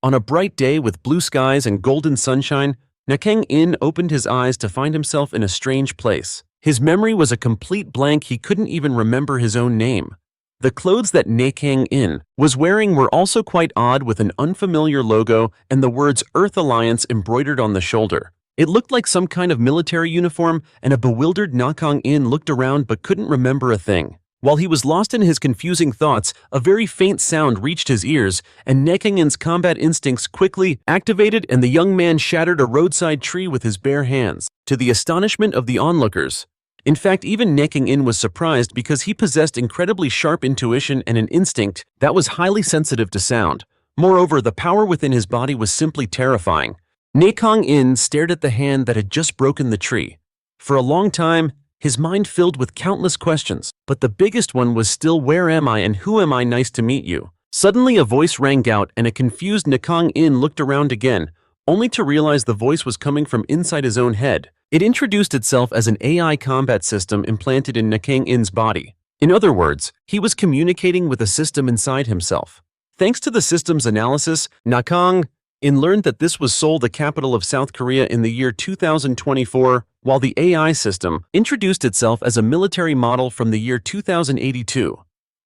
On a bright day with blue skies and golden sunshine, Nakang In opened his eyes to find himself in a strange place. His memory was a complete blank. He couldn't even remember his own name. The clothes that Nakang In was wearing were also quite odd, with an unfamiliar logo and the words Earth Alliance embroidered on the shoulder. It looked like some kind of military uniform, and a bewildered Nakang In looked around but couldn't remember a thing. While he was lost in his confusing thoughts, a very faint sound reached his ears, and Nakang In's combat instincts quickly activated, and the young man shattered a roadside tree with his bare hands, to the astonishment of the onlookers. In fact, even Nakang In was surprised because he possessed incredibly sharp intuition and an instinct that was highly sensitive to sound. Moreover, the power within his body was simply terrifying. Nakang In stared at the hand that had just broken the tree. For a long time, his mind filled with countless questions, but the biggest one was still, where am I and who am I? Nice to meet you. Suddenly a voice rang out, and a confused Nakang In looked around again, only to realize the voice was coming from inside his own head. It introduced itself as an AI combat system implanted in Nakang In's body. In other words, he was communicating with a system inside himself. Thanks to the system's analysis, Nakang In learned that this was Seoul, the capital of South Korea, in the year 2024, while the AI system introduced itself as a military model from the year 2082.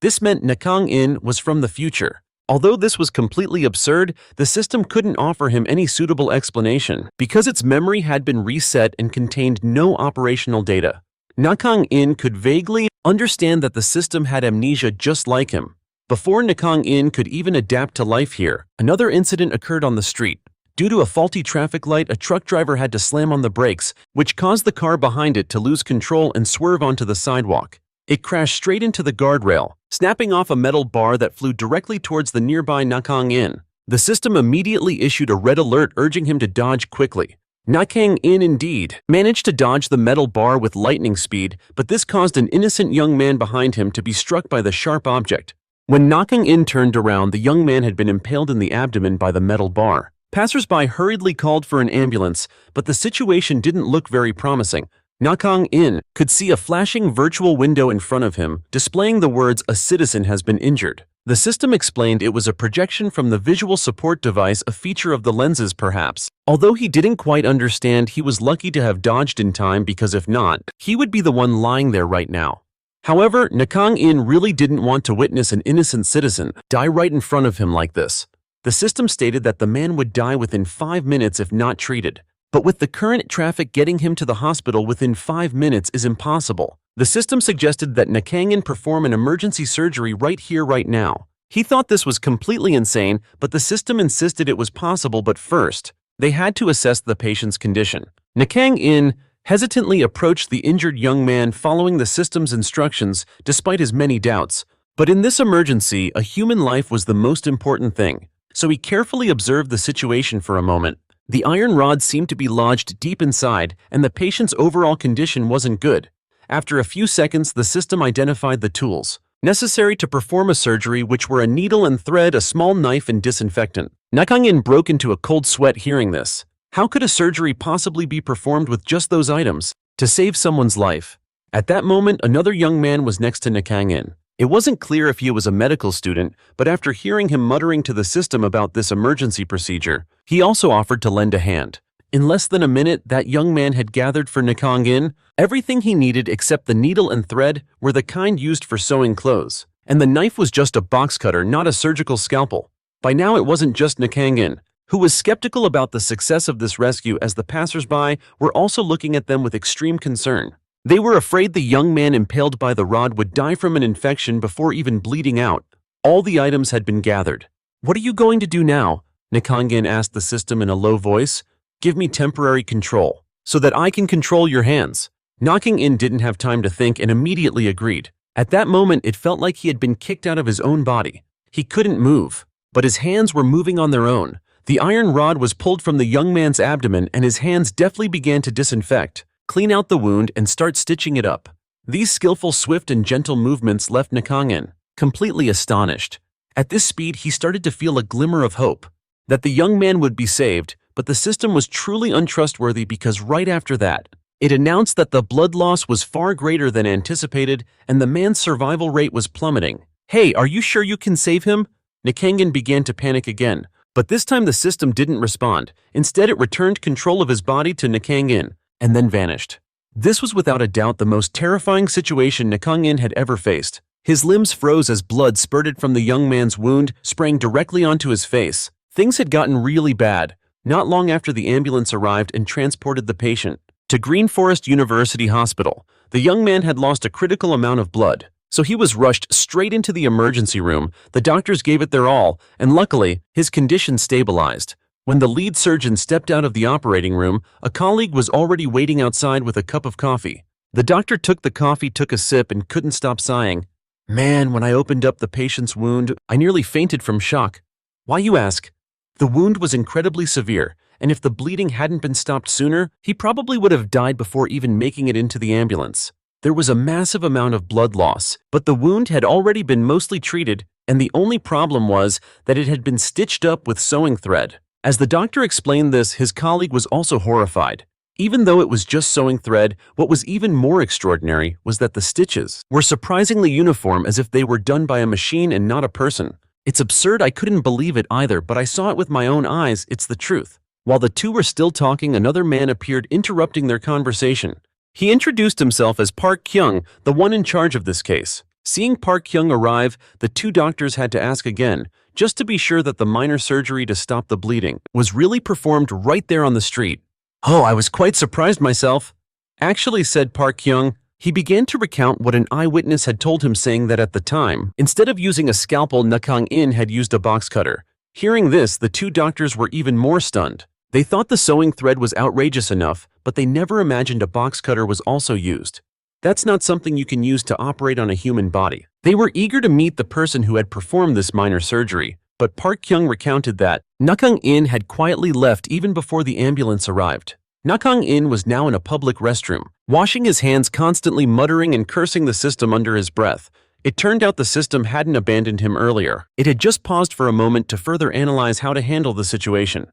This meant Nakang In was from the future. Although this was completely absurd, the system couldn't offer him any suitable explanation because its memory had been reset and contained no operational data. Nakang In could vaguely understand that the system had amnesia just like him. Before Nakang In could even adapt to life here, another incident occurred on the street. Due to a faulty traffic light, a truck driver had to slam on the brakes, which caused the car behind it to lose control and swerve onto the sidewalk. It crashed straight into the guardrail, snapping off a metal bar that flew directly towards the nearby Nakang In. The system immediately issued a red alert urging him to dodge quickly. Nakang In indeed managed to dodge the metal bar with lightning speed, but this caused an innocent young man behind him to be struck by the sharp object. When Nakang In turned around, the young man had been impaled in the abdomen by the metal bar. Passers-by hurriedly called for an ambulance, but the situation didn't look very promising. Nakang In could see a flashing virtual window in front of him, displaying the words, "A citizen has been injured." The system explained it was a projection from the visual support device, a feature of the lenses perhaps. Although he didn't quite understand, he was lucky to have dodged in time, because if not, he would be the one lying there right now. However, Nakang In really didn't want to witness an innocent citizen die right in front of him like this. The system stated that the man would die within 5 minutes if not treated. But with the current traffic, getting him to the hospital within 5 minutes is impossible. The system suggested that Nakang In perform an emergency surgery right here, right now. He thought this was completely insane, but the system insisted it was possible. But first, they had to assess the patient's condition. Nakang In hesitantly approached the injured young man, following the system's instructions despite his many doubts. But in this emergency, a human life was the most important thing. So he carefully observed the situation for a moment. The iron rod seemed to be lodged deep inside, and the patient's overall condition wasn't good. After a few seconds, the system identified the tools necessary to perform a surgery, which were a needle and thread, a small knife, and disinfectant. Nakang In broke into a cold sweat hearing this. How could a surgery possibly be performed with just those items to save someone's life? At that moment, another young man was next to Nakang In. It wasn't clear if he was a medical student, but after hearing him muttering to the system about this emergency procedure, he also offered to lend a hand. In less than a minute, that young man had gathered for Nakang In everything he needed except the needle and thread were the kind used for sewing clothes. And the knife was just a box cutter, not a surgical scalpel. By now it wasn't just Nakang In who was skeptical about the success of this rescue, as the passers-by were also looking at them with extreme concern. They were afraid the young man impaled by the rod would die from an infection before even bleeding out. All the items had been gathered. "What are you going to do now?" Nakang In asked the system in a low voice. "Give me temporary control, so that I can control your hands." Nakang In didn't have time to think and immediately agreed. At that moment, it felt like he had been kicked out of his own body. He couldn't move, but his hands were moving on their own. The iron rod was pulled from the young man's abdomen, and his hands deftly began to disinfect, clean out the wound, and start stitching it up. These skillful, swift, and gentle movements left Nakang In completely astonished. At this speed, he started to feel a glimmer of hope that the young man would be saved, but the system was truly untrustworthy, because right after that, it announced that the blood loss was far greater than anticipated, and the man's survival rate was plummeting. "Hey, are you sure you can save him?" Nakang In began to panic again. But this time the system didn't respond. Instead, it returned control of his body to Nakang In, and then vanished. This was without a doubt the most terrifying situation Nakang In had ever faced. His limbs froze as blood spurted from the young man's wound, spraying directly onto his face. Things had gotten really bad. Not long after the ambulance arrived and transported the patient to Green Forest University Hospital, the young man had lost a critical amount of blood. So he was rushed straight into the emergency room. The doctors gave it their all, and luckily, his condition stabilized. When the lead surgeon stepped out of the operating room, a colleague was already waiting outside with a cup of coffee. The doctor took the coffee, took a sip, and couldn't stop sighing. Man, when I opened up the patient's wound, I nearly fainted from shock. Why, you ask? The wound was incredibly severe, and if the bleeding hadn't been stopped sooner, he probably would have died before even making it into the ambulance. There was a massive amount of blood loss, but the wound had already been mostly treated, and the only problem was that it had been stitched up with sewing thread. As the doctor explained this, his colleague was also horrified. Even though it was just sewing thread, what was even more extraordinary was that the stitches were surprisingly uniform, as if they were done by a machine and not a person. It's absurd, I couldn't believe it either, but I saw it with my own eyes, it's the truth. While the two were still talking, another man appeared, interrupting their conversation. He introduced himself as Park Kyung, the one in charge of this case. Seeing Park Kyung arrive, the two doctors had to ask again, just to be sure that the minor surgery to stop the bleeding was really performed right there on the street. Oh, I was quite surprised myself. Actually, said Park Kyung. He began to recount what an eyewitness had told him, saying that at the time, instead of using a scalpel, Nakang In had used a box cutter. Hearing this, the two doctors were even more stunned. They thought the sewing thread was outrageous enough, but they never imagined a box cutter was also used. That's not something you can use to operate on a human body. They were eager to meet the person who had performed this minor surgery, but Park Kyung recounted that Nakang In had quietly left even before the ambulance arrived. Nakang In was now in a public restroom, washing his hands, constantly muttering and cursing the system under his breath. It turned out the system hadn't abandoned him earlier. It had just paused for a moment to further analyze how to handle the situation.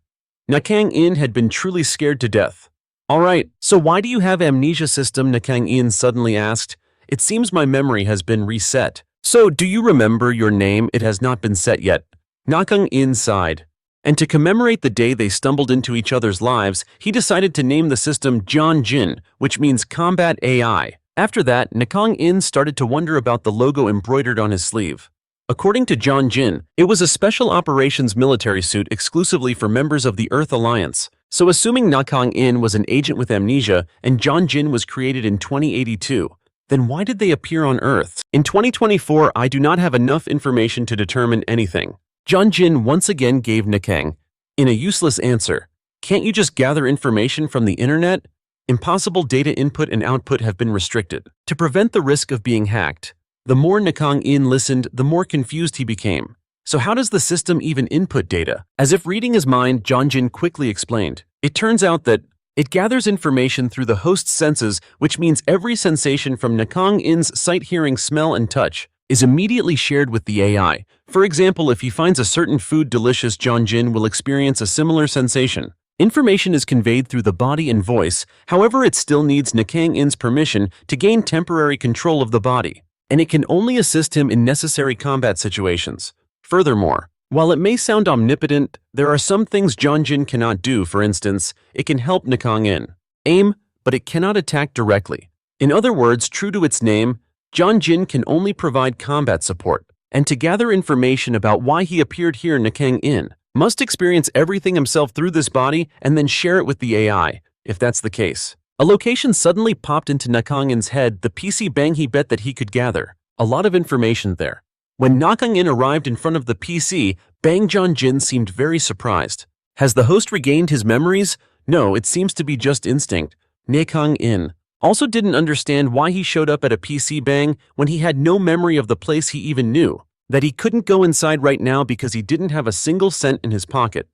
Nakang In had been truly scared to death. All right, so why do you have amnesia, system? Nakang In suddenly asked. It seems my memory has been reset. So, do you remember your name? It has not been set yet. Nakang In sighed. And to commemorate the day they stumbled into each other's lives, he decided to name the system Zion Jin, which means combat AI. After that, Nakang In started to wonder about the logo embroidered on his sleeve. According to Zion Jin, it was a special operations military suit exclusively for members of the Earth Alliance. So assuming Nakang In was an agent with amnesia and Zion Jin was created in 2082, then why did they appear on Earth? In 2024, I do not have enough information to determine anything. Zion Jin once again gave Nakang In a useless answer. Can't you just gather information from the internet? Impossible. Data input and output have been restricted to prevent the risk of being hacked. The more Nakang In listened, the more confused he became. So how does the system even input data? As if reading his mind, Zion Jin quickly explained. It turns out that it gathers information through the host's senses, which means every sensation from Nakang In's sight, hearing, smell, and touch is immediately shared with the AI. For example, if he finds a certain food delicious, Zion Jin will experience a similar sensation. Information is conveyed through the body and voice, however it still needs Nakang In's permission to gain temporary control of the body, and it can only assist him in necessary combat situations. Furthermore, while it may sound omnipotent, there are some things Zion Jin cannot do. For instance, it can help Nakang In aim, but it cannot attack directly. In other words, true to its name, Zion Jin can only provide combat support, and to gather information about why he appeared here, Nakang In must experience everything himself through this body and then share it with the AI. If that's the case, a location suddenly popped into Nakang In's head, the PC bang. He bet that he could gather a lot of information there. When Nakang In arrived in front of the PC, bang, Zion Jin seemed very surprised. Has the host regained his memories? No, it seems to be just instinct. Nakang In also didn't understand why he showed up at a PC bang when he had no memory of the place. He even knew that he couldn't go inside right now because he didn't have a single cent in his pocket.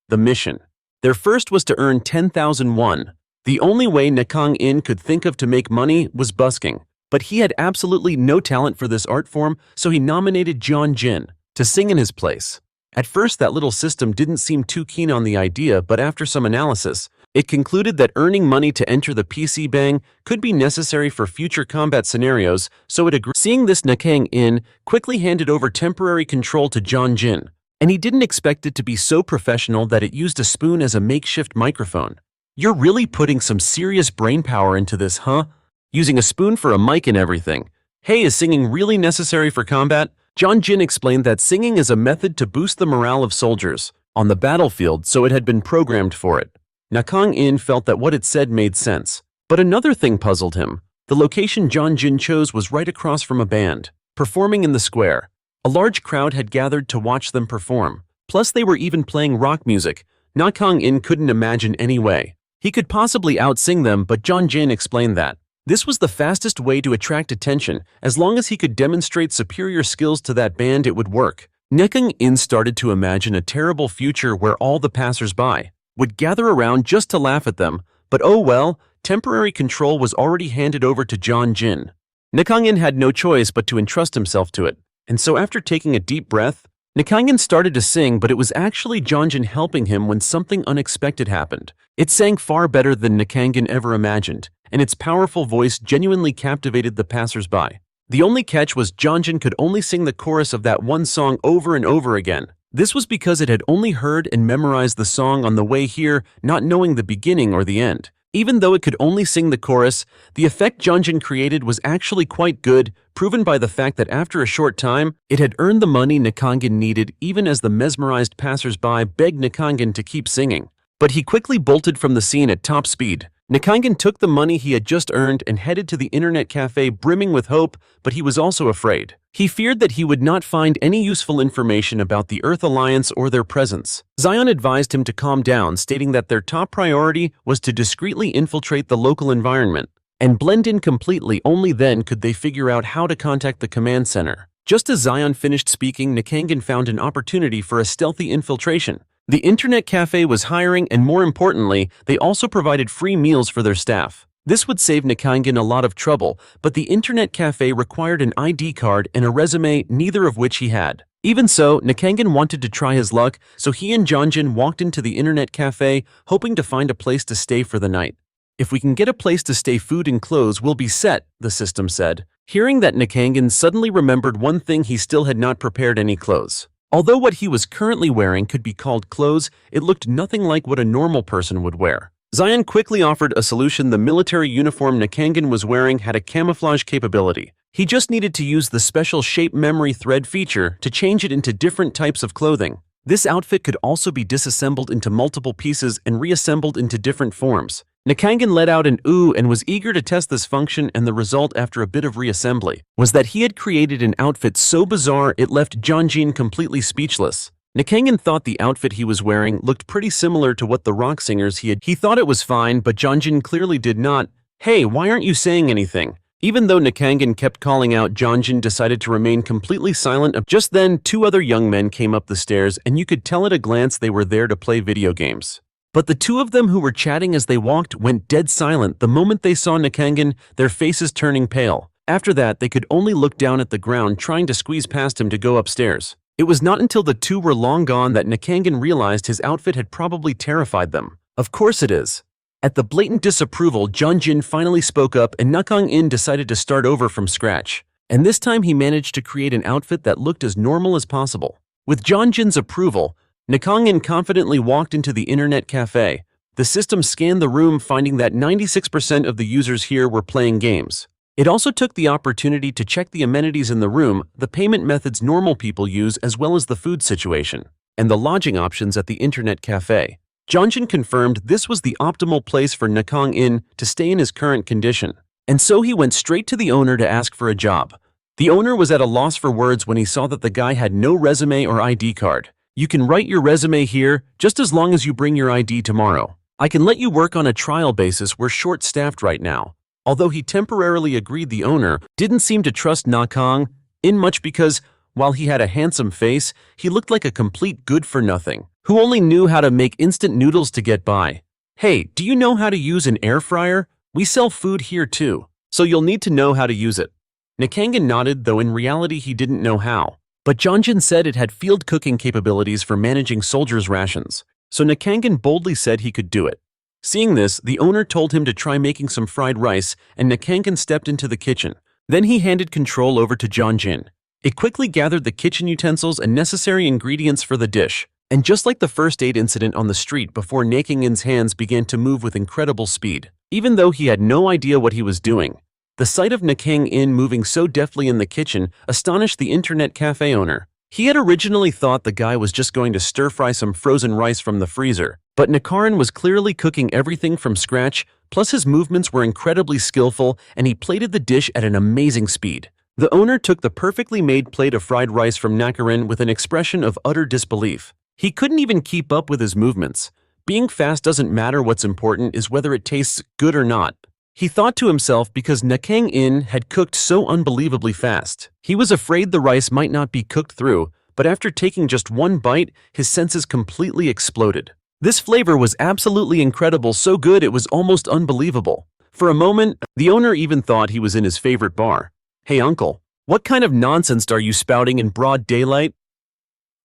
The mission. Their first was to earn 10,000 won. The only way Nakang In could think of to make money was busking, but he had absolutely no talent for this art form, so he nominated Zion Jin to sing in his place. At first, that little system didn't seem too keen on the idea, but after some analysis, it concluded that earning money to enter the PC bang could be necessary for future combat scenarios, so it agreed. Seeing this, Nakang In quickly handed over temporary control to Zion Jin. and he didn't expect it to be so professional that it used a spoon as a makeshift microphone. You're really putting some serious brainpower into this, huh? Using a spoon for a mic and everything. Hey, is singing really necessary for combat? Zion Jin explained that singing is a method to boost the morale of soldiers on the battlefield, so it had been programmed for it. Nakang In felt that what it said made sense. But another thing puzzled him. The location Zion Jin chose was right across from a band, performing in the square. A large crowd had gathered to watch them perform. Plus they were even playing rock music. Nakang In couldn't imagine any way he could possibly outsing them, but Zion Jin explained that this was the fastest way to attract attention. As long as he could demonstrate superior skills to that band, it would work. Nakang In started to imagine a terrible future where all the passers-by would gather around just to laugh at them, but oh well, temporary control was already handed over to Zion Jin. Nakang In had no choice but to entrust himself to it, and so after taking a deep breath, Nakang In started to sing, but it was actually Zion Jin helping him when something unexpected happened. It sang far better than Nakang In ever imagined, and its powerful voice genuinely captivated the passers-by. The only catch was Zion Jin could only sing the chorus of that one song over and over again. This was because it had only heard and memorized the song on the way here, not knowing the beginning or the end. Even though it could only sing the chorus, the effect Zion Jin created was actually quite good, proven by the fact that after a short time, it had earned the money Nakang In needed, even as the mesmerized passers-by begged Nakang In to keep singing. But he quickly bolted from the scene at top speed. Nakang In took the money he had just earned and headed to the internet cafe brimming with hope, but he was also afraid. He feared that he would not find any useful information about the Earth Alliance or their presence. Zion advised him to calm down, stating that their top priority was to discreetly infiltrate the local environment and blend in completely. Only then could they figure out how to contact the command center. Just as Zion finished speaking, Nakang In found an opportunity for a stealthy infiltration. The internet cafe was hiring, and more importantly, they also provided free meals for their staff. This would save Nakang In a lot of trouble, but the internet cafe required an ID card and a resume, neither of which he had. Even so, Nakang In wanted to try his luck, so he and Zion Jin walked into the internet cafe, hoping to find a place to stay for the night. If we can get a place to stay, food and clothes will be set, the system said. Hearing that, Nakang In suddenly remembered one thing: he still had not prepared any clothes. Although what he was currently wearing could be called clothes, it looked nothing like what a normal person would wear. Zion quickly offered a solution. The military uniform Nakang In was wearing had a camouflage capability. He just needed to use the special shape memory thread feature to change it into different types of clothing. This outfit could also be disassembled into multiple pieces and reassembled into different forms. Nakang In let out an ooh and was eager to test this function, and the result after a bit of reassembly was that he had created an outfit so bizarre it left Zion Jin completely speechless. Nakang In thought the outfit he was wearing looked pretty similar to what the rock singers he thought it was fine, but Zion Jin clearly did not. Hey, why aren't you saying anything? Even though Nakang In kept calling out, Zion Jin decided to remain completely silent. Just then, two other young men came up the stairs, and you could tell at a glance they were there to play video games. But the two of them who were chatting as they walked went dead silent the moment they saw Nakang In, their faces turning pale. After that, they could only look down at the ground, trying to squeeze past him to go upstairs. It was not until the two were long gone that Nakang In realized his outfit had probably terrified them. Of course it is. At the blatant disapproval, Zion Jin finally spoke up, and Nakang In decided to start over from scratch. And this time he managed to create an outfit that looked as normal as possible. With Zion Jin's approval, Nakang In confidently walked into the internet cafe. The system scanned the room, finding that 96% of the users here were playing games. It also took the opportunity to check the amenities in the room, the payment methods normal people use, as well as the food situation, and the lodging options at the internet cafe. Zion Jin confirmed this was the optimal place for Nakang In to stay in his current condition, and so he went straight to the owner to ask for a job. The owner was at a loss for words when he saw that the guy had no resume or ID card. You can write your resume here, just as long as you bring your ID tomorrow. I can let you work on a trial basis. We're short-staffed right now. Although he temporarily agreed, the owner didn't seem to trust Nakang In much because, while he had a handsome face, he looked like a complete good-for-nothing who only knew how to make instant noodles to get by. Hey, do you know how to use an air fryer? We sell food here too, so you'll need to know how to use it. Nakang In nodded, though in reality he didn't know how. But Zion Jin said it had field cooking capabilities for managing soldiers' rations, so Nakang In boldly said he could do it. Seeing this, the owner told him to try making some fried rice, and Nakang In stepped into the kitchen. Then he handed control over to Zion Jin. It quickly gathered the kitchen utensils and necessary ingredients for the dish. And just like the first aid incident on the street before Nakang In's hands began to move with incredible speed, even though he had no idea what he was doing. The sight of Nakang In moving so deftly in the kitchen astonished the internet cafe owner. He had originally thought the guy was just going to stir-fry some frozen rice from the freezer, but Nakang was clearly cooking everything from scratch, plus his movements were incredibly skillful and he plated the dish at an amazing speed. The owner took the perfectly made plate of fried rice from Nakang with an expression of utter disbelief. He couldn't even keep up with his movements. Being fast doesn't matter, what's important is whether it tastes good or not. He thought to himself because Nakang In had cooked so unbelievably fast. He was afraid the rice might not be cooked through, but after taking just one bite, his senses completely exploded. This flavor was absolutely incredible, so good it was almost unbelievable. For a moment, the owner even thought he was in his favorite bar. "Hey uncle, what kind of nonsense are you spouting in broad daylight?"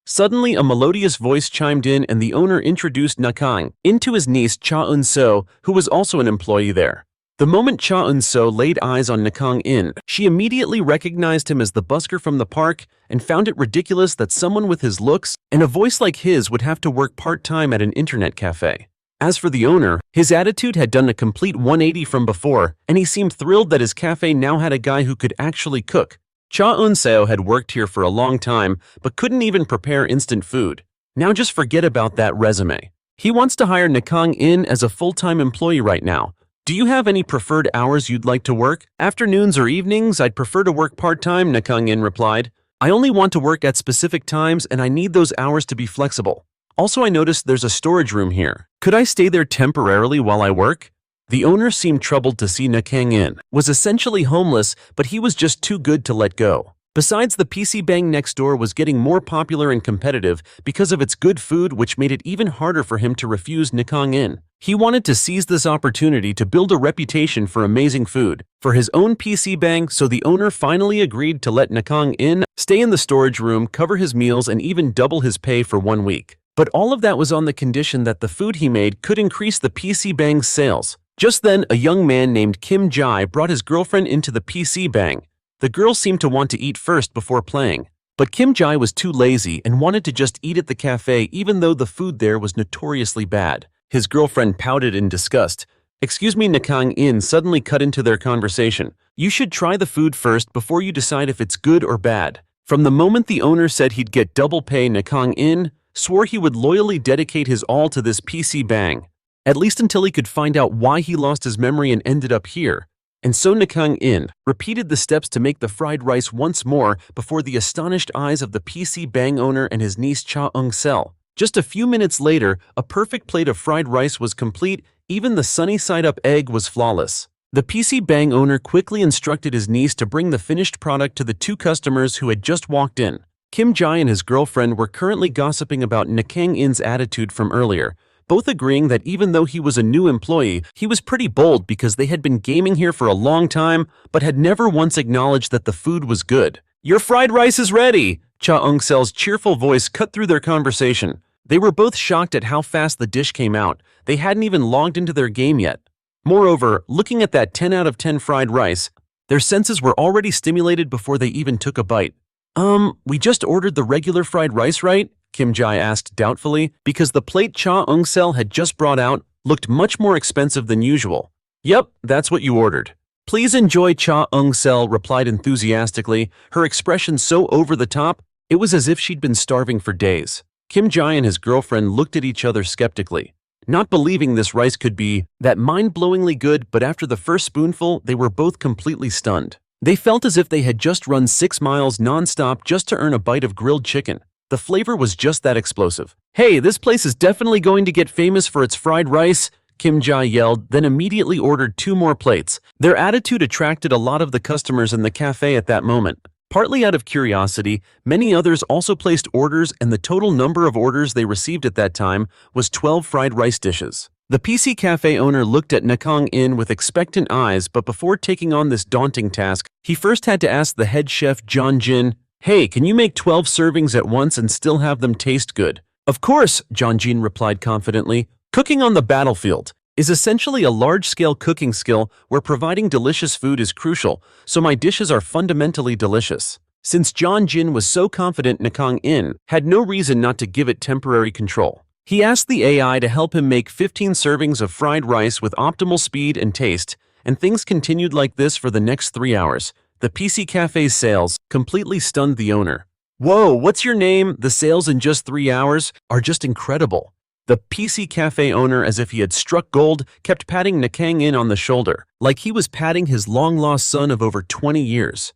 Suddenly, a melodious voice chimed in and the owner introduced Nakang In to his niece Cha Eun-so, who was also an employee there. The moment Cha Eun-so laid eyes on Nakang In, she immediately recognized him as the busker from the park and found it ridiculous that someone with his looks and a voice like his would have to work part-time at an internet cafe. As for the owner, his attitude had done a complete 180 from before, and he seemed thrilled that his cafe now had a guy who could actually cook. Cha Eun-seo had worked here for a long time, but couldn't even prepare instant food. Now just forget about that resume. He wants to hire Nakang In as a full-time employee right now. "Do you have any preferred hours you'd like to work? Afternoons or evenings? I'd prefer to work part-time," Nakang In replied. "I only want to work at specific times and I need those hours to be flexible. Also, I noticed there's a storage room here. Could I stay there temporarily while I work?" The owner seemed troubled to see Nakang In was essentially homeless, but he was just too good to let go. Besides, the PC Bang next door was getting more popular and competitive because of its good food, which made it even harder for him to refuse Nakang In. He wanted to seize this opportunity to build a reputation for amazing food for his own PC Bang, so the owner finally agreed to let Nakang In stay in the storage room, cover his meals, and even double his pay for 1 week. But all of that was on the condition that the food he made could increase the PC Bang's sales. Just then, a young man named Kim Jai brought his girlfriend into the PC Bang. The girl seemed to want to eat first before playing, but Kim Jai was too lazy and wanted to just eat at the cafe even though the food there was notoriously bad. His girlfriend pouted in disgust. "Excuse me," Nakang In suddenly cut into their conversation. "You should try the food first before you decide if it's good or bad." From the moment the owner said he'd get double pay, Nakang In swore he would loyally dedicate his all to this PC Bang. At least until he could find out why he lost his memory and ended up here. And so Nakang In repeated the steps to make the fried rice once more before the astonished eyes of the PC Bang owner and his niece Cha Eun-seo. Just a few minutes later, a perfect plate of fried rice was complete, even the sunny-side-up egg was flawless. The PC Bang owner quickly instructed his niece to bring the finished product to the 2 customers who had just walked in. Kim Jai and his girlfriend were currently gossiping about Nakang In's attitude from earlier, both agreeing that even though he was a new employee, he was pretty bold because they had been gaming here for a long time, but had never once acknowledged that the food was good. "Your fried rice is ready!" Cha Eun-seo's cheerful voice cut through their conversation. They were both shocked at how fast the dish came out. They hadn't even logged into their game yet. Moreover, looking at that 10 out of 10 fried rice, their senses were already stimulated before they even took a bite. We just ordered the regular fried rice, right?" Kim Jai asked doubtfully, because the plate Cha Eun-seo had just brought out looked much more expensive than usual. "Yep, that's what you ordered." "Please enjoy," Cha Eun-seo replied enthusiastically, her expression so over the top, it was as if she'd been starving for days. Kim Jai and his girlfriend looked at each other skeptically, not believing this rice could be that mind-blowingly good, but after the first spoonful, they were both completely stunned. They felt as if they had just run 6 miles non-stop just to earn a bite of grilled chicken. The flavor was just that explosive. "Hey, this place is definitely going to get famous for its fried rice," Kim Jai yelled, then immediately ordered 2 more plates. Their attitude attracted a lot of the customers in the cafe at that moment. Partly out of curiosity, many others also placed orders, and the total number of orders they received at that time was 12 fried rice dishes. The PC cafe owner looked at Nakang In with expectant eyes, but before taking on this daunting task, he first had to ask the head chef Zion Jin, "Hey, can you make 12 servings at once and still have them taste good?" "Of course," Zion Jin replied confidently. Cooking on the battlefield is essentially a large-scale cooking skill where providing delicious food is crucial, so my dishes are fundamentally delicious. since Zion Jin was so confident Nakang In had no reason not to give it temporary control. He asked the AI to help him make 15 servings of fried rice with optimal speed and taste, and things continued like this for the next 3 hours. The PC Cafe's sales completely stunned the owner. Whoa, what's your name? The sales in just 3 hours are just incredible. The PC Cafe owner, as if he had struck gold, kept patting Nakang In on the shoulder, like he was patting his long-lost son of over 20 years.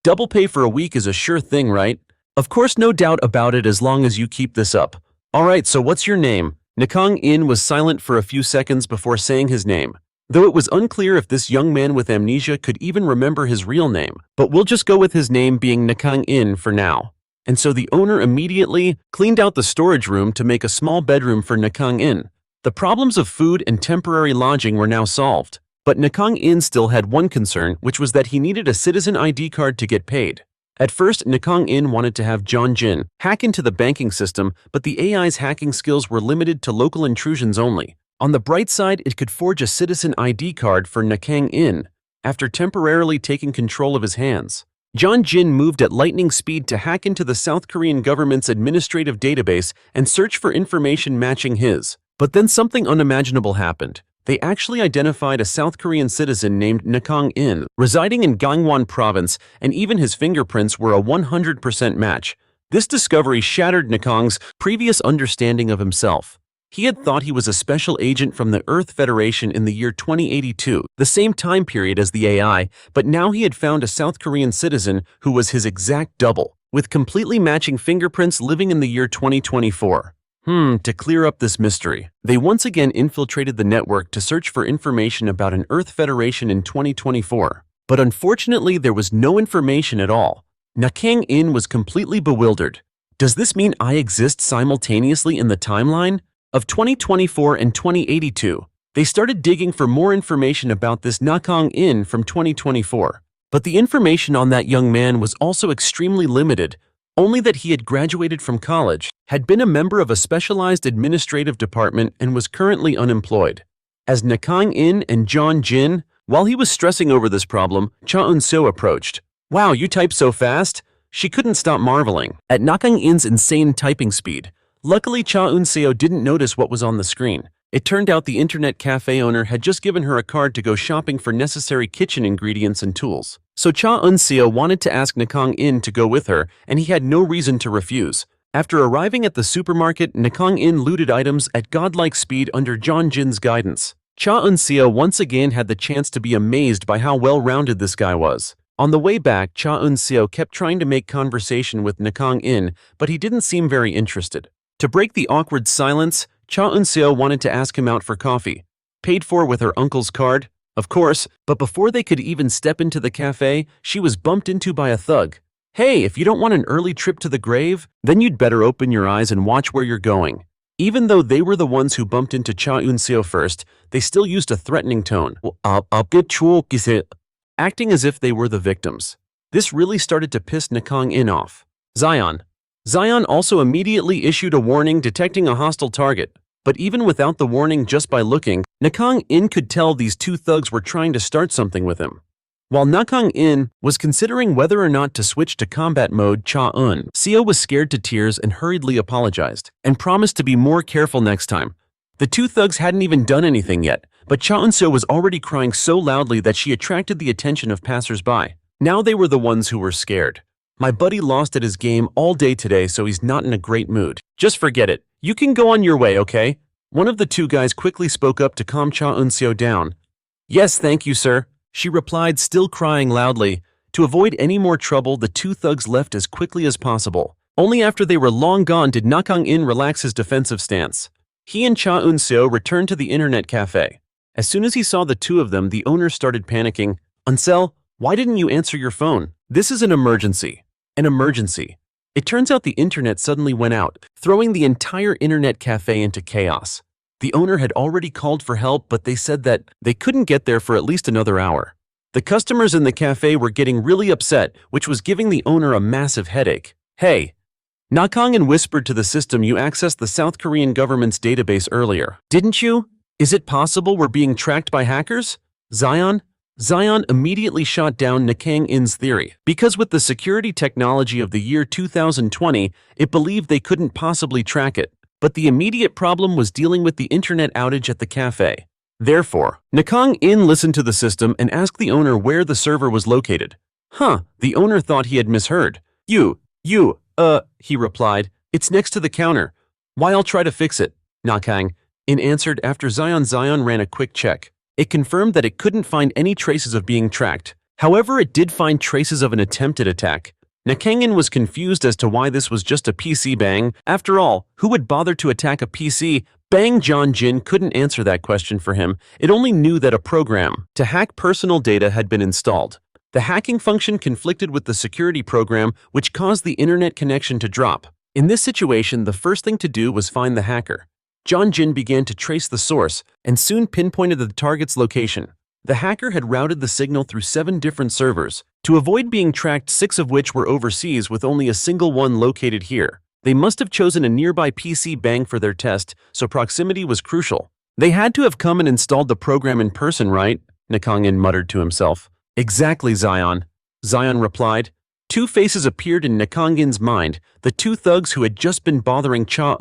Double pay for a week is a sure thing, right? Of course, no doubt about it as long as you keep this up. Alright, so what's your name? Nakang In was silent for a few seconds before saying his name, though it was unclear if this young man with amnesia could even remember his real name, but we'll just go with his name being Nakang In for now. And so the owner immediately cleaned out the storage room to make a small bedroom for Nakang In. The problems of food and temporary lodging were now solved, but Nakang In still had one concern, which was that he needed a citizen ID card to get paid. At first, Nakang In wanted to have Zion Jin hack into the banking system, but the AI's hacking skills were limited to local intrusions only. On the bright side, it could forge a citizen ID card for Nakang In after temporarily taking control of his hands. Zion Jin moved at lightning speed to hack into the South Korean government's administrative database and search for information matching his. But then something unimaginable happened. They actually identified a South Korean citizen named Nakang In, residing in Gangwon province, and even his fingerprints were a 100% match. This discovery shattered Nakang's previous understanding of himself. He had thought he was a special agent from the Earth Federation in the year 2082, the same time period as the AI, but now he had found a South Korean citizen who was his exact double, with completely matching fingerprints living in the year 2024. To clear up this mystery, they once again infiltrated the network to search for information about an Earth Federation in 2024. But unfortunately, there was no information at all. Nakang In was completely bewildered. Does this mean I exist simultaneously in the timeline of 2024 and 2082? They started digging for more information about this Nakang In from 2024. But the information on that young man was also extremely limited, only that he had graduated from college, had been a member of a specialized administrative department, and was currently unemployed. As Nakang In and Zion Jin, while he was stressing over this problem, Cha Eun-seo approached. Wow, you type so fast? She couldn't stop marveling at Nakang In's insane typing speed. Luckily, Cha Eun-seo didn't notice what was on the screen. It turned out the internet cafe owner had just given her a card to go shopping for necessary kitchen ingredients and tools. So Cha Eun-seo wanted to ask Nakang In to go with her, and he had no reason to refuse. After arriving at the supermarket, Nakang In looted items at godlike speed under Zion Jin's guidance. Cha Eun-seo once again had the chance to be amazed by how well-rounded this guy was. On the way back, Cha Eun-seo kept trying to make conversation with Nakang In, but he didn't seem very interested. To break the awkward silence, Cha Eun-seo wanted to ask him out for coffee. Paid for with her uncle's card, of course, but before they could even step into the cafe, she was bumped into by a thug. Hey, if you don't want an early trip to the grave, then you'd better open your eyes and watch where you're going. Even though they were the ones who bumped into Cha Eun-seo first, they still used a threatening tone, acting as if they were the victims. This really started to piss Nakang In off. Zion also immediately issued a warning detecting a hostile target. But even without the warning, just by looking, Nakang In could tell these two thugs were trying to start something with him. While Nakang In was considering whether or not to switch to combat mode, Cha Eun-seo was scared to tears and hurriedly apologized, and promised to be more careful next time. The two thugs hadn't even done anything yet, but Cha Eun-seo was already crying so loudly that she attracted the attention of passers-by. Now they were the ones who were scared. My buddy lost at his game all day today, so he's not in a great mood. Just forget it. You can go on your way, okay? One of the two guys quickly spoke up to calm Cha Eun-seo down. Yes, thank you, sir, she replied, still crying loudly. To avoid any more trouble, the two thugs left as quickly as possible. Only after they were long gone did Nakang In relax his defensive stance. He and Cha Eun-seo returned to the internet cafe. As soon as he saw the two of them, the owner started panicking. Unsel, why didn't you answer your phone? This is an emergency. An emergency. It turns out the internet suddenly went out, throwing the entire internet cafe into chaos. The owner had already called for help, but they said that they couldn't get there for at least another hour. The customers in the cafe were getting really upset, which was giving the owner a massive headache. Hey! Nakang In whispered to the system, you accessed the South Korean government's database earlier, didn't you? Is it possible we're being tracked by hackers? Zion? Zion immediately shot down Nakang In's theory, because with the security technology of the year 2020, it believed they couldn't possibly track it. But the immediate problem was dealing with the internet outage at the cafe. Therefore, Nakang In listened to the system and asked the owner where the server was located. The owner thought he had misheard. He replied, "It's next to the counter. Why, I'll try to fix it," Nakang In answered after Zion ran a quick check. It confirmed that it couldn't find any traces of being tracked. However, it did find traces of an attempted attack. Nakang In was confused as to why this was just a PC bang. After all, who would bother to attack a PC? Zion Jin couldn't answer that question for him. It only knew that a program to hack personal data had been installed. The hacking function conflicted with the security program, which caused the internet connection to drop. In this situation, the first thing to do was find the hacker. Zion Jin began to trace the source and soon pinpointed the target's location. The hacker had routed the signal through 7 different servers. To avoid being tracked, 6 of which were overseas with only a single one located here. They must have chosen a nearby PC bang for their test, so proximity was crucial. They had to have come and installed the program in person, right? Nakang In muttered to himself. Exactly, Zion. Zion replied. 2 faces appeared in Nakang In's mind, the 2 thugs who had just been bothering Cha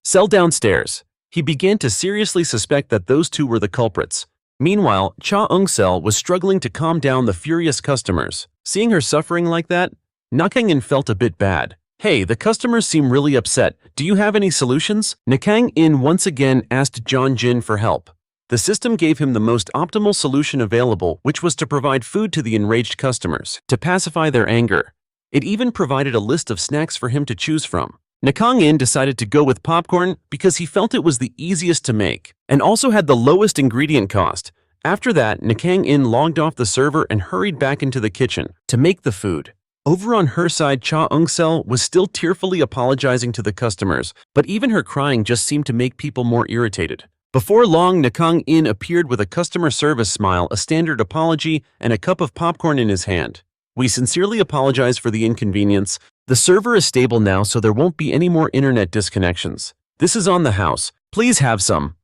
Sell downstairs. He began to seriously suspect that those 2 were the culprits. Meanwhile, Cha Sell was struggling to calm down the furious customers. Seeing her suffering like that, Nakang In felt a bit bad. Hey, the customers seem really upset. Do you have any solutions? Nakang In once again asked Zion Jin for help. The system gave him the most optimal solution available, which was to provide food to the enraged customers, to pacify their anger. It even provided a list of snacks for him to choose from. Nakang In decided to go with popcorn because he felt it was the easiest to make, and also had the lowest ingredient cost. After that, Nakang In logged off the server and hurried back into the kitchen to make the food. Over on her side, Cha Sell was still tearfully apologizing to the customers, but even her crying just seemed to make people more irritated. Before long, Nakang In appeared with a customer service smile, a standard apology, and a cup of popcorn in his hand. We sincerely apologize for the inconvenience. The server is stable now, so there won't be any more internet disconnections. This is on the house. Please have some.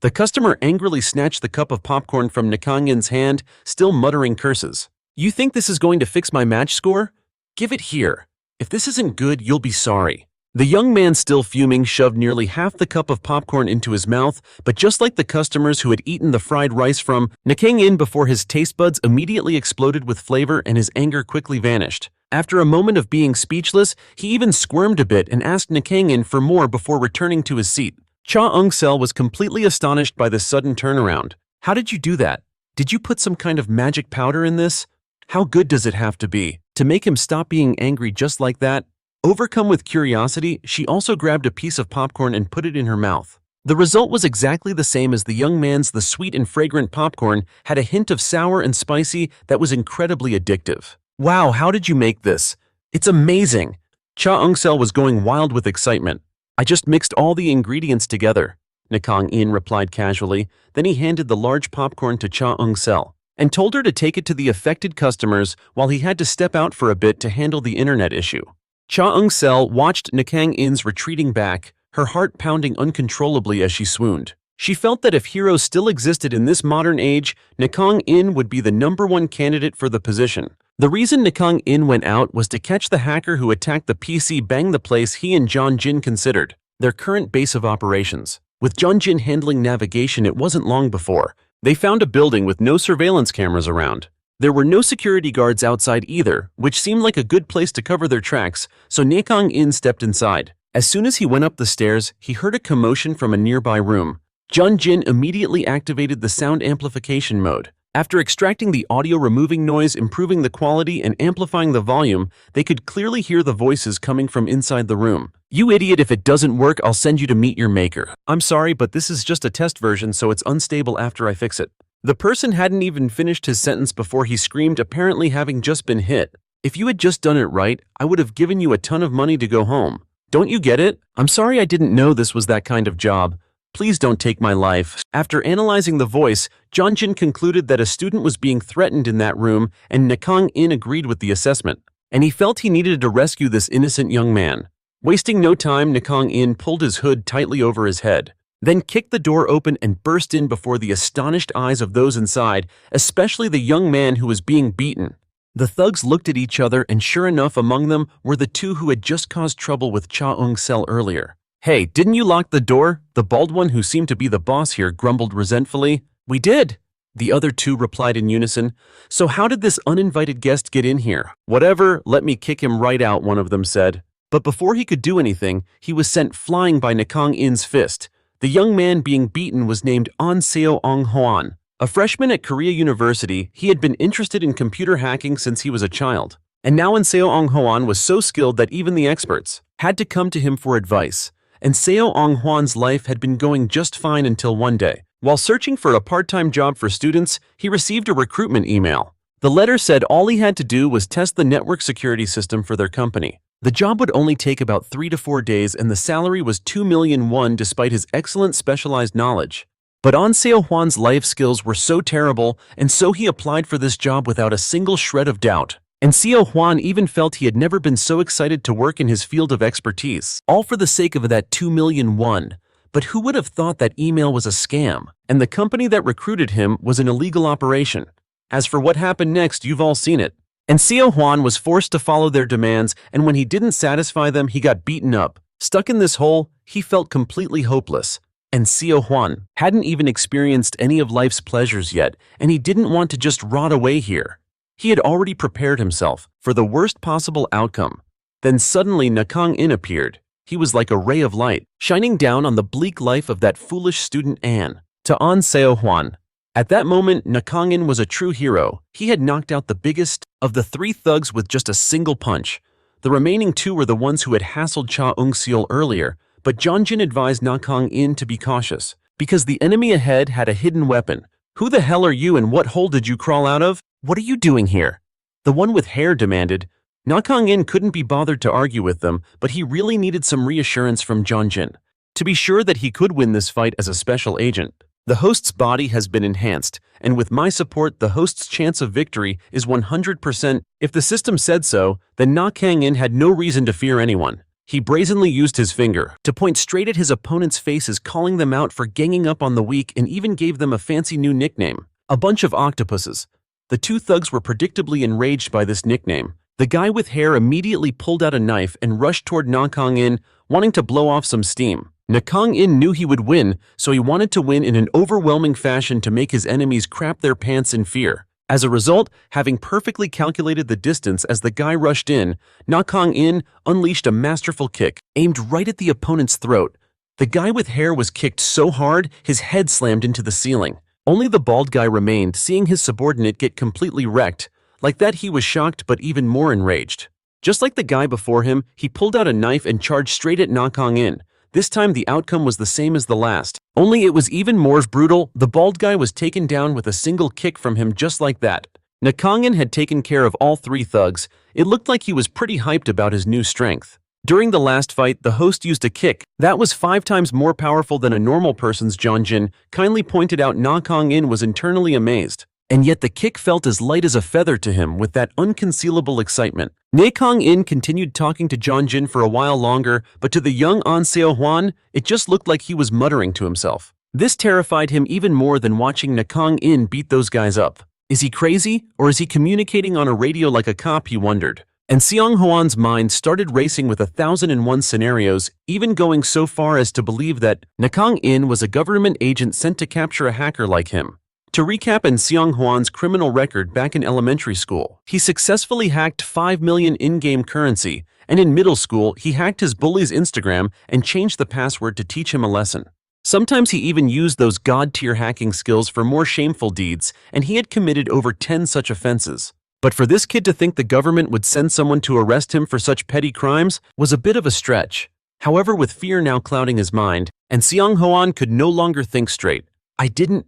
The customer angrily snatched the cup of popcorn from Nakang In's hand, still muttering curses. You think this is going to fix my match score? Give it here. If this isn't good, you'll be sorry. The young man, still fuming, shoved nearly half the cup of popcorn into his mouth, but just like the customers who had eaten the fried rice from Nakang In before, his taste buds immediately exploded with flavor and his anger quickly vanished. After a moment of being speechless, he even squirmed a bit and asked Nakang In for more before returning to his seat. Cha Sell was completely astonished by this sudden turnaround. How did you do that? Did you put some kind of magic powder in this? How good does it have to be to make him stop being angry just like that? Overcome with curiosity, she also grabbed a piece of popcorn and put it in her mouth. The result was exactly the same as the young man's. The sweet and fragrant popcorn had a hint of sour and spicy that was incredibly addictive. Wow, how did you make this? It's amazing! Cha Sell was going wild with excitement. I just mixed all the ingredients together, Nakang In replied casually. Then he handed the large popcorn to Cha Sell and told her to take it to the affected customers while he had to step out for a bit to handle the internet issue. Cha Sell watched Nakang In's retreating back, her heart pounding uncontrollably as she swooned. She felt that if heroes still existed in this modern age, Nakang In would be the #1 candidate for the position. The reason Nakang In went out was to catch the hacker who attacked the PC bang, the place he and Zion Jin considered their current base of operations. With Zion Jin handling navigation, it wasn't long before they found a building with no surveillance cameras around. There were no security guards outside either, which seemed like a good place to cover their tracks, so Nakang In stepped inside. As soon as he went up the stairs, he heard a commotion from a nearby room. Zion Jin immediately activated the sound amplification mode. After extracting the audio, removing noise, improving the quality, and amplifying the volume, they could clearly hear the voices coming from inside the room. You idiot, if it doesn't work, I'll send you to meet your maker. I'm sorry, but this is just a test version, so it's unstable after I fix it. The person hadn't even finished his sentence before he screamed, apparently having just been hit. If you had just done it right, I would have given you a ton of money to go home. Don't you get it? I'm sorry, I didn't know this was that kind of job. Please don't take my life. After analyzing the voice, Zion Jin concluded that a student was being threatened in that room, and Nakang In agreed with the assessment. And he felt he needed to rescue this innocent young man. Wasting no time, Nakang In pulled his hood tightly over his head. then kicked the door open and burst in before the astonished eyes of those inside, especially the young man who was being beaten. The thugs looked at each other, and sure enough, among them were the two who had just caused trouble with Cha Eung-sel earlier. "Hey, didn't you lock the door?" The bald one, who seemed to be the boss here, grumbled resentfully. "We did," the other two replied in unison. "So how did this uninvited guest get in here?" "Whatever, let me kick him right out," one of them said. But before he could do anything, he was sent flying by Nakang In's fist. The young man being beaten was named An Seo Ong Hwan. A freshman at Korea University, he had been interested in computer hacking since he was a child. And now An Seo Ong Hwan was so skilled that even the experts had to come to him for advice. And Seo Ong Hwan's life had been going just fine until one day. While searching for a part-time job for students, he received a recruitment email. The letter said all he had to do was test the network security system for their company. The job would only take about 3 to 4 days, and the salary was 2 million won despite his excellent specialized knowledge. But An Seo Hwan's life skills were so terrible, and so he applied for this job without a single shred of doubt. And Seo Hwan even felt he had never been so excited to work in his field of expertise, all for the sake of that 2 million won. But who would have thought that email was a scam, and the company that recruited him was an illegal operation? As for what happened next, you've all seen it. And Seo Hwan was forced to follow their demands, and when he didn't satisfy them, he got beaten up. Stuck in this hole, he felt completely hopeless. And Seo Hwan hadn't even experienced any of life's pleasures yet, and he didn't want to just rot away here. He had already prepared himself for the worst possible outcome. Then suddenly Nakang In appeared. He was like a ray of light, shining down on the bleak life of that foolish student Anne. To An Seo Hwan. At that moment, Nakang In was a true hero. He had knocked out the biggest of the 3 thugs with just a single punch. The remaining 2 were the ones who had hassled Cha Eung-seol earlier, but Zion Jin advised Nakang In to be cautious, because the enemy ahead had a hidden weapon. "Who the hell are you, and what hole did you crawl out of? What are you doing here?" the one with hair demanded. Nakang In couldn't be bothered to argue with them, but he really needed some reassurance from Zion Jin to be sure that he could win this fight as a special agent. "The host's body has been enhanced, and with my support, the host's chance of victory is 100%. If the system said so, then Nakang In had no reason to fear anyone. He brazenly used his finger to point straight at his opponent's faces, calling them out for ganging up on the weak, and even gave them a fancy new nickname, a bunch of octopuses. The 2 thugs were predictably enraged by this nickname. The guy with hair immediately pulled out a knife and rushed toward Nakang In, wanting to blow off some steam. Nakang In knew he would win, so he wanted to win in an overwhelming fashion to make his enemies crap their pants in fear. As a result, having perfectly calculated the distance as the guy rushed in, Nakang In unleashed a masterful kick, aimed right at the opponent's throat. The guy with hair was kicked so hard, his head slammed into the ceiling. Only the bald guy remained, seeing his subordinate get completely wrecked. Like that, he was shocked but even more enraged. Just like the guy before him, he pulled out a knife and charged straight at Nakang In. This time the outcome was the same as the last, only it was even more brutal. The bald guy was taken down with a single kick from him just like that. Nakang In had taken care of all 3 thugs. It looked like he was pretty hyped about his new strength. During the last fight, the host used a kick that was 5 times more powerful than a normal person's. Zion Jin kindly pointed out. Nakang In was internally amazed. And yet the kick felt as light as a feather to him with that unconcealable excitement. Nakang In continued talking to Zion Jin for a while longer, but to the young An Seo Hwan, it just looked like he was muttering to himself. This terrified him even more than watching Nakang In beat those guys up. Is he crazy, or is he communicating on a radio like a cop, he wondered. And Seong Hwan's mind started racing with 1,001 scenarios, even going so far as to believe that Nakang In was a government agent sent to capture a hacker like him. To recap in Seong Hwan's criminal record back in elementary school, he successfully hacked 5 million in-game currency, and in middle school, he hacked his bully's Instagram and changed the password to teach him a lesson. Sometimes he even used those god-tier hacking skills for more shameful deeds, and he had committed over 10 such offenses. But for this kid to think the government would send someone to arrest him for such petty crimes was a bit of a stretch. However, with fear now clouding his mind, and Seong Hwan could no longer think straight. I didn't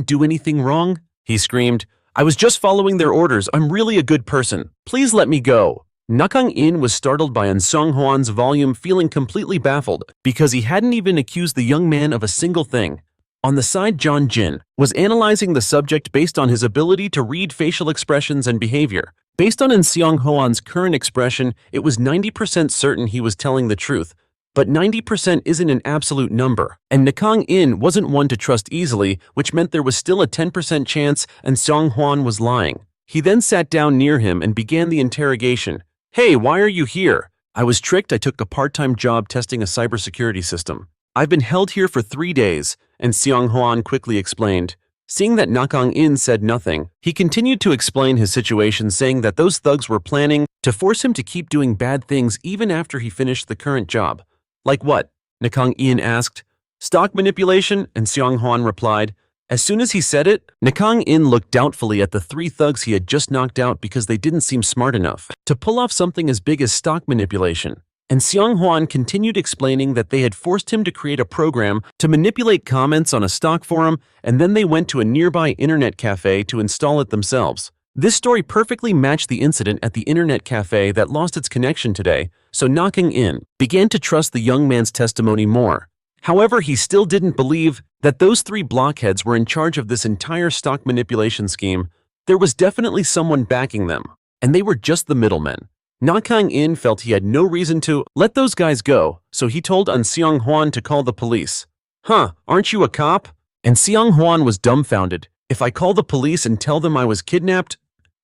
do anything wrong, he screamed. I was just following their orders. I'm really a good person. Please let me go. Nakang In was startled by An Seo Hwan's volume, feeling completely baffled because he hadn't even accused the young man of a single thing. On the side, Zion Jin was analyzing the subject based on his ability to read facial expressions and behavior. Based on An Seo Hwan's current expression, it was 90% certain he was telling the truth. But 90% isn't an absolute number, and Nakang In wasn't one to trust easily, which meant there was still a 10% chance and Seong Hwan was lying. He then sat down near him and began the interrogation. "Hey, why are you here?" "I was tricked. I took a part-time job testing a cybersecurity system. I've been held here for 3 days, and Seong Hwan quickly explained. Seeing that Nakang In said nothing, he continued to explain his situation, saying that those thugs were planning to force him to keep doing bad things even after he finished the current job. "Like what?" Nakang In asked. "Stock manipulation," and Seong Hwan replied. As soon as he said it, Nakang In looked doubtfully at the 3 thugs he had just knocked out because they didn't seem smart enough to pull off something as big as stock manipulation. And Seong Hwan continued explaining that they had forced him to create a program to manipulate comments on a stock forum, and then they went to a nearby internet cafe to install it themselves. This story perfectly matched the incident at the internet cafe that lost its connection today, so Nakang In began to trust the young man's testimony more. However, he still didn't believe that those 3 blockheads were in charge of this entire stock manipulation scheme. There was definitely someone backing them, and they were just the middlemen. Nakang In felt he had no reason to let those guys go, so he told Seong Hwan to call the police. "Huh, aren't you a cop?" And Seong Hwan was dumbfounded. "If I call the police and tell them I was kidnapped,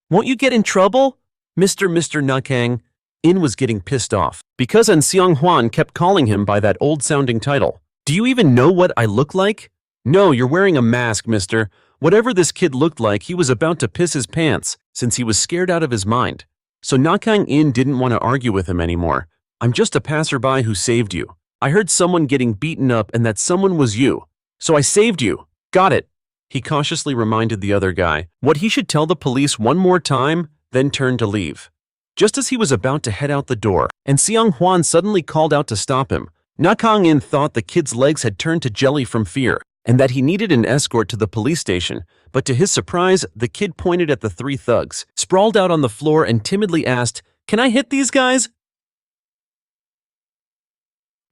won't you get in trouble?" Mr. Nakang In was getting pissed off because Seong Hwan kept calling him by that old-sounding title. "Do you even know what I look like?" "No, you're wearing a mask, mister." Whatever this kid looked like, he was about to piss his pants since he was scared out of his mind. So Nakang In didn't want to argue with him anymore. "I'm just a passerby who saved you. I heard someone getting beaten up and that someone was you. So I saved you. Got it?" He cautiously reminded the other guy what he should tell the police one more time, then turned to leave. Just as he was about to head out the door, and Seong Hwan suddenly called out to stop him, Nakang In thought the kid's legs had turned to jelly from fear, and that he needed an escort to the police station, but to his surprise, the kid pointed at the 3 thugs, sprawled out on the floor and timidly asked, "Can I hit these guys?"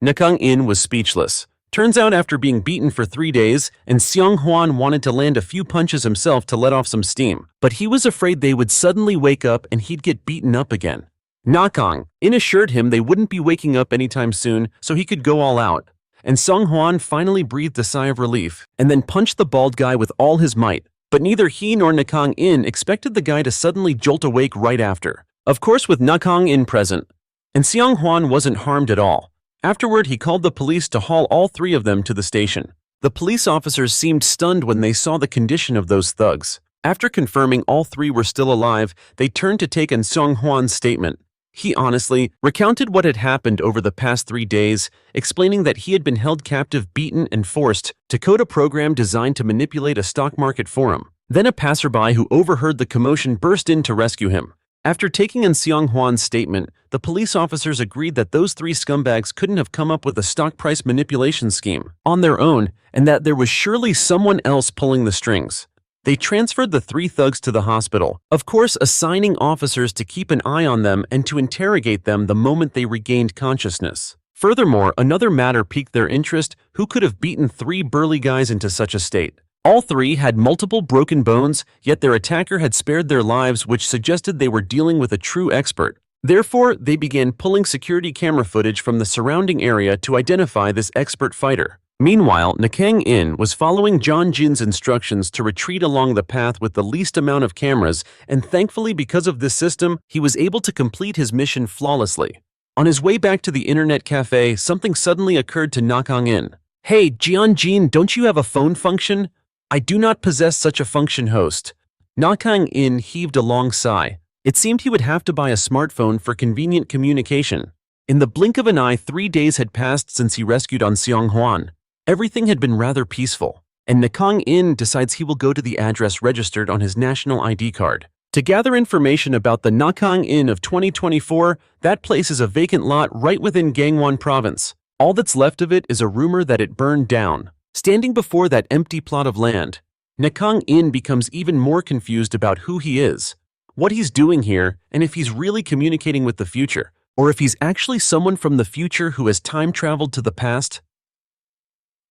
Nakang In was speechless. Turns out after being beaten for 3 days, and Seong Hwan wanted to land a few punches himself to let off some steam, but he was afraid they would suddenly wake up and he'd get beaten up again. Nakang In assured him they wouldn't be waking up anytime soon, so he could go all out. And Seong Hwan finally breathed a sigh of relief, and then punched the bald guy with all his might. But neither he nor Nakang In expected the guy to suddenly jolt awake right after. Of course, with Nakang In present. And Seong Hwan wasn't harmed at all. Afterward, he called the police to haul all 3 of them to the station. The police officers seemed stunned when they saw the condition of those thugs. After confirming all 3 were still alive, they turned to take in Seong Hwan's statement. He honestly recounted what had happened over the past 3 days, explaining that he had been held captive, beaten, and forced to code a program designed to manipulate a stock market forum. Then a passerby who overheard the commotion burst in to rescue him. After taking in Seong Hwan's statement, the police officers agreed that those 3 scumbags couldn't have come up with a stock price manipulation scheme on their own, and that there was surely someone else pulling the strings. They transferred the 3 thugs to the hospital, of course assigning officers to keep an eye on them and to interrogate them the moment they regained consciousness. Furthermore, another matter piqued their interest: who could have beaten 3 burly guys into such a state? All 3 had multiple broken bones, yet their attacker had spared their lives, which suggested they were dealing with a true expert. Therefore, they began pulling security camera footage from the surrounding area to identify this expert fighter. Meanwhile, Nakang In was following Zion Jin's instructions to retreat along the path with the least amount of cameras, and thankfully because of this system, he was able to complete his mission flawlessly. On his way back to the internet cafe, something suddenly occurred to Nakang In. "Hey, Zion Jin, don't you have a phone function?" "I do not possess such a function, host." Nakang In heaved a long sigh. It seemed he would have to buy a smartphone for convenient communication. In the blink of an eye, 3 days had passed since he rescued Seong Hwan. Everything had been rather peaceful, and Nakang In decides he will go to the address registered on his national ID card to gather information about the Nakang In of 2024. That place is a vacant lot right within Gangwon province. All that's left of it is a rumor that it burned down. Standing before that empty plot of land, Nakang In becomes even more confused about who he is, what he's doing here, and if he's really communicating with the future, or if he's actually someone from the future who has time traveled to the past.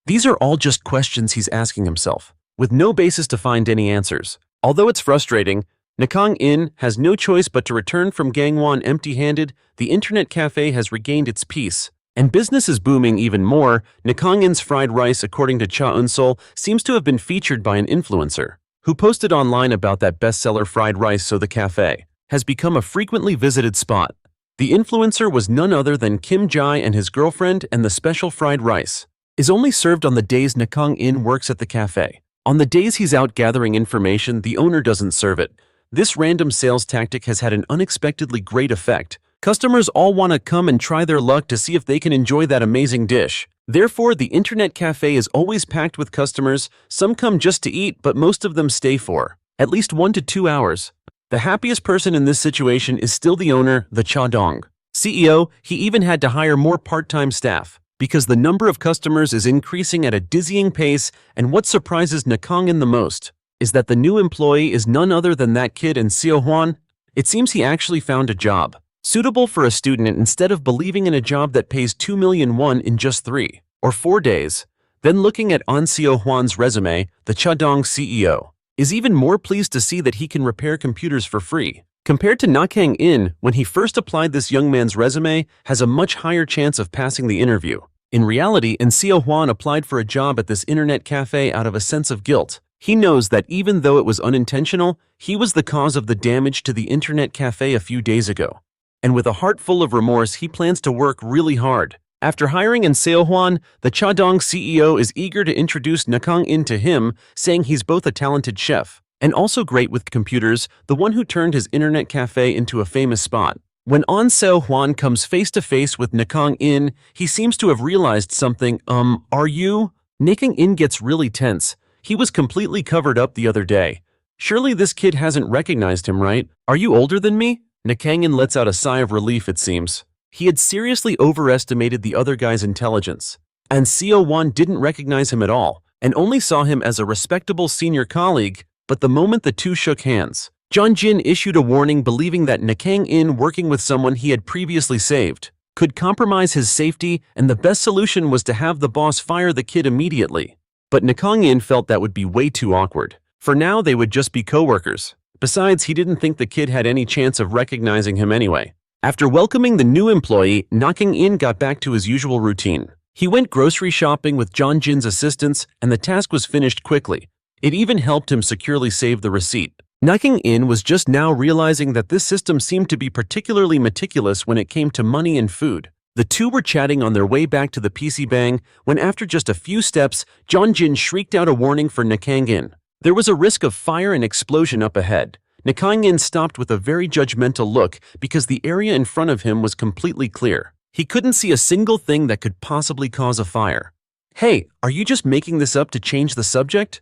These are all just questions he's asking himself, with no basis to find any answers. Although it's frustrating, Nakang In has no choice but to return from Gangwon empty-handed. The internet cafe has regained its peace, And business is booming even more. Nakang In's fried rice, according to Cha Eun-sol, seems to have been featured by an influencer who posted online about that bestseller fried rice, so the cafe has become a frequently visited spot. The influencer was none other than Kim Jae and his girlfriend, and the special fried rice is only served on the days Nakang In works at the cafe. On the days he's out gathering information, the owner doesn't serve it. This random sales tactic has had an unexpectedly great effect. Customers all want to come and try their luck to see if they can enjoy that amazing dish. Therefore, the internet cafe is always packed with customers. Some come just to eat, but most of them stay for at least 1 to 2 hours. The happiest person in this situation is still the owner, the Cha-dong CEO. He even had to hire more part-time staff because the number of customers is increasing at a dizzying pace. And what surprises Nakang In the most is that the new employee is none other than that kid in Seo-hwan. It seems he actually found a job suitable for a student instead of believing in a job that pays 2 million won in just 3 or 4 days. Then looking at An Seo-hwan's resume, the Cha-dong CEO is even more pleased to see that he can repair computers for free. Compared to Nakang In, when he first applied, this young man's resume has a much higher chance of passing the interview. In reality, An Seo-hwan applied for a job at this internet cafe out of a sense of guilt. He knows that even though it was unintentional, he was the cause of the damage to the internet cafe a few days ago. And with a heart full of remorse, he plans to work really hard. After hiring An Seo-hwan, the Cha-dong CEO is eager to introduce Nakang In to him, saying he's both a talented chef and also great with computers, the one who turned his internet cafe into a famous spot. When An Seo-hwan comes face to face with Nakang In, he seems to have realized something. Are you? Nakang In gets really tense. He was completely covered up the other day. Surely this kid hasn't recognized him, right? Are you older than me? Nakang In lets out a sigh of relief, it seems. He had seriously overestimated the other guy's intelligence. And Seo-hwan didn't recognize him at all, and only saw him as a respectable senior colleague. But the moment the two shook hands, Zion Jin issued a warning, believing that Nakang In, working with someone he had previously saved, could compromise his safety, and the best solution was to have the boss fire the kid immediately. But Nakang In felt that would be way too awkward. For now, they would just be co-workers. Besides, he didn't think the kid had any chance of recognizing him anyway. After welcoming the new employee, Nakang In got back to his usual routine. He went grocery shopping with Zion Jin's assistance, and the task was finished quickly. It even helped him securely save the receipt. Nakang In was just now realizing that this system seemed to be particularly meticulous when it came to money and food. The two were chatting on their way back to the PC Bang when, after just a few steps, Zion Jin shrieked out a warning for Nakang In. There was a risk of fire and explosion up ahead. Nakang In stopped with a very judgmental look because the area in front of him was completely clear. He couldn't see a single thing that could possibly cause a fire. Hey, are you just making this up to change the subject?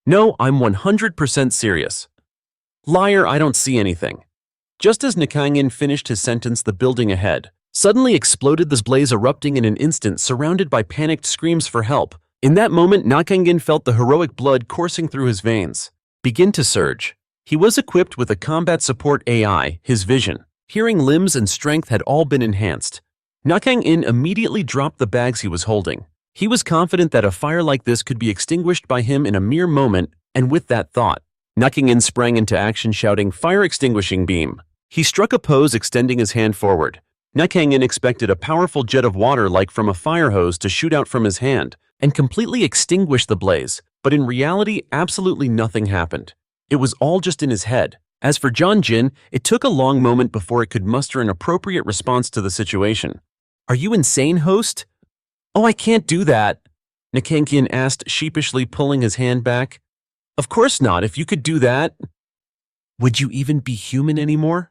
No, I'm 100% serious. Liar, I don't see anything. Just as Nakang In finished his sentence, the building ahead suddenly exploded, this blaze erupting in an instant, surrounded by panicked screams for help. In that moment, Nakang In felt the heroic blood coursing through his veins begin to surge. He was equipped with a combat support AI. His vision, hearing, limbs, and strength had all been enhanced. Nakang In immediately dropped the bags he was holding. He was confident that a fire like this could be extinguished by him in a mere moment, and with that thought, Nakang In sprang into action, shouting, "Fire extinguishing beam." He struck a pose, extending his hand forward. Nakang In expected a powerful jet of water like from a fire hose to shoot out from his hand and completely extinguish the blaze, but in reality, absolutely nothing happened. It was all just in his head. As for Zion Jin, it took a long moment before it could muster an appropriate response to the situation. "Are you insane, host?" "Oh, I can't do that," Nakang In asked sheepishly, pulling his hand back. "Of course not. If you could do that, would you even be human anymore?"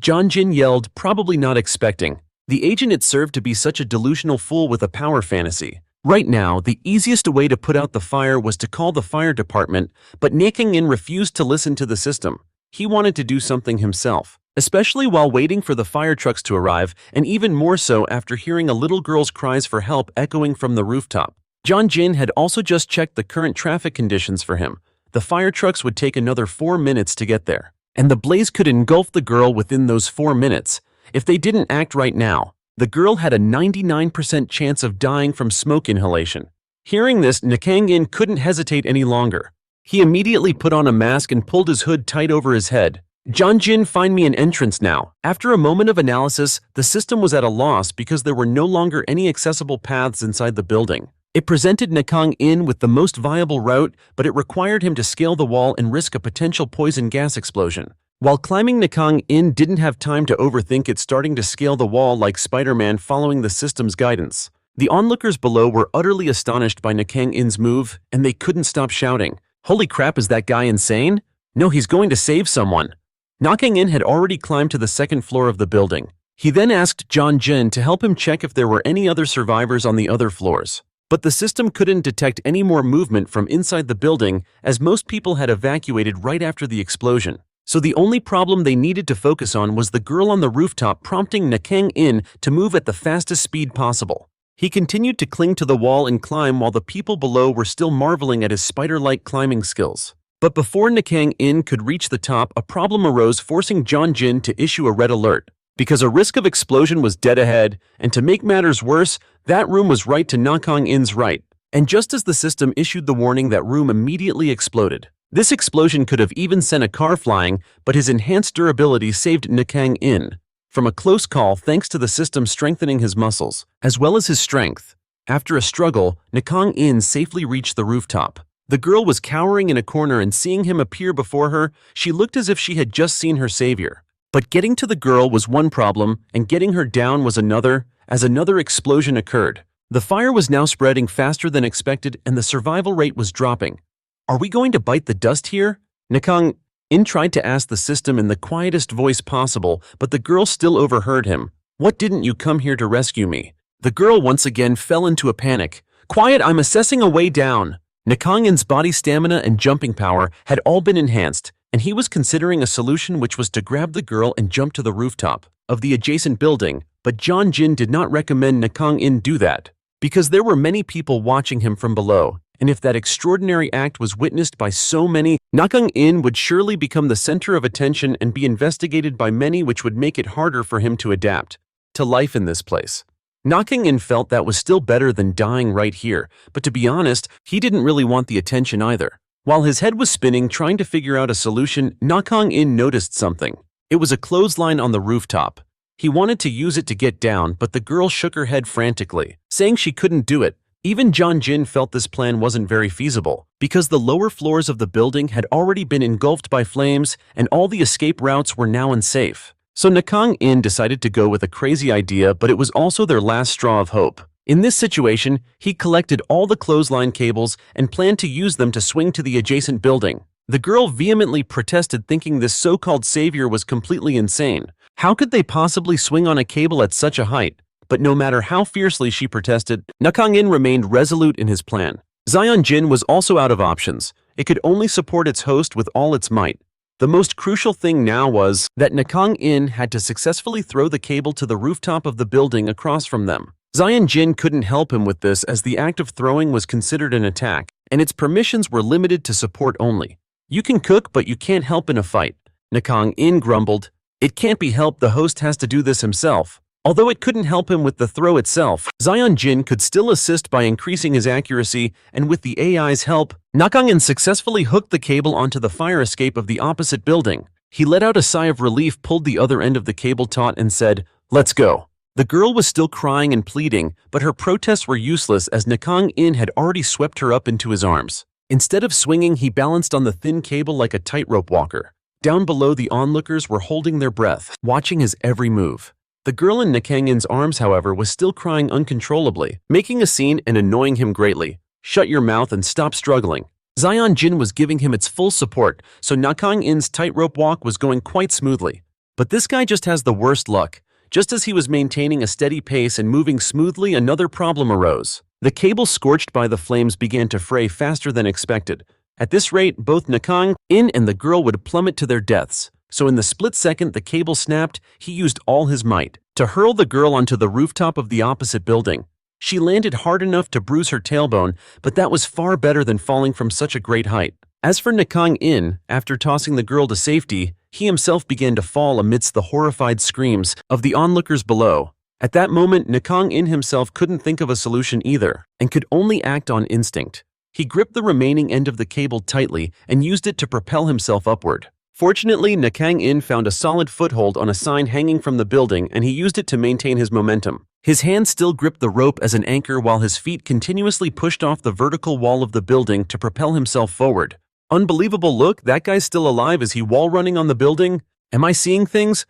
Zion Jin yelled, probably not expecting the agent it served to be such a delusional fool with a power fantasy. Right now, the easiest way to put out the fire was to call the fire department, but Nakang In refused to listen to the system. He wanted to do something himself, especially while waiting for the fire trucks to arrive, and even more so after hearing a little girl's cries for help echoing from the rooftop. Zion Jin had also just checked the current traffic conditions for him. The fire trucks would take another 4 minutes to get there, and the blaze could engulf the girl within those 4 minutes. If they didn't act right now, the girl had a 99% chance of dying from smoke inhalation. Hearing this, Nakang In couldn't hesitate any longer. He immediately put on a mask and pulled his hood tight over his head. Zion Jin, find me an entrance now. After a moment of analysis, the system was at a loss because there were no longer any accessible paths inside the building. It presented Nakang In with the most viable route, but it required him to scale the wall and risk a potential poison gas explosion. While climbing, Nakang In didn't have time to overthink it, starting to scale the wall like Spider-Man following the system's guidance. The onlookers below were utterly astonished by Nakang In's move, and they couldn't stop shouting, "Holy crap, is that guy insane? No, he's going to save someone." Nakang In had already climbed to the second floor of the building. He then asked Zion Jin to help him check if there were any other survivors on the other floors. But the system couldn't detect any more movement from inside the building, as most people had evacuated right after the explosion. So the only problem they needed to focus on was the girl on the rooftop, prompting Nakang In to move at the fastest speed possible. He continued to cling to the wall and climb while the people below were still marveling at his spider-like climbing skills. But before Nakang In could reach the top, a problem arose, forcing Zion Jin to issue a red alert. Because a risk of explosion was dead ahead, and to make matters worse, that room was right to Nakang In's right. And just as the system issued the warning, that room immediately exploded. This explosion could have even sent a car flying, but his enhanced durability saved Nakang In from a close call thanks to the system strengthening his muscles, as well as his strength. After a struggle, Nakang In safely reached the rooftop. The girl was cowering in a corner, and seeing him appear before her, she looked as if she had just seen her savior. But getting to the girl was one problem, and getting her down was another, as another explosion occurred. The fire was now spreading faster than expected, and the survival rate was dropping. "Are we going to bite the dust here?" Nakang In tried to ask the system in the quietest voice possible, but the girl still overheard him. "What, didn't you come here to rescue me?" The girl once again fell into a panic. "Quiet, I'm assessing a way down." Nakang In's body stamina and jumping power had all been enhanced, and he was considering a solution, which was to grab the girl and jump to the rooftop of the adjacent building. But Zion Jin did not recommend Nakang In do that, because there were many people watching him from below, and if that extraordinary act was witnessed by so many, Nakang In would surely become the center of attention and be investigated by many, which would make it harder for him to adapt to life in this place. Nakang In felt that was still better than dying right here, but to be honest, he didn't really want the attention either. While his head was spinning trying to figure out a solution, Nakang In noticed something. It was a clothesline on the rooftop. He wanted to use it to get down, but the girl shook her head frantically, saying she couldn't do it. Even Zion Jin felt this plan wasn't very feasible, because the lower floors of the building had already been engulfed by flames, and all the escape routes were now unsafe. So Nakang In decided to go with a crazy idea, but it was also their last straw of hope. In this situation, he collected all the clothesline cables and planned to use them to swing to the adjacent building. The girl vehemently protested, thinking this so-called savior was completely insane. How could they possibly swing on a cable at such a height? But no matter how fiercely she protested, Nakang In remained resolute in his plan. Zion Jin was also out of options. It could only support its host with all its might. The most crucial thing now was that Nakang In had to successfully throw the cable to the rooftop of the building across from them. Zion Jin couldn't help him with this, as the act of throwing was considered an attack, and its permissions were limited to support only. "You can cook, but you can't help in a fight," Nakang In grumbled. "It can't be helped, the host has to do this himself." Although it couldn't help him with the throw itself, Zion Jin could still assist by increasing his accuracy, and with the AI's help, Nakang In successfully hooked the cable onto the fire escape of the opposite building. He let out a sigh of relief, pulled the other end of the cable taut, and said, "Let's go." The girl was still crying and pleading, but her protests were useless, as Nakang In had already swept her up into his arms. Instead of swinging, he balanced on the thin cable like a tightrope walker. Down below, the onlookers were holding their breath, watching his every move. The girl in Nakang In's arms, however, was still crying uncontrollably, making a scene and annoying him greatly. "Shut your mouth and stop struggling." Zion Jin was giving him its full support, so Nakang In's tightrope walk was going quite smoothly. But this guy just has the worst luck. Just as he was maintaining a steady pace and moving smoothly, another problem arose. The cable, scorched by the flames, began to fray faster than expected. At this rate, both Nakang In and the girl would plummet to their deaths. So in the split second the cable snapped, he used all his might to hurl the girl onto the rooftop of the opposite building. She landed hard enough to bruise her tailbone, but that was far better than falling from such a great height. As for Nakang In, after tossing the girl to safety, he himself began to fall amidst the horrified screams of the onlookers below. At that moment, Nakang In himself couldn't think of a solution either, and could only act on instinct. He gripped the remaining end of the cable tightly and used it to propel himself upward. Fortunately, Nakang In found a solid foothold on a sign hanging from the building and he used it to maintain his momentum. His hand still gripped the rope as an anchor while his feet continuously pushed off the vertical wall of the building to propel himself forward. Unbelievable, look, that guy's still alive. Is he wall running on the building? Am I seeing things?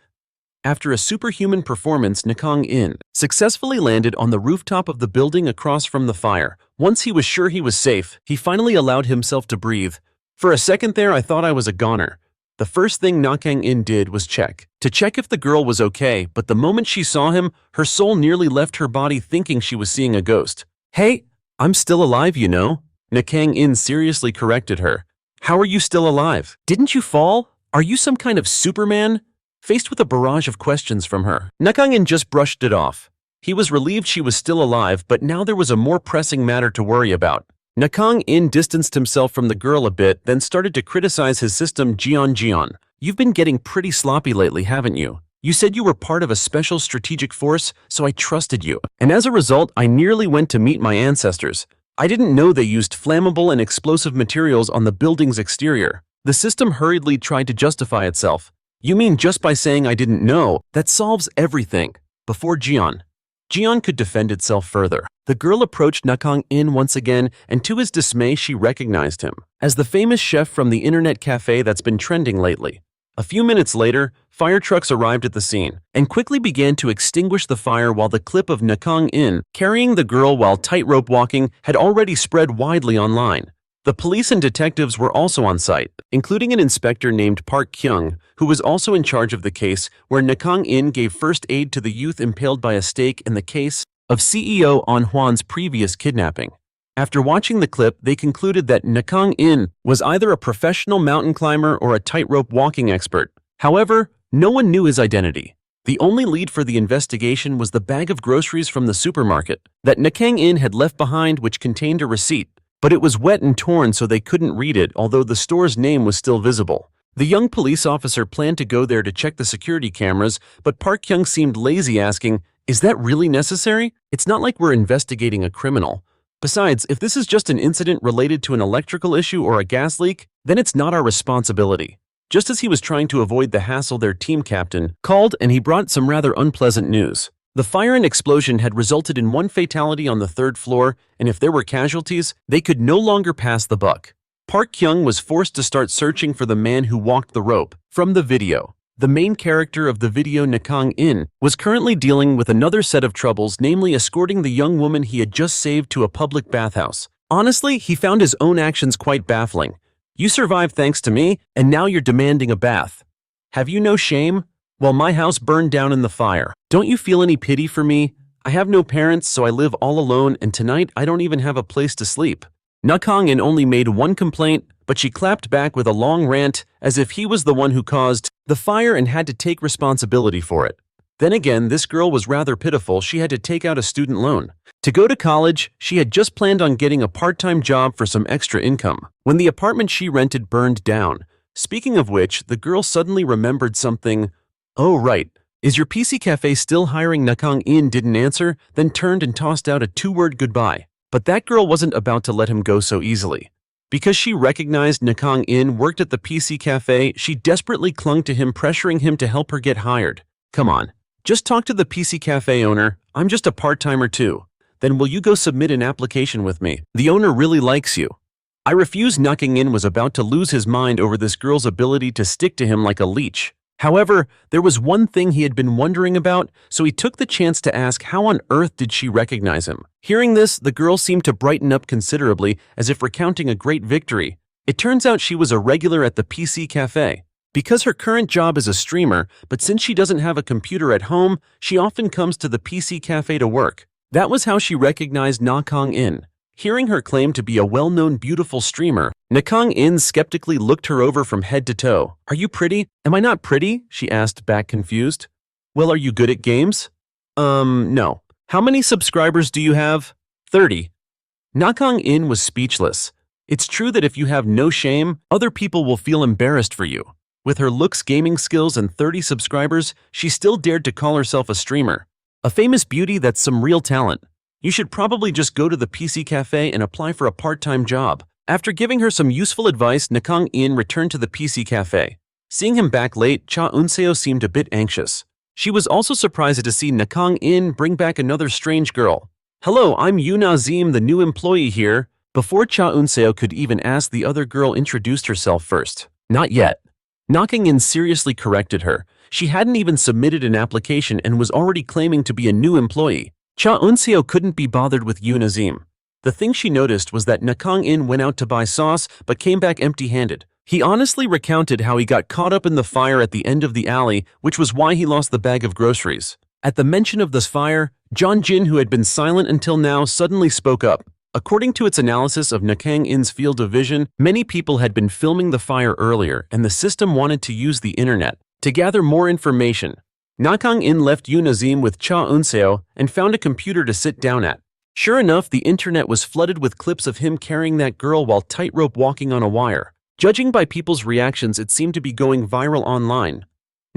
After a superhuman performance, Nakang In successfully landed on the rooftop of the building across from the fire. Once he was sure he was safe, he finally allowed himself to breathe. For a second there, I thought I was a goner. The first thing Nakang In did was check if the girl was okay, but the moment she saw him, her soul nearly left her body thinking she was seeing a ghost. "Hey, I'm still alive, you know," Nakang In seriously corrected her. "How are you still alive? Didn't you fall? Are you some kind of Superman?" Faced with a barrage of questions from her, Nakang In just brushed it off. He was relieved she was still alive, but now there was a more pressing matter to worry about. Nakang In distanced himself from the girl a bit, then started to criticize his system. Zion Jin, you've been getting pretty sloppy lately, haven't you? You said you were part of a special strategic force, so I trusted you. And as a result, I nearly went to meet my ancestors. I didn't know they used flammable and explosive materials on the building's exterior. The system hurriedly tried to justify itself. You mean just by saying I didn't know, that solves everything? Before Jian could defend itself further, the girl approached Nakang In once again, and to his dismay she recognized him as the famous chef from the internet cafe that's been trending lately. A few minutes later, fire trucks arrived at the scene and quickly began to extinguish the fire while the clip of Nakang In carrying the girl while tightrope walking had already spread widely online. The police and detectives were also on site, including an inspector named Park Kyung, who was also in charge of the case where Nakang In gave first aid to the youth impaled by a stake in the case of CEO On Hwan's previous kidnapping. After watching the clip, they concluded that Nakang In was either a professional mountain climber or a tightrope walking expert. However, no one knew his identity. The only lead for the investigation was the bag of groceries from the supermarket that Nakang In had left behind, which contained a receipt. But it was wet and torn, so they couldn't read it, although the store's name was still visible. The young police officer planned to go there to check the security cameras, but Park Kyung seemed lazy, asking, "Is that really necessary? It's not like we're investigating a criminal. Besides, if this is just an incident related to an electrical issue or a gas leak, then it's not our responsibility." Just as he was trying to avoid the hassle, their team captain called and he brought some rather unpleasant news. The fire and explosion had resulted in one fatality on the third floor, and if there were casualties, they could no longer pass the buck. Park Kyung was forced to start searching for the man who walked the rope. From the video, the main character of the video, Nakang In, was currently dealing with another set of troubles, namely escorting the young woman he had just saved to a public bathhouse. Honestly, he found his own actions quite baffling. You survived thanks to me, and now you're demanding a bath. Have you no shame? Well, my house burned down in the fire. Don't you feel any pity for me? I have no parents, so I live all alone, and tonight I don't even have a place to sleep. Nakang In only made one complaint, but she clapped back with a long rant as if he was the one who caused the fire and had to take responsibility for it. Then again, this girl was rather pitiful. She had to take out a student loan. To go to college, she had just planned on getting a part-time job for some extra income when the apartment she rented burned down. Speaking of which, the girl suddenly remembered something. "Oh, right. Is your PC cafe still hiring?" Nakang In didn't answer, then turned and tossed out a two-word goodbye. But that girl wasn't about to let him go so easily. Because she recognized Nakang In worked at the PC cafe, she desperately clung to him, pressuring him to help her get hired. "Come on, just talk to the PC cafe owner. I'm just a part-timer too. Then will you go submit an application with me? The owner really likes you." I refused. Nakang In was about to lose his mind over this girl's ability to stick to him like a leech. However, there was one thing he had been wondering about, so he took the chance to ask how on earth did she recognize him. Hearing this, the girl seemed to brighten up considerably, as if recounting a great victory. It turns out she was a regular at the PC cafe. Because her current job is a streamer, but since she doesn't have a computer at home, she often comes to the PC cafe to work. That was how she recognized Nakang In. Hearing her claim to be a well-known beautiful streamer, Nakang In skeptically looked her over from head to toe. "Are you pretty? Am I not pretty?" she asked back, confused. "Well, are you good at games?" No. "How many subscribers do you have?" 30. Nakang In was speechless. It's true that if you have no shame, other people will feel embarrassed for you. With her looks, gaming skills, and 30 subscribers, she still dared to call herself a streamer. A famous beauty, that's some real talent. You should probably just go to the PC cafe and apply for a part-time job. After giving her some useful advice, Nakang In returned to the PC cafe. Seeing him back late, Cha Eun-seo seemed a bit anxious. She was also surprised to see Nakang In bring back another strange girl. "Hello, I'm Yoon Azim, the new employee here." Before Cha Eun-seo could even ask, the other girl introduced herself first. "Not yet." Nakang In seriously corrected her. She hadn't even submitted an application and was already claiming to be a new employee. Cha Eun-seo couldn't be bothered with Yoon Azim. The thing she noticed was that Nakang In went out to buy sauce but came back empty-handed. He honestly recounted how he got caught up in the fire at the end of the alley, which was why he lost the bag of groceries. At the mention of this fire, Zion Jin, who had been silent until now, suddenly spoke up. According to its analysis of Nakang In's field of vision, many people had been filming the fire earlier, and the system wanted to use the internet to gather more information. Nakang In left Yoon Azim with Cha Eun-seo and found a computer to sit down at. Sure enough, the internet was flooded with clips of him carrying that girl while tightrope walking on a wire. Judging by people's reactions, it seemed to be going viral online.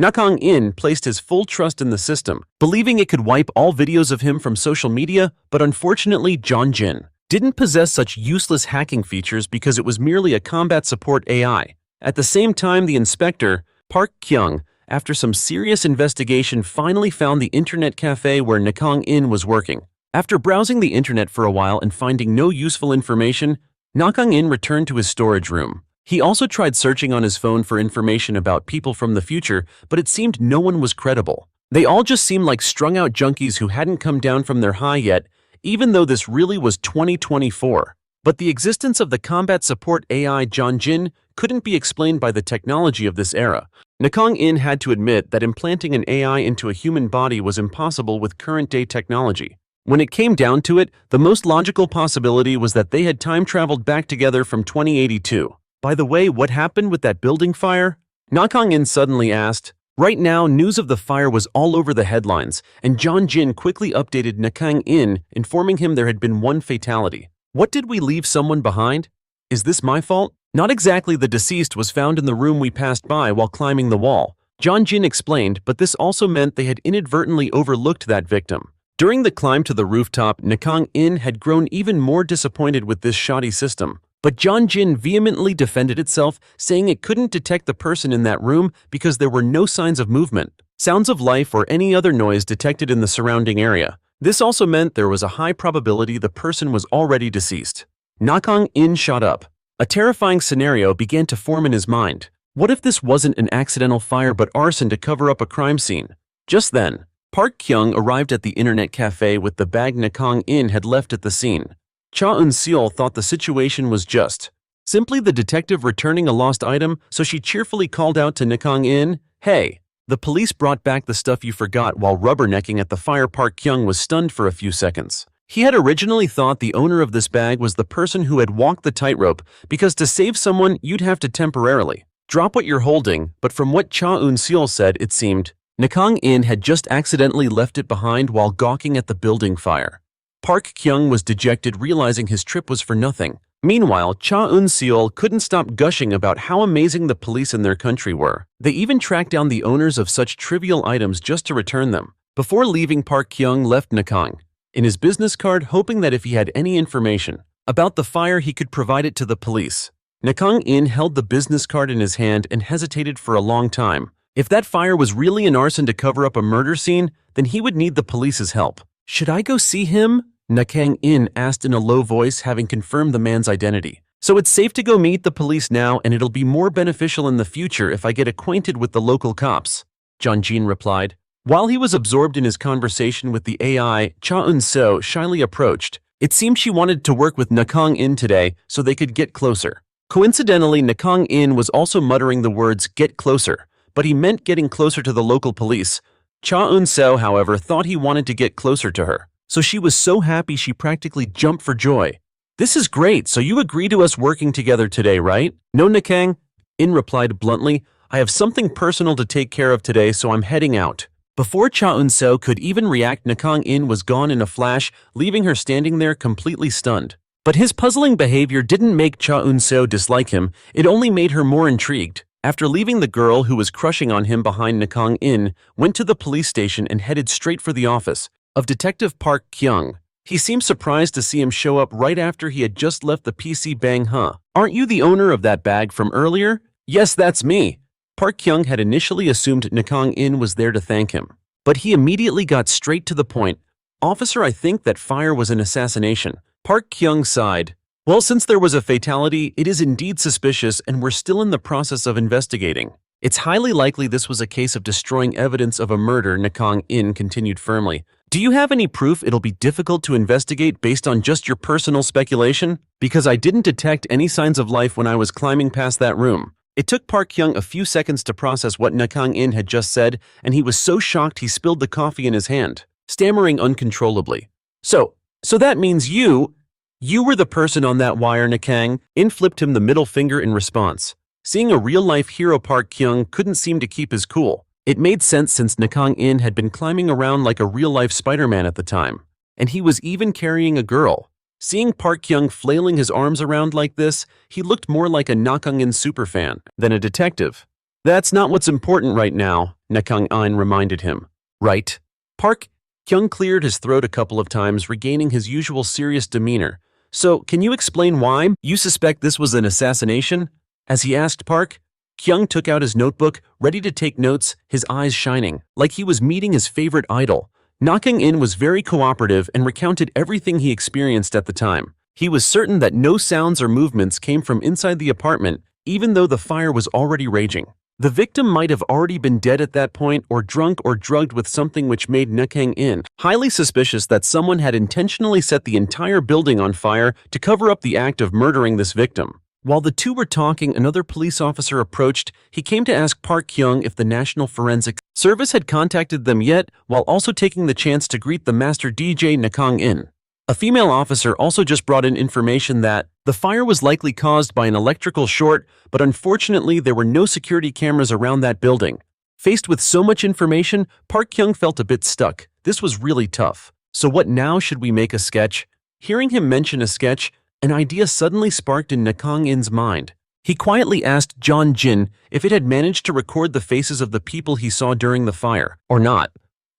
Nakang In placed his full trust in the system, believing it could wipe all videos of him from social media, but unfortunately Zion Jin didn't possess such useless hacking features because it was merely a combat support AI. At the same time, the inspector, Park Kyung, after some serious investigation, finally found the internet cafe where Nakang In was working. After browsing the internet for a while and finding no useful information, Nakang In returned to his storage room. He also tried searching on his phone for information about people from the future, but it seemed no one was credible. They all just seemed like strung-out junkies who hadn't come down from their high yet, even though this really was 2024. But the existence of the combat support AI Zion Jin couldn't be explained by the technology of this era. Nakang In had to admit that implanting an AI into a human body was impossible with current-day technology. When it came down to it, the most logical possibility was that they had time-traveled back together from 2082. "By the way, what happened with that building fire?" Nakang In suddenly asked. Right now, news of the fire was all over the headlines, and Zion Jin quickly updated Nakang In, informing him there had been one fatality. "What, did we leave someone behind? Is this my fault?" "Not exactly. The deceased was found in the room we passed by while climbing the wall," Zion Jin explained, but this also meant they had inadvertently overlooked that victim. During the climb to the rooftop, Nakang In had grown even more disappointed with this shoddy system. But Zion Jin vehemently defended itself, saying it couldn't detect the person in that room because there were no signs of movement, sounds of life, or any other noise detected in the surrounding area. This also meant there was a high probability the person was already deceased. Nakang In shot up. A terrifying scenario began to form in his mind. What if this wasn't an accidental fire but arson to cover up a crime scene? Just then, Park Kyung arrived at the internet cafe with the bag Nakang In had left at the scene. Cha Eun-seo thought the situation was just simply the detective returning a lost item, so she cheerfully called out to Nakang In, "Hey, the police brought back the stuff you forgot." While rubbernecking at the fire, Park Kyung was stunned for a few seconds. He had originally thought the owner of this bag was the person who had walked the tightrope, because to save someone, you'd have to temporarily drop what you're holding, but from what Cha Eun-seo said, it seemed Nakang In had just accidentally left it behind while gawking at the building fire. Park Kyung was dejected, realizing his trip was for nothing. Meanwhile, Cha Eun-seo couldn't stop gushing about how amazing the police in their country were. They even tracked down the owners of such trivial items just to return them. Before leaving, Park Kyung left Nakang in his business card, hoping that if he had any information about the fire, he could provide it to the police. Nakang In held the business card in his hand and hesitated for a long time. If that fire was really an arson to cover up a murder scene, then he would need the police's help. "Should I go see him?" Nakang In asked in a low voice, having confirmed the man's identity. "So it's safe to go meet the police now, and it'll be more beneficial in the future if I get acquainted with the local cops," Zion Jin replied. While he was absorbed in his conversation with the AI, Cha Eun-seo shyly approached. It seemed she wanted to work with Nakang In today so they could get closer. Coincidentally, Nakang In was also muttering the words "get closer," but he meant getting closer to the local police. Cha Eun-seo, however, thought he wanted to get closer to her. So she was so happy she practically jumped for joy. "This is great, so you agree to us working together today, right?" "No," Nakang In replied bluntly. "I have something personal to take care of today, so I'm heading out." Before Cha Eun-seo could even react, Nakang In was gone in a flash, leaving her standing there completely stunned. But his puzzling behavior didn't make Cha Eun-seo dislike him, it only made her more intrigued. After leaving, the girl who was crushing on him behind Nakang In went to the police station and headed straight for the office of Detective Park Kyung. He seemed surprised to see him show up right after he had just left the PC bang. "Huh? Aren't you the owner of that bag from earlier?" "Yes, that's me." Park Kyung had initially assumed Nakang In was there to thank him, but he immediately got straight to the point. "Officer, I think that fire was an assassination." Park Kyung sighed. "Well, since there was a fatality, it is indeed suspicious and we're still in the process of investigating. It's highly likely this was a case of destroying evidence of a murder," Nakang In continued firmly. "Do you have any proof it'll be difficult to investigate based on just your personal speculation? Because I didn't detect any signs of life when I was climbing past that room." It took Park Kyung a few seconds to process what Nakang In had just said, and he was so shocked he spilled the coffee in his hand, stammering uncontrollably. So that means you were the person on that wire," Nakang In flipped him the middle finger in response. Seeing a real-life hero, Park Kyung couldn't seem to keep his cool. It made sense since Nakang In had been climbing around like a real-life Spider-Man at the time, and he was even carrying a girl. Seeing Park Kyung flailing his arms around like this, he looked more like a Nakang In superfan than a detective. "That's not what's important right now," Nakang In reminded him. "Right?" Park Kyung cleared his throat a couple of times, regaining his usual serious demeanor. "So, can you explain why you suspect this was an assassination?" As he asked Park, Kyung took out his notebook, ready to take notes, his eyes shining, like he was meeting his favorite idol. Nakang In was very cooperative and recounted everything he experienced at the time. He was certain that no sounds or movements came from inside the apartment, even though the fire was already raging. The victim might have already been dead at that point or drunk or drugged with something, which made Nakang In highly suspicious that someone had intentionally set the entire building on fire to cover up the act of murdering this victim. While the two were talking, another police officer approached. He came to ask Park Kyung if the National Forensic Service had contacted them yet, while also taking the chance to greet the master DJ Nakang In. A female officer also just brought in information that the fire was likely caused by an electrical short, but unfortunately there were no security cameras around that building. Faced with so much information, Park Kyung felt a bit stuck. This was really tough. So what now? Should we make a sketch? Hearing him mention a sketch, an idea suddenly sparked in Nakang In's mind. He quietly asked Zion Jin if it had managed to record the faces of the people he saw during the fire, or not.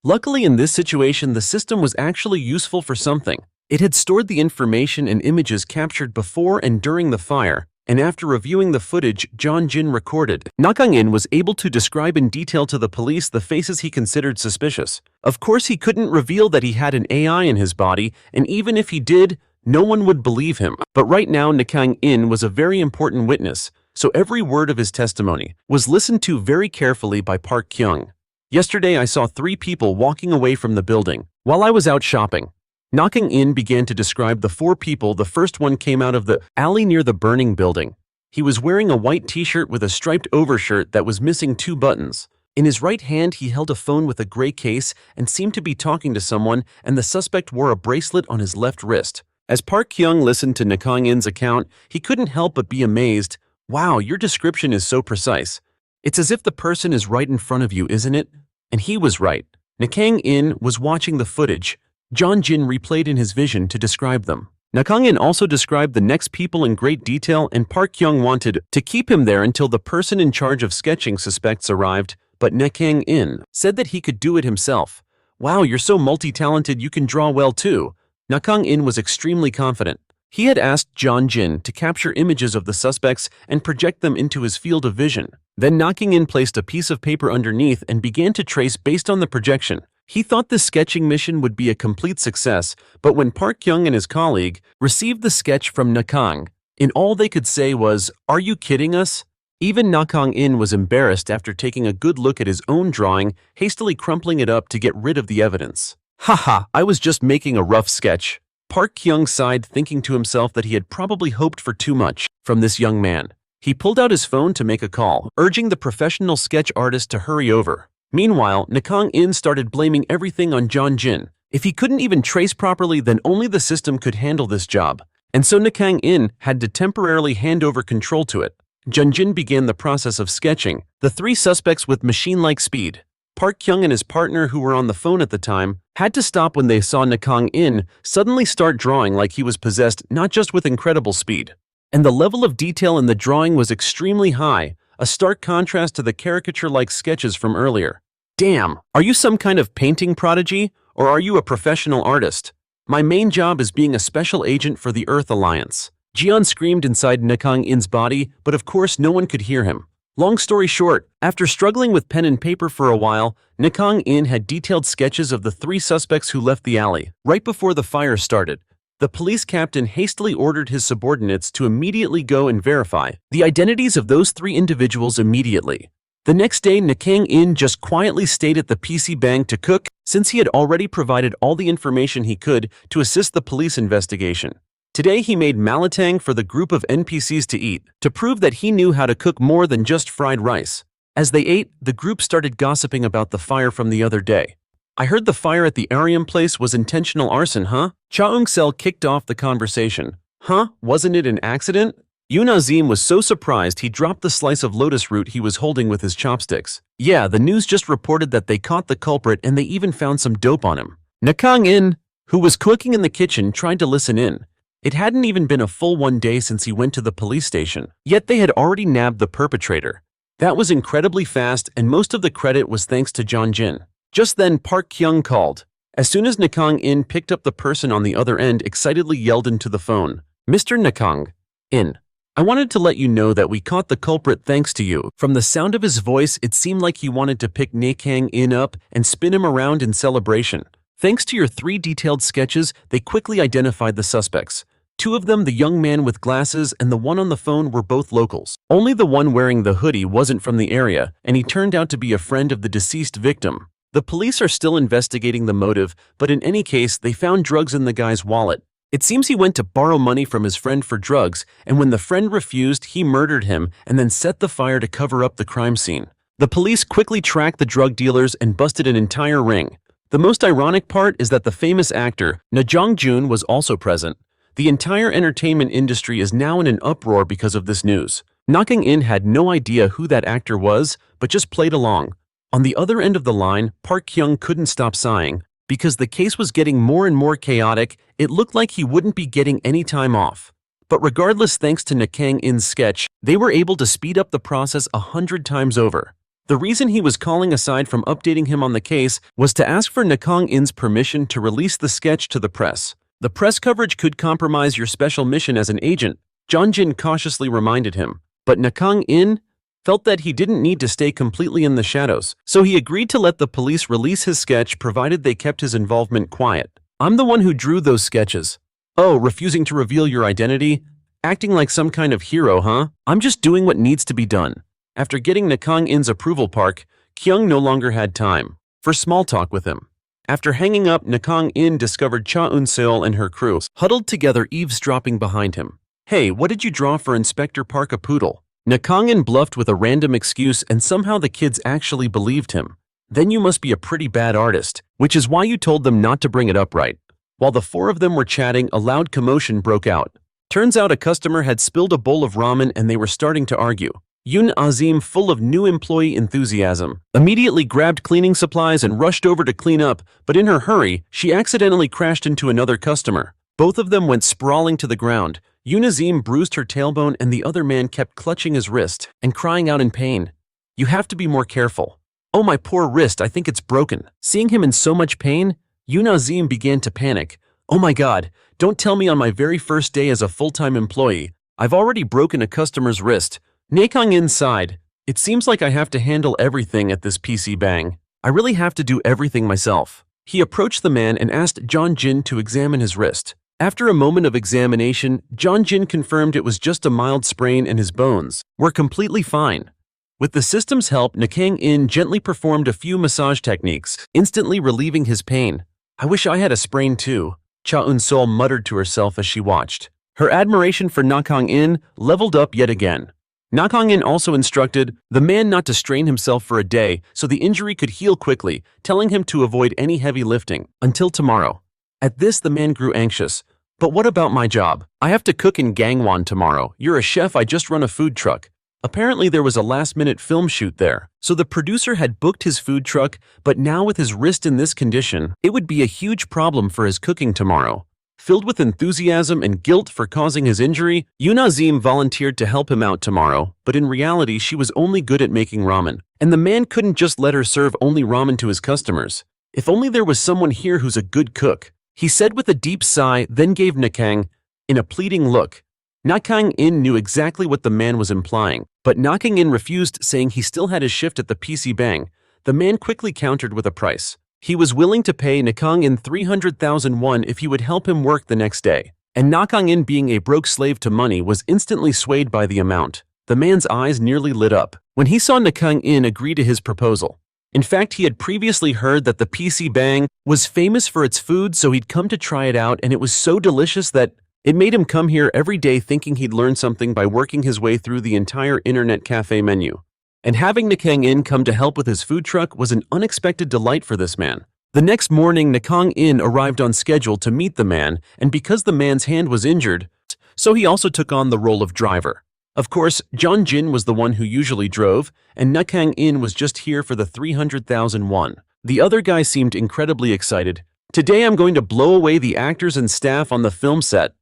Luckily, in this situation, the system was actually useful for something. It had stored the information and images captured before and during the fire, and after reviewing the footage Zion Jin recorded, Nakang In was able to describe in detail to the police the faces he considered suspicious. Of course, he couldn't reveal that he had an AI in his body, and even if he did, no one would believe him. But right now, Nakang In was a very important witness, so every word of his testimony was listened to very carefully by Park Kyung. "Yesterday, I saw 3 people walking away from the building while I was out shopping." Nakang In began to describe the 4 people. The first one came out of the alley near the burning building. He was wearing a white t-shirt with a striped overshirt that was missing 2 buttons. In his right hand, he held a phone with a gray case and seemed to be talking to someone, and the suspect wore a bracelet on his left wrist. As Park Kyung listened to Nakang In's account, he couldn't help but be amazed. "Wow, your description is so precise. It's as if the person is right in front of you, isn't it?" And he was right. Nakang In was watching the footage. Zion Jin replayed in his vision to describe them. Nakang In also described the next people in great detail, and Park Kyung wanted to keep him there until the person in charge of sketching suspects arrived, but Nakang In said that he could do it himself. "Wow, you're so multi-talented, you can draw well too." Nakang In was extremely confident. He had asked Zion Jin to capture images of the suspects and project them into his field of vision. Then Nakang In placed a piece of paper underneath and began to trace based on the projection. He thought the sketching mission would be a complete success, but when Park Kyung and his colleague received the sketch from Nakang In, all they could say was, "Are you kidding us?" Even Nakang In was embarrassed after taking a good look at his own drawing, hastily crumpling it up to get rid of the evidence. "Haha, I was just making a rough sketch." Park Kyung sighed, thinking to himself that he had probably hoped for too much from this young man. He pulled out his phone to make a call, urging the professional sketch artist to hurry over. Meanwhile, Nakang In started blaming everything on Zion Jin. If he couldn't even trace properly, then only the system could handle this job. And so Nakang In had to temporarily hand over control to it. Zion Jin began the process of sketching the 3 suspects with machine-like speed. Park Kyung and his partner, who were on the phone at the time, had to stop when they saw Nakang In suddenly start drawing like he was possessed, not just with incredible speed. And the level of detail in the drawing was extremely high, a stark contrast to the caricature-like sketches from earlier. "Damn, are you some kind of painting prodigy, or are you a professional artist? My main job is being a special agent for the Earth Alliance." Jian screamed inside Nakang In's body, but of course no one could hear him. Long story short, after struggling with pen and paper for a while, Nakang In had detailed sketches of the 3 suspects who left the alley right before the fire started. The police captain hastily ordered his subordinates to immediately go and verify the identities of those 3 individuals immediately. The next day, Nakang In just quietly stayed at the PC Bang to cook, since he had already provided all the information he could to assist the police investigation. Today, he made malatang for the group of NPCs to eat, to prove that he knew how to cook more than just fried rice. As they ate, the group started gossiping about the fire from the other day. I heard the fire at the Arium place was intentional arson, huh? Cha-Eung-sel kicked off the conversation. Huh? Wasn't it an accident? Yoon Azim was so surprised he dropped the slice of lotus root he was holding with his chopsticks. Yeah, the news just reported that they caught the culprit and they even found some dope on him. Nakang In, who was cooking in the kitchen, tried to listen in. It hadn't even been a full 1 day since he went to the police station, yet they had already nabbed the perpetrator. That was incredibly fast, and most of the credit was thanks to Zion Jin. Just then, Park Kyung called. As soon as Nakang In picked up, the person on the other end excitedly yelled into the phone, "Mr. Nakang In, I wanted to let you know that we caught the culprit thanks to you." From the sound of his voice, it seemed like he wanted to pick Nakang In up and spin him around in celebration. Thanks to your 3 detailed sketches, they quickly identified the suspects. 2 of them, the young man with glasses and the one on the phone, were both locals. Only the one wearing the hoodie wasn't from the area, and he turned out to be a friend of the deceased victim. The police are still investigating the motive, but in any case, they found drugs in the guy's wallet. It seems he went to borrow money from his friend for drugs, and when the friend refused, he murdered him and then set the fire to cover up the crime scene. The police quickly tracked the drug dealers and busted an entire ring. The most ironic part is that the famous actor, Na Jong-joon, was also present. The entire entertainment industry is now in an uproar because of this news. Nakang In had no idea who that actor was, but just played along. On the other end of the line, Park Kyung couldn't stop sighing. Because the case was getting more and more chaotic, it looked like he wouldn't be getting any time off. But regardless, thanks to Nakang In's sketch, they were able to speed up the process 100 times over. The reason he was calling, aside from updating him on the case, was to ask for Nakang In's permission to release the sketch to the press. The press coverage could compromise your special mission as an agent, Zion Jin cautiously reminded him. But Nakang In felt that he didn't need to stay completely in the shadows, so he agreed to let the police release his sketch provided they kept his involvement quiet. "I'm the one who drew those sketches." "Oh, refusing to reveal your identity? Acting like some kind of hero, huh?" "I'm just doing what needs to be done." After getting Nakang In's approval, Park Kyung no longer had time for small talk with him. After hanging up, Nakang In discovered Cha-Eun-seol and her crew huddled together, eavesdropping behind him. "Hey, what did you draw for Inspector Park? A poodle?" Nakang In bluffed with a random excuse, and somehow the kids actually believed him. "Then you must be a pretty bad artist, which is why you told them not to bring it up, right?" While the 4 of them were chatting, a loud commotion broke out. Turns out a customer had spilled a bowl of ramen and they were starting to argue. Yoon Azim, full of new employee enthusiasm, immediately grabbed cleaning supplies and rushed over to clean up, but in her hurry, she accidentally crashed into another customer. Both of them went sprawling to the ground. Yoon Azim bruised her tailbone and the other man kept clutching his wrist and crying out in pain. "You have to be more careful." "Oh, my poor wrist, I think it's broken." Seeing him in so much pain, Yoon Azim began to panic. "Oh my God, don't tell me on my very first day as a full-time employee, I've already broken a customer's wrist." Nakang In sighed. "It seems like I have to handle everything at this PC Bang. I really have to do everything myself." He approached the man and asked Zion Jin to examine his wrist. After a moment of examination, Zion Jin confirmed it was just a mild sprain and his bones were completely fine. With the system's help, Nakang In gently performed a few massage techniques, instantly relieving his pain. "I wish I had a sprain too," Cha-Eun-seol muttered to herself as she watched. Her admiration for Nakang In leveled up yet again. Nakang In also instructed the man not to strain himself for a day so the injury could heal quickly, telling him to avoid any heavy lifting until tomorrow. At this, the man grew anxious. "But what about my job? I have to cook in Gangwon tomorrow. You're a chef, I just run a food truck." Apparently there was a last-minute film shoot there, so the producer had booked his food truck, but now with his wrist in this condition, it would be a huge problem for his cooking tomorrow. Filled with enthusiasm and guilt for causing his injury, Yoon Azim volunteered to help him out tomorrow, but in reality she was only good at making ramen, and the man couldn't just let her serve only ramen to his customers. "If only there was someone here who's a good cook," he said with a deep sigh, then gave Nakang In a pleading look. Nakang In knew exactly what the man was implying, but Nakang In refused, saying he still had his shift at the PC Bang. The man quickly countered with a price. He was willing to pay Nakang In 300,000 won if he would help him work the next day. And Nakang In, being a broke slave to money, was instantly swayed by the amount. The man's eyes nearly lit up when he saw Nakang In agree to his proposal. In fact, he had previously heard that the PC Bang was famous for its food, so he'd come to try it out, and it was so delicious that it made him come here every day thinking he'd learn something by working his way through the entire internet cafe menu. And having Nakang In come to help with his food truck was an unexpected delight for this man. The next morning, Nakang In arrived on schedule to meet the man, and because the man's hand was injured, so he also took on the role of driver. Of course, Zion Jin was the one who usually drove, and Nakang In was just here for the 300,000 won. The other guy seemed incredibly excited. Today I'm going to blow away the actors and staff on the film set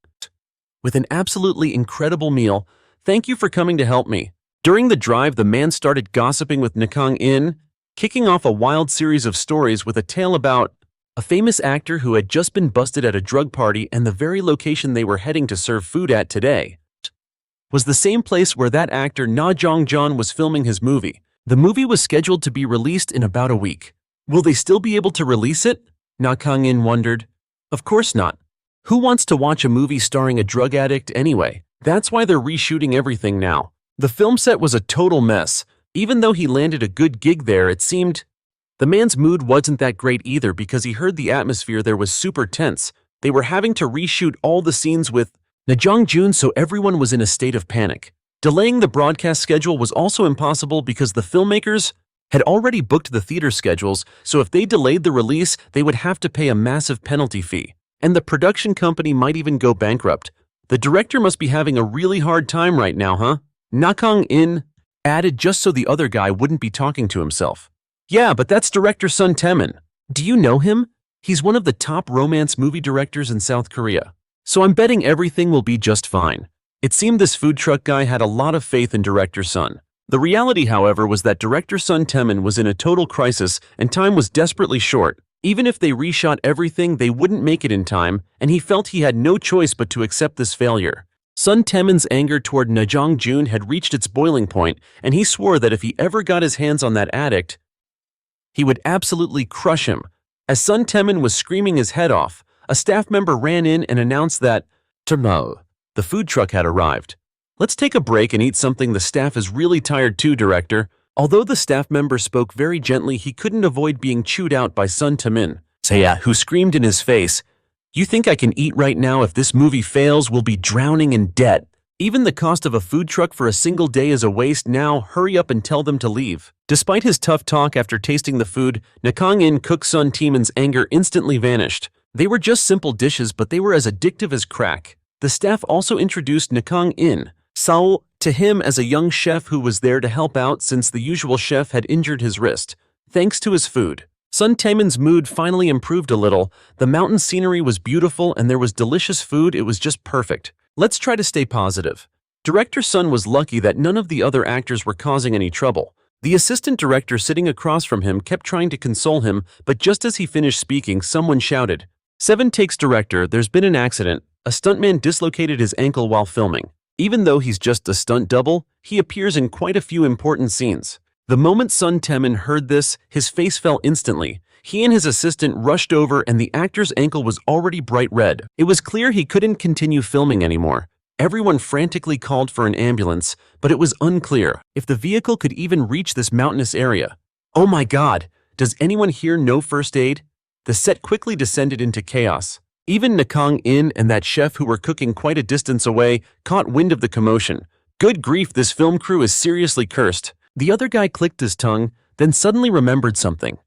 with an absolutely incredible meal. Thank you for coming to help me. During the drive, the man started gossiping with Nakang In, kicking off a wild series of stories with a tale about a famous actor who had just been busted at a drug party, and the very location they were heading to serve food at today was the same place where that actor Na Jong-jon was filming his movie. The movie was scheduled to be released in about a week. Will they still be able to release it? Nakang In wondered. Of course not. Who wants to watch a movie starring a drug addict anyway? That's why they're reshooting everything now. The film set was a total mess. Even though he landed a good gig there, it seemed the man's mood wasn't that great either, because he heard the atmosphere there was super tense. They were having to reshoot all the scenes with Na Jong-jun, so everyone was in a state of panic. Delaying the broadcast schedule was also impossible because the filmmakers had already booked the theater schedules, so if they delayed the release, they would have to pay a massive penalty fee. And the production company might even go bankrupt. The director must be having a really hard time right now, huh? Nakang In added, just so the other guy wouldn't be talking to himself. Yeah, but that's director Sun Tae-min. Do you know him? He's one of the top romance movie directors in South Korea. So I'm betting everything will be just fine. It seemed this food truck guy had a lot of faith in director Sun. The reality, however, was that director Sun Tae-min was in a total crisis and time was desperately short. Even if they reshot everything, they wouldn't make it in time, and he felt he had no choice but to accept this failure. Sun Tae-min's anger toward Na Jong-jun had reached its boiling point, and he swore that if he ever got his hands on that addict, he would absolutely crush him. As Sun Tae-min was screaming his head off, a staff member ran in and announced that the food truck had arrived. Let's take a break and eat something. The staff is really tired too, director. Although the staff member spoke very gently, he couldn't avoid being chewed out by Sun Tae-min, who screamed in his face, "You think I can eat right now? If this movie fails, we'll be drowning in debt. Even the cost of a food truck for a single day is a waste now. Hurry up and tell them to leave." Despite his tough talk, after tasting the food, Nakang In cook Sun Tae-min's anger instantly vanished. They were just simple dishes, but they were as addictive as crack. The staff also introduced Nakang In, Seoul, to him as a young chef who was there to help out since the usual chef had injured his wrist. Thanks to his food, Sun Tae-min's mood finally improved a little. The mountain scenery was beautiful and there was delicious food. It was just perfect. Let's try to stay positive. Director Sun was lucky that none of the other actors were causing any trouble. The assistant director sitting across from him kept trying to console him, but just as he finished speaking, someone shouted, "7 takes director, there's been an accident. A stuntman dislocated his ankle while filming. Even though he's just a stunt double, he appears in quite a few important scenes." The moment Sun Tae-min heard this, his face fell instantly. He and his assistant rushed over and the actor's ankle was already bright red. It was clear he couldn't continue filming anymore. Everyone frantically called for an ambulance, but it was unclear if the vehicle could even reach this mountainous area. Oh my God! Does anyone here know first aid? The set quickly descended into chaos. Even Nakang In and that chef who were cooking quite a distance away caught wind of the commotion. Good grief, this film crew is seriously cursed. The other guy clicked his tongue, then suddenly remembered something.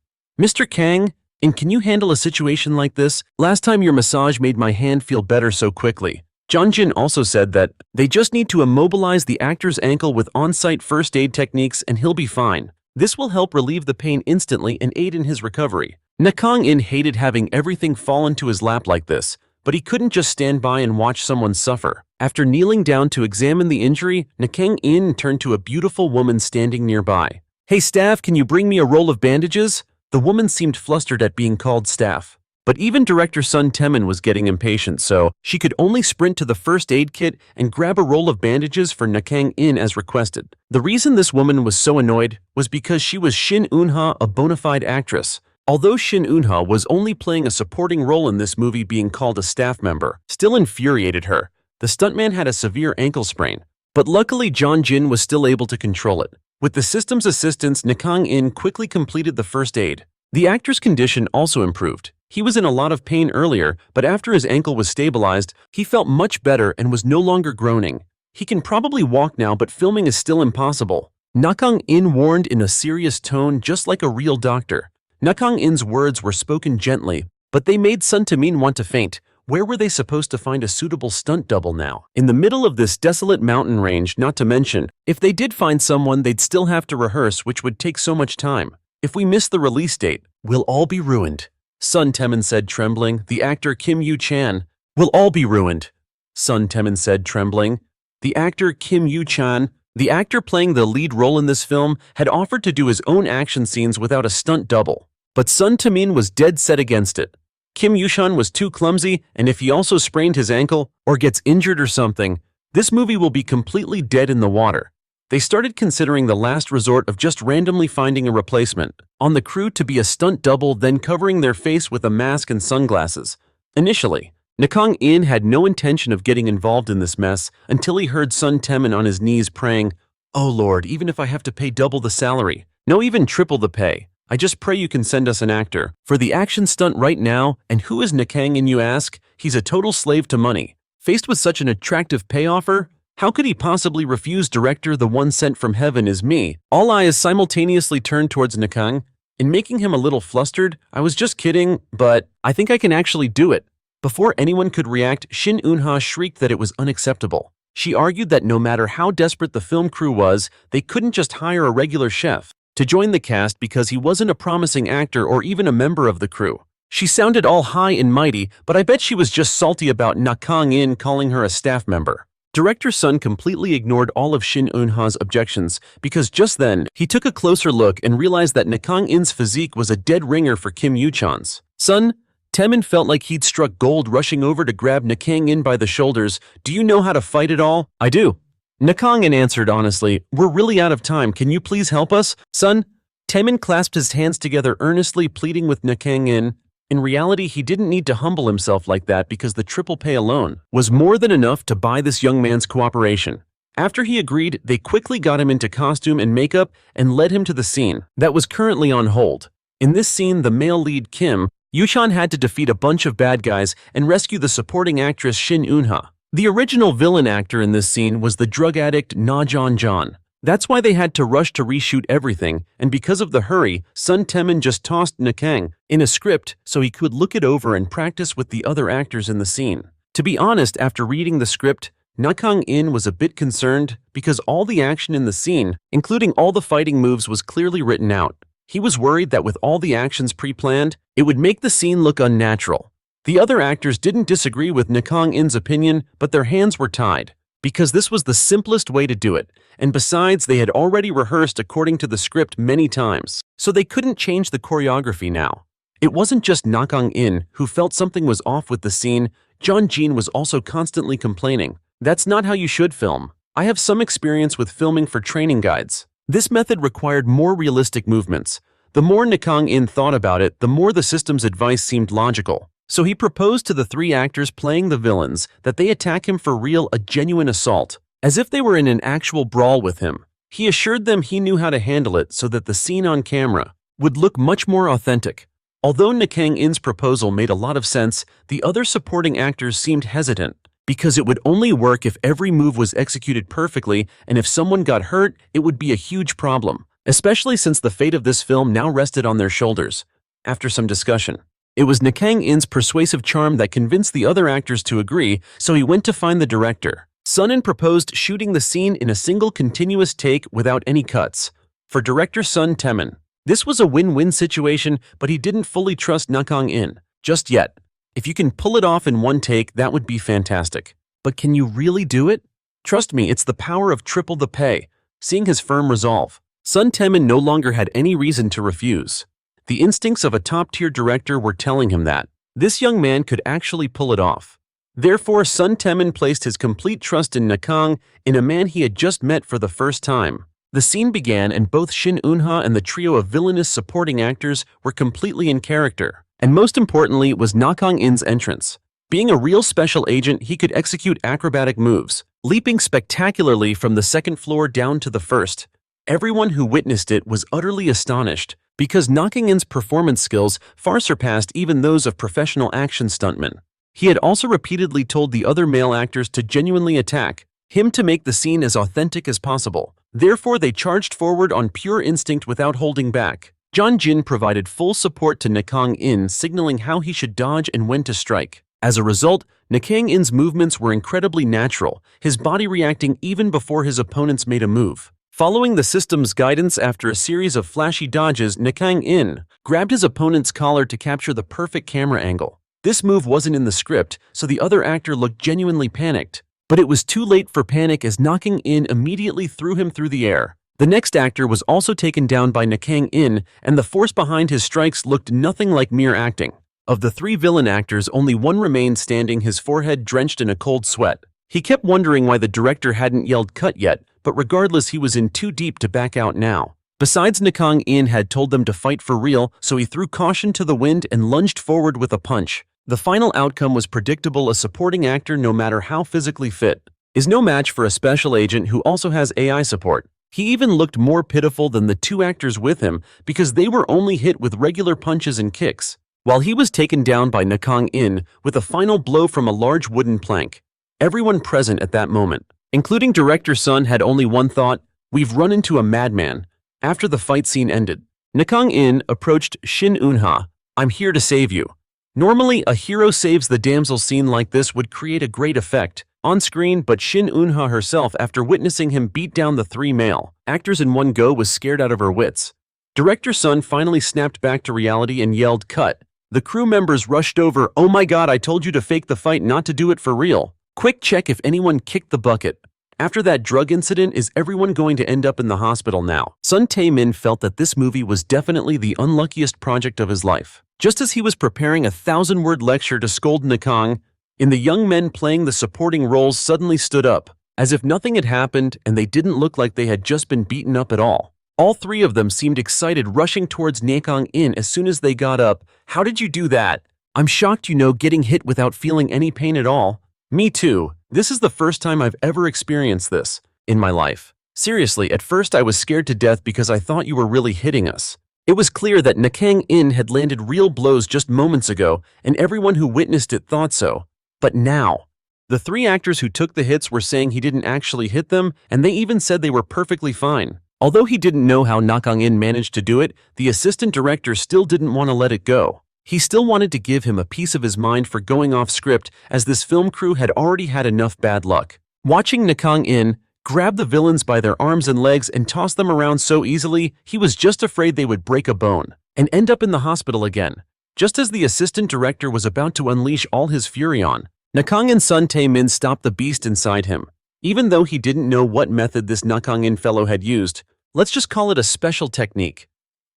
"Mr. Kang, can you handle a situation like this? Last time your massage made my hand feel better so quickly." Zion Jin also said that they just need to immobilize the actor's ankle with on-site first aid techniques and he'll be fine. This will help relieve the pain instantly and aid in his recovery. Nakang In hated having everything fall into his lap like this, but he couldn't just stand by and watch someone suffer. After kneeling down to examine the injury, Nakang In turned to a beautiful woman standing nearby. "Hey staff, can you bring me a roll of bandages?" The woman seemed flustered at being called staff. But even director Sun Temin was getting impatient, so she could only sprint to the first aid kit and grab a roll of bandages for Nakang In as requested. The reason this woman was so annoyed was because she was Shin Eun-ha, a bona fide actress. Although Shin Eun-ha was only playing a supporting role in this movie, being called a staff member still infuriated her. The stuntman had a severe ankle sprain, but luckily Zion Jin was still able to control it. With the system's assistance, Nakang In quickly completed the first aid. The actor's condition also improved. He was in a lot of pain earlier, but after his ankle was stabilized, he felt much better and was no longer groaning. He can probably walk now, but filming is still impossible. Nakang In warned in a serious tone, just like a real doctor. Nakang In's words were spoken gently, but they made Sun Temin want to faint. Where were they supposed to find a suitable stunt double now? In the middle of this desolate mountain range, not to mention, if they did find someone, they'd still have to rehearse, which would take so much time. If we miss the release date, we'll all be ruined. Sun Temin said, trembling. The actor Kim Yoo-chan. We'll all be ruined. Sun Temin said, trembling. The actor Kim Yoo-chan, the actor playing the lead role in this film, had offered to do his own action scenes without a stunt double. But Sun Temin was dead set against it. Kim Yoo-chan was too clumsy, and if he also sprained his ankle or gets injured or something, this movie will be completely dead in the water. They started considering the last resort of just randomly finding a replacement on the crew to be a stunt double, then covering their face with a mask and sunglasses. Initially, Nakang In had no intention of getting involved in this mess until he heard Sun Temin on his knees praying, "Oh Lord, even if I have to pay double the salary, no, even triple the pay, I just pray you can send us an actor for the action stunt right now." And who is Nakang In, you ask? He's a total slave to money. Faced with such an attractive pay offer, how could he possibly refuse? Director, the one sent from heaven is me. All eyes simultaneously turned towards Nakang. In making him a little flustered, I was just kidding, but I think I can actually do it. Before anyone could react, Shin Eun-ha shrieked that it was unacceptable. She argued that no matter how desperate the film crew was, they couldn't just hire a regular chef to join the cast because he wasn't a promising actor or even a member of the crew. She sounded all high and mighty, but I bet she was just salty about Nakang In calling her a staff member. Director Sun completely ignored all of Shin Eun-ha's objections because just then, he took a closer look and realized that Nakang In's physique was a dead ringer for Kim Yoo-chan's. Sun Temin felt like he'd struck gold, rushing over to grab Nakang In by the shoulders. "Do you know how to fight at all?" "I do." Nakang In answered honestly. "We're really out of time. Can you please help us?" Sun Temin clasped his hands together, earnestly pleading with Nakang In. In reality, he didn't need to humble himself like that because the triple pay alone was more than enough to buy this young man's cooperation. After he agreed, they quickly got him into costume and makeup and led him to the scene that was currently on hold. In this scene, the male lead Kim Yoo-chan had to defeat a bunch of bad guys and rescue the supporting actress Shin Eun-ha. The original villain actor in this scene was the drug addict Na Jon. That's why they had to rush to reshoot everything, and because of the hurry, Sun Temin just tossed Nakang in a script so he could look it over and practice with the other actors in the scene. To be honest, after reading the script, Nakang In was a bit concerned because all the action in the scene, including all the fighting moves, was clearly written out. He was worried that with all the actions pre-planned, it would make the scene look unnatural. The other actors didn't disagree with Nakang In's opinion, but their hands were tied, because this was the simplest way to do it, and besides, they had already rehearsed according to the script many times, so they couldn't change the choreography now. It wasn't just Nakang In who felt something was off with the scene. Zion Jin was also constantly complaining. "That's not how you should film. I have some experience with filming for training guides. This method required more realistic movements." The more Nakang In thought about it, the more the system's advice seemed logical. So he proposed to the three actors playing the villains that they attack him for real, a genuine assault, as if they were in an actual brawl with him. He assured them he knew how to handle it so that the scene on camera would look much more authentic. Although Nakang In's proposal made a lot of sense, the other supporting actors seemed hesitant, because it would only work if every move was executed perfectly, and if someone got hurt, it would be a huge problem, especially since the fate of this film now rested on their shoulders. After some discussion, it was Nakang In's persuasive charm that convinced the other actors to agree, so he went to find the director. Sun In proposed shooting the scene in a single continuous take without any cuts. For director Sun Temin, this was a win-win situation, but he didn't fully trust Nakang In just yet. If you can pull it off in one take, that would be fantastic. But can you really do it? Trust me, it's the power of triple the pay. Seeing his firm resolve, Sun Temin no longer had any reason to refuse. The instincts of a top-tier director were telling him that. this young man could actually pull it off. Therefore, Sun Taemin placed his complete trust in Nakang, in a man he had just met for the first time. The scene began and both Shin Eun-ha and the trio of villainous supporting actors were completely in character. And most importantly was Nakang In's entrance. Being a real special agent, he could execute acrobatic moves, leaping spectacularly from the second floor down to the first. Everyone who witnessed it was utterly astonished, because Nakang In's performance skills far surpassed even those of professional action stuntmen. He had also repeatedly told the other male actors to genuinely attack him to make the scene as authentic as possible. Therefore, they charged forward on pure instinct without holding back. Zion Jin provided full support to Nakang In, signaling how he should dodge and when to strike. As a result, Nakang In's movements were incredibly natural, his body reacting even before his opponents made a move. Following the system's guidance after a series of flashy dodges, Nakang In grabbed his opponent's collar to capture the perfect camera angle. This move wasn't in the script, so the other actor looked genuinely panicked. But it was too late for panic as Nakang In immediately threw him through the air. The next actor was also taken down by Nakang In, and the force behind his strikes looked nothing like mere acting. Of the three villain actors, only one remained standing, his forehead drenched in a cold sweat. He kept wondering why the director hadn't yelled cut yet, but regardless, he was in too deep to back out now. Besides, Nakang In had told them to fight for real, so he threw caution to the wind and lunged forward with a punch. The final outcome was predictable. A supporting actor, no matter how physically fit, is no match for a special agent who also has AI support. He even looked more pitiful than the two actors with him because they were only hit with regular punches and kicks, while he was taken down by Nakang In with a final blow from a large wooden plank. Everyone present at that moment, including director Sun, had only one thought: we've run into a madman. After the fight scene ended, Nakang In approached Shin Eun-ha. I'm here to save you. Normally, a hero saves the damsel scene like this would create a great effect on screen, but Shin Eun-ha herself, after witnessing him beat down the three male actors in one go, was scared out of her wits. Director Sun finally snapped back to reality and yelled, "Cut!" The crew members rushed over. "Oh my god, I told you to fake the fight, not to do it for real. Quick, check if anyone kicked the bucket." After that drug incident, is everyone going to end up in the hospital now? Sun Taemin felt that this movie was definitely the unluckiest project of his life. Just as he was preparing a 1,000-word lecture to scold Nakang In, the young men playing the supporting roles suddenly stood up, as if nothing had happened, and they didn't look like they had just been beaten up at all. All three of them seemed excited, rushing towards Nakang In as soon as they got up. "How did you do that?" "I'm shocked, getting hit without feeling any pain at all." "Me too. This is the first time I've ever experienced this in my life. Seriously, at first I was scared to death because I thought you were really hitting us." It was clear that Nakang In had landed real blows just moments ago, and everyone who witnessed it thought so. But now, the three actors who took the hits were saying he didn't actually hit them, and they even said they were perfectly fine. Although he didn't know how Nakang In managed to do it, the assistant director still didn't want to let it go. He still wanted to give him a piece of his mind for going off script, as this film crew had already had enough bad luck. Watching Nakang In grab the villains by their arms and legs and toss them around so easily, he was just afraid they would break a bone and end up in the hospital again. Just as the assistant director was about to unleash all his fury on Nakang In, Sun Taemin stopped the beast inside him. Even though he didn't know what method this Nakang In fellow had used, let's just call it a special technique.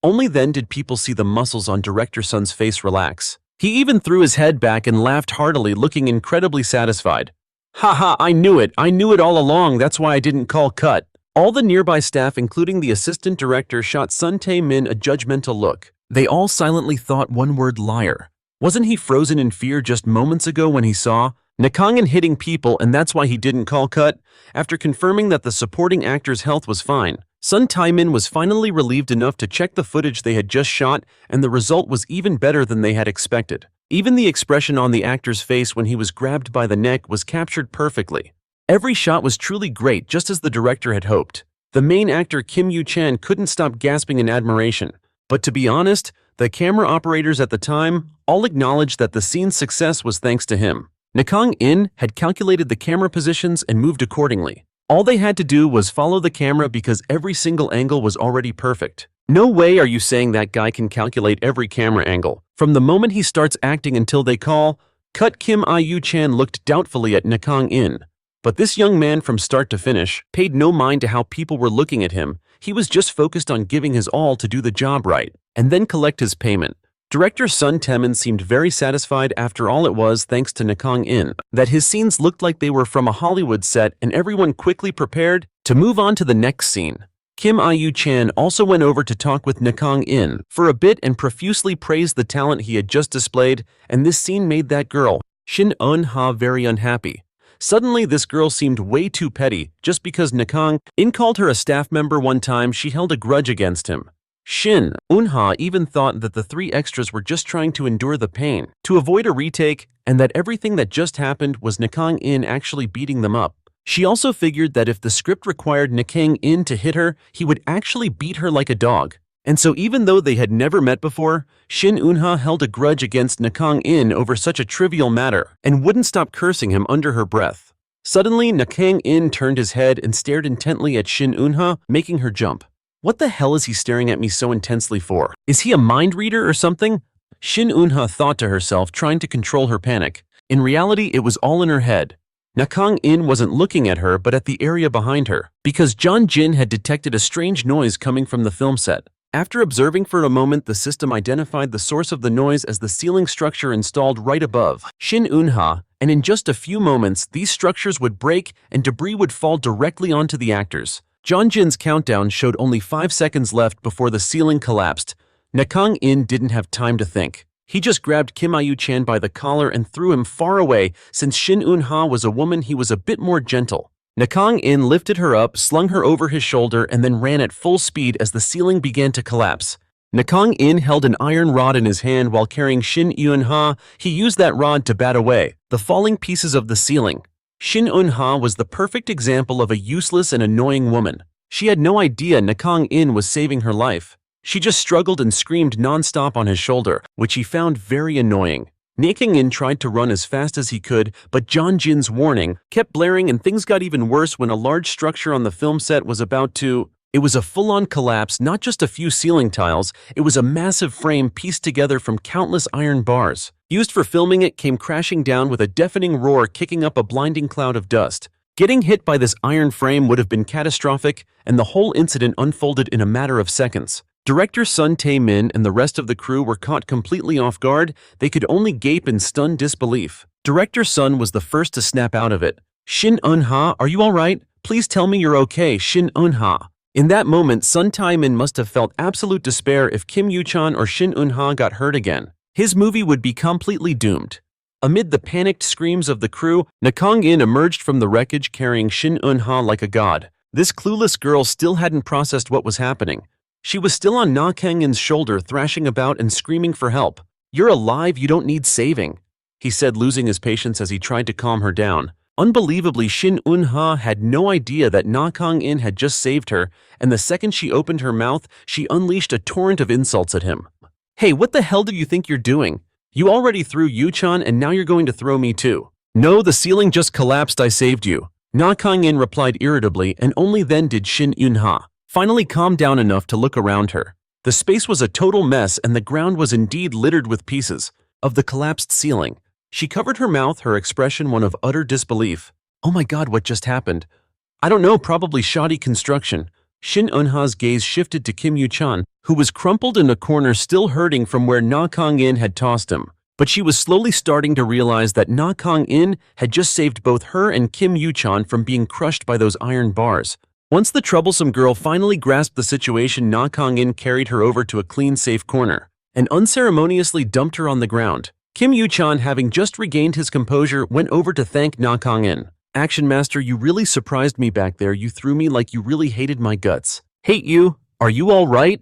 Only then did people see the muscles on director Sun's face relax. He even threw his head back and laughed heartily, looking incredibly satisfied. "Haha, I knew it all along, that's why I didn't call cut." All the nearby staff, including the assistant director, shot Sun Taemin a judgmental look. They all silently thought one word: liar. Wasn't he frozen in fear just moments ago when he saw Nakang In hitting people, and that's why he didn't call cut? After confirming that the supporting actor's health was fine, Sun Taemin was finally relieved enough to check the footage they had just shot, and the result was even better than they had expected. Even the expression on the actor's face when he was grabbed by the neck was captured perfectly. Every shot was truly great, just as the director had hoped. The main actor Kim Yoo-chan couldn't stop gasping in admiration. But to be honest, the camera operators at the time all acknowledged that the scene's success was thanks to him. Nakang In had calculated the camera positions and moved accordingly. All they had to do was follow the camera because every single angle was already perfect. No way are you saying that guy can calculate every camera angle. From the moment he starts acting until they call cut, Kim Yoo-chan looked doubtfully at Nakang In. But this young man, from start to finish, paid no mind to how people were looking at him. He was just focused on giving his all to do the job right, and then collect his payment. Director Sun Taemin seemed very satisfied. After all, it was thanks to Nakang In that his scenes looked like they were from a Hollywood set, and everyone quickly prepared to move on to the next scene. Kim Ayu-chan also went over to talk with Nakang In for a bit and profusely praised the talent he had just displayed, and this scene made that girl, Shin Eun-ha, very unhappy. Suddenly, this girl seemed way too petty. Just because Nakang In called her a staff member one time, she held a grudge against him. Shin Eun-ha even thought that the three extras were just trying to endure the pain to avoid a retake, and that everything that just happened was Nakang In actually beating them up. She also figured that if the script required Nakang In to hit her, he would actually beat her like a dog. And so even though they had never met before, Shin Eun-ha held a grudge against Nakang In over such a trivial matter and wouldn't stop cursing him under her breath. Suddenly, Nakang In turned his head and stared intently at Shin Eun-ha, making her jump. What the hell is he staring at me so intensely for? Is he a mind reader or something? Shin Eun-ha thought to herself, trying to control her panic. In reality, it was all in her head. Nakang In wasn't looking at her but at the area behind her, because Zion Jin had detected a strange noise coming from the film set. After observing for a moment, the system identified the source of the noise as the ceiling structure installed right above Shin Eun-ha, and in just a few moments, these structures would break and debris would fall directly onto the actors. Zion Jin's countdown showed only 5 seconds left before the ceiling collapsed. Nakang In didn't have time to think. He just grabbed Kim Ayu-chan by the collar and threw him far away. Since Shin Eun-ha was a woman, he was a bit more gentle. Nakang In lifted her up, slung her over his shoulder, and then ran at full speed as the ceiling began to collapse. Nakang In held an iron rod in his hand while carrying Shin Eun-ha. He used that rod to bat away the falling pieces of the ceiling. Shin Eun-ha was the perfect example of a useless and annoying woman. She had no idea Nakang In was saving her life. She just struggled and screamed non-stop on his shoulder, which he found very annoying. Nakang In tried to run as fast as he could, but Zion Jin's warning kept blaring, and things got even worse when a large structure on the film set was about to... It was a full-on collapse, not just a few ceiling tiles. It was a massive frame pieced together from countless iron bars. Used for filming, it came crashing down with a deafening roar, kicking up a blinding cloud of dust. Getting hit by this iron frame would have been catastrophic, and the whole incident unfolded in a matter of seconds. Director Sun Tae-min and the rest of the crew were caught completely off guard. They could only gape in stunned disbelief. Director Sun was the first to snap out of it. Shin Eun-ha, are you alright? Please tell me you're okay, Shin Eun-ha. In that moment, Sun Tae-min must have felt absolute despair. If Kim Yu-chan or Shin Eun-ha got hurt again, his movie would be completely doomed. Amid the panicked screams of the crew, Nakang In emerged from the wreckage carrying Shin Eun-ha like a god. This clueless girl still hadn't processed what was happening. She was still on Nakang In's shoulder, thrashing about and screaming for help. "You're alive, you don't need saving," he said, losing his patience as he tried to calm her down. Unbelievably, Shin Eun-ha had no idea that Nakang In had just saved her, and the second she opened her mouth, she unleashed a torrent of insults at him. "Hey, what the hell do you think you're doing? You already threw Yu-chan and now you're going to throw me too." "No, the ceiling just collapsed, I saved you," Nakang In replied irritably, and only then did Shin Eun-ha finally calm down enough to look around her. The space was a total mess, and the ground was indeed littered with pieces of the collapsed ceiling. She covered her mouth, her expression one of utter disbelief. "Oh my god, what just happened?" "I don't know, probably shoddy construction." Shin Eun-ha's gaze shifted to Kim Yu-chan, who was crumpled in a corner, still hurting from where Nakang In had tossed him. But she was slowly starting to realize that Nakang In had just saved both her and Kim Yu-chan from being crushed by those iron bars. Once the troublesome girl finally grasped the situation, Nakang In carried her over to a clean, safe corner and unceremoniously dumped her on the ground. Kim Yu-chan, having just regained his composure, went over to thank Nakang In. "Action Master, you really surprised me back there. You threw me like you really hated my guts." "Hate you? Are you all right?"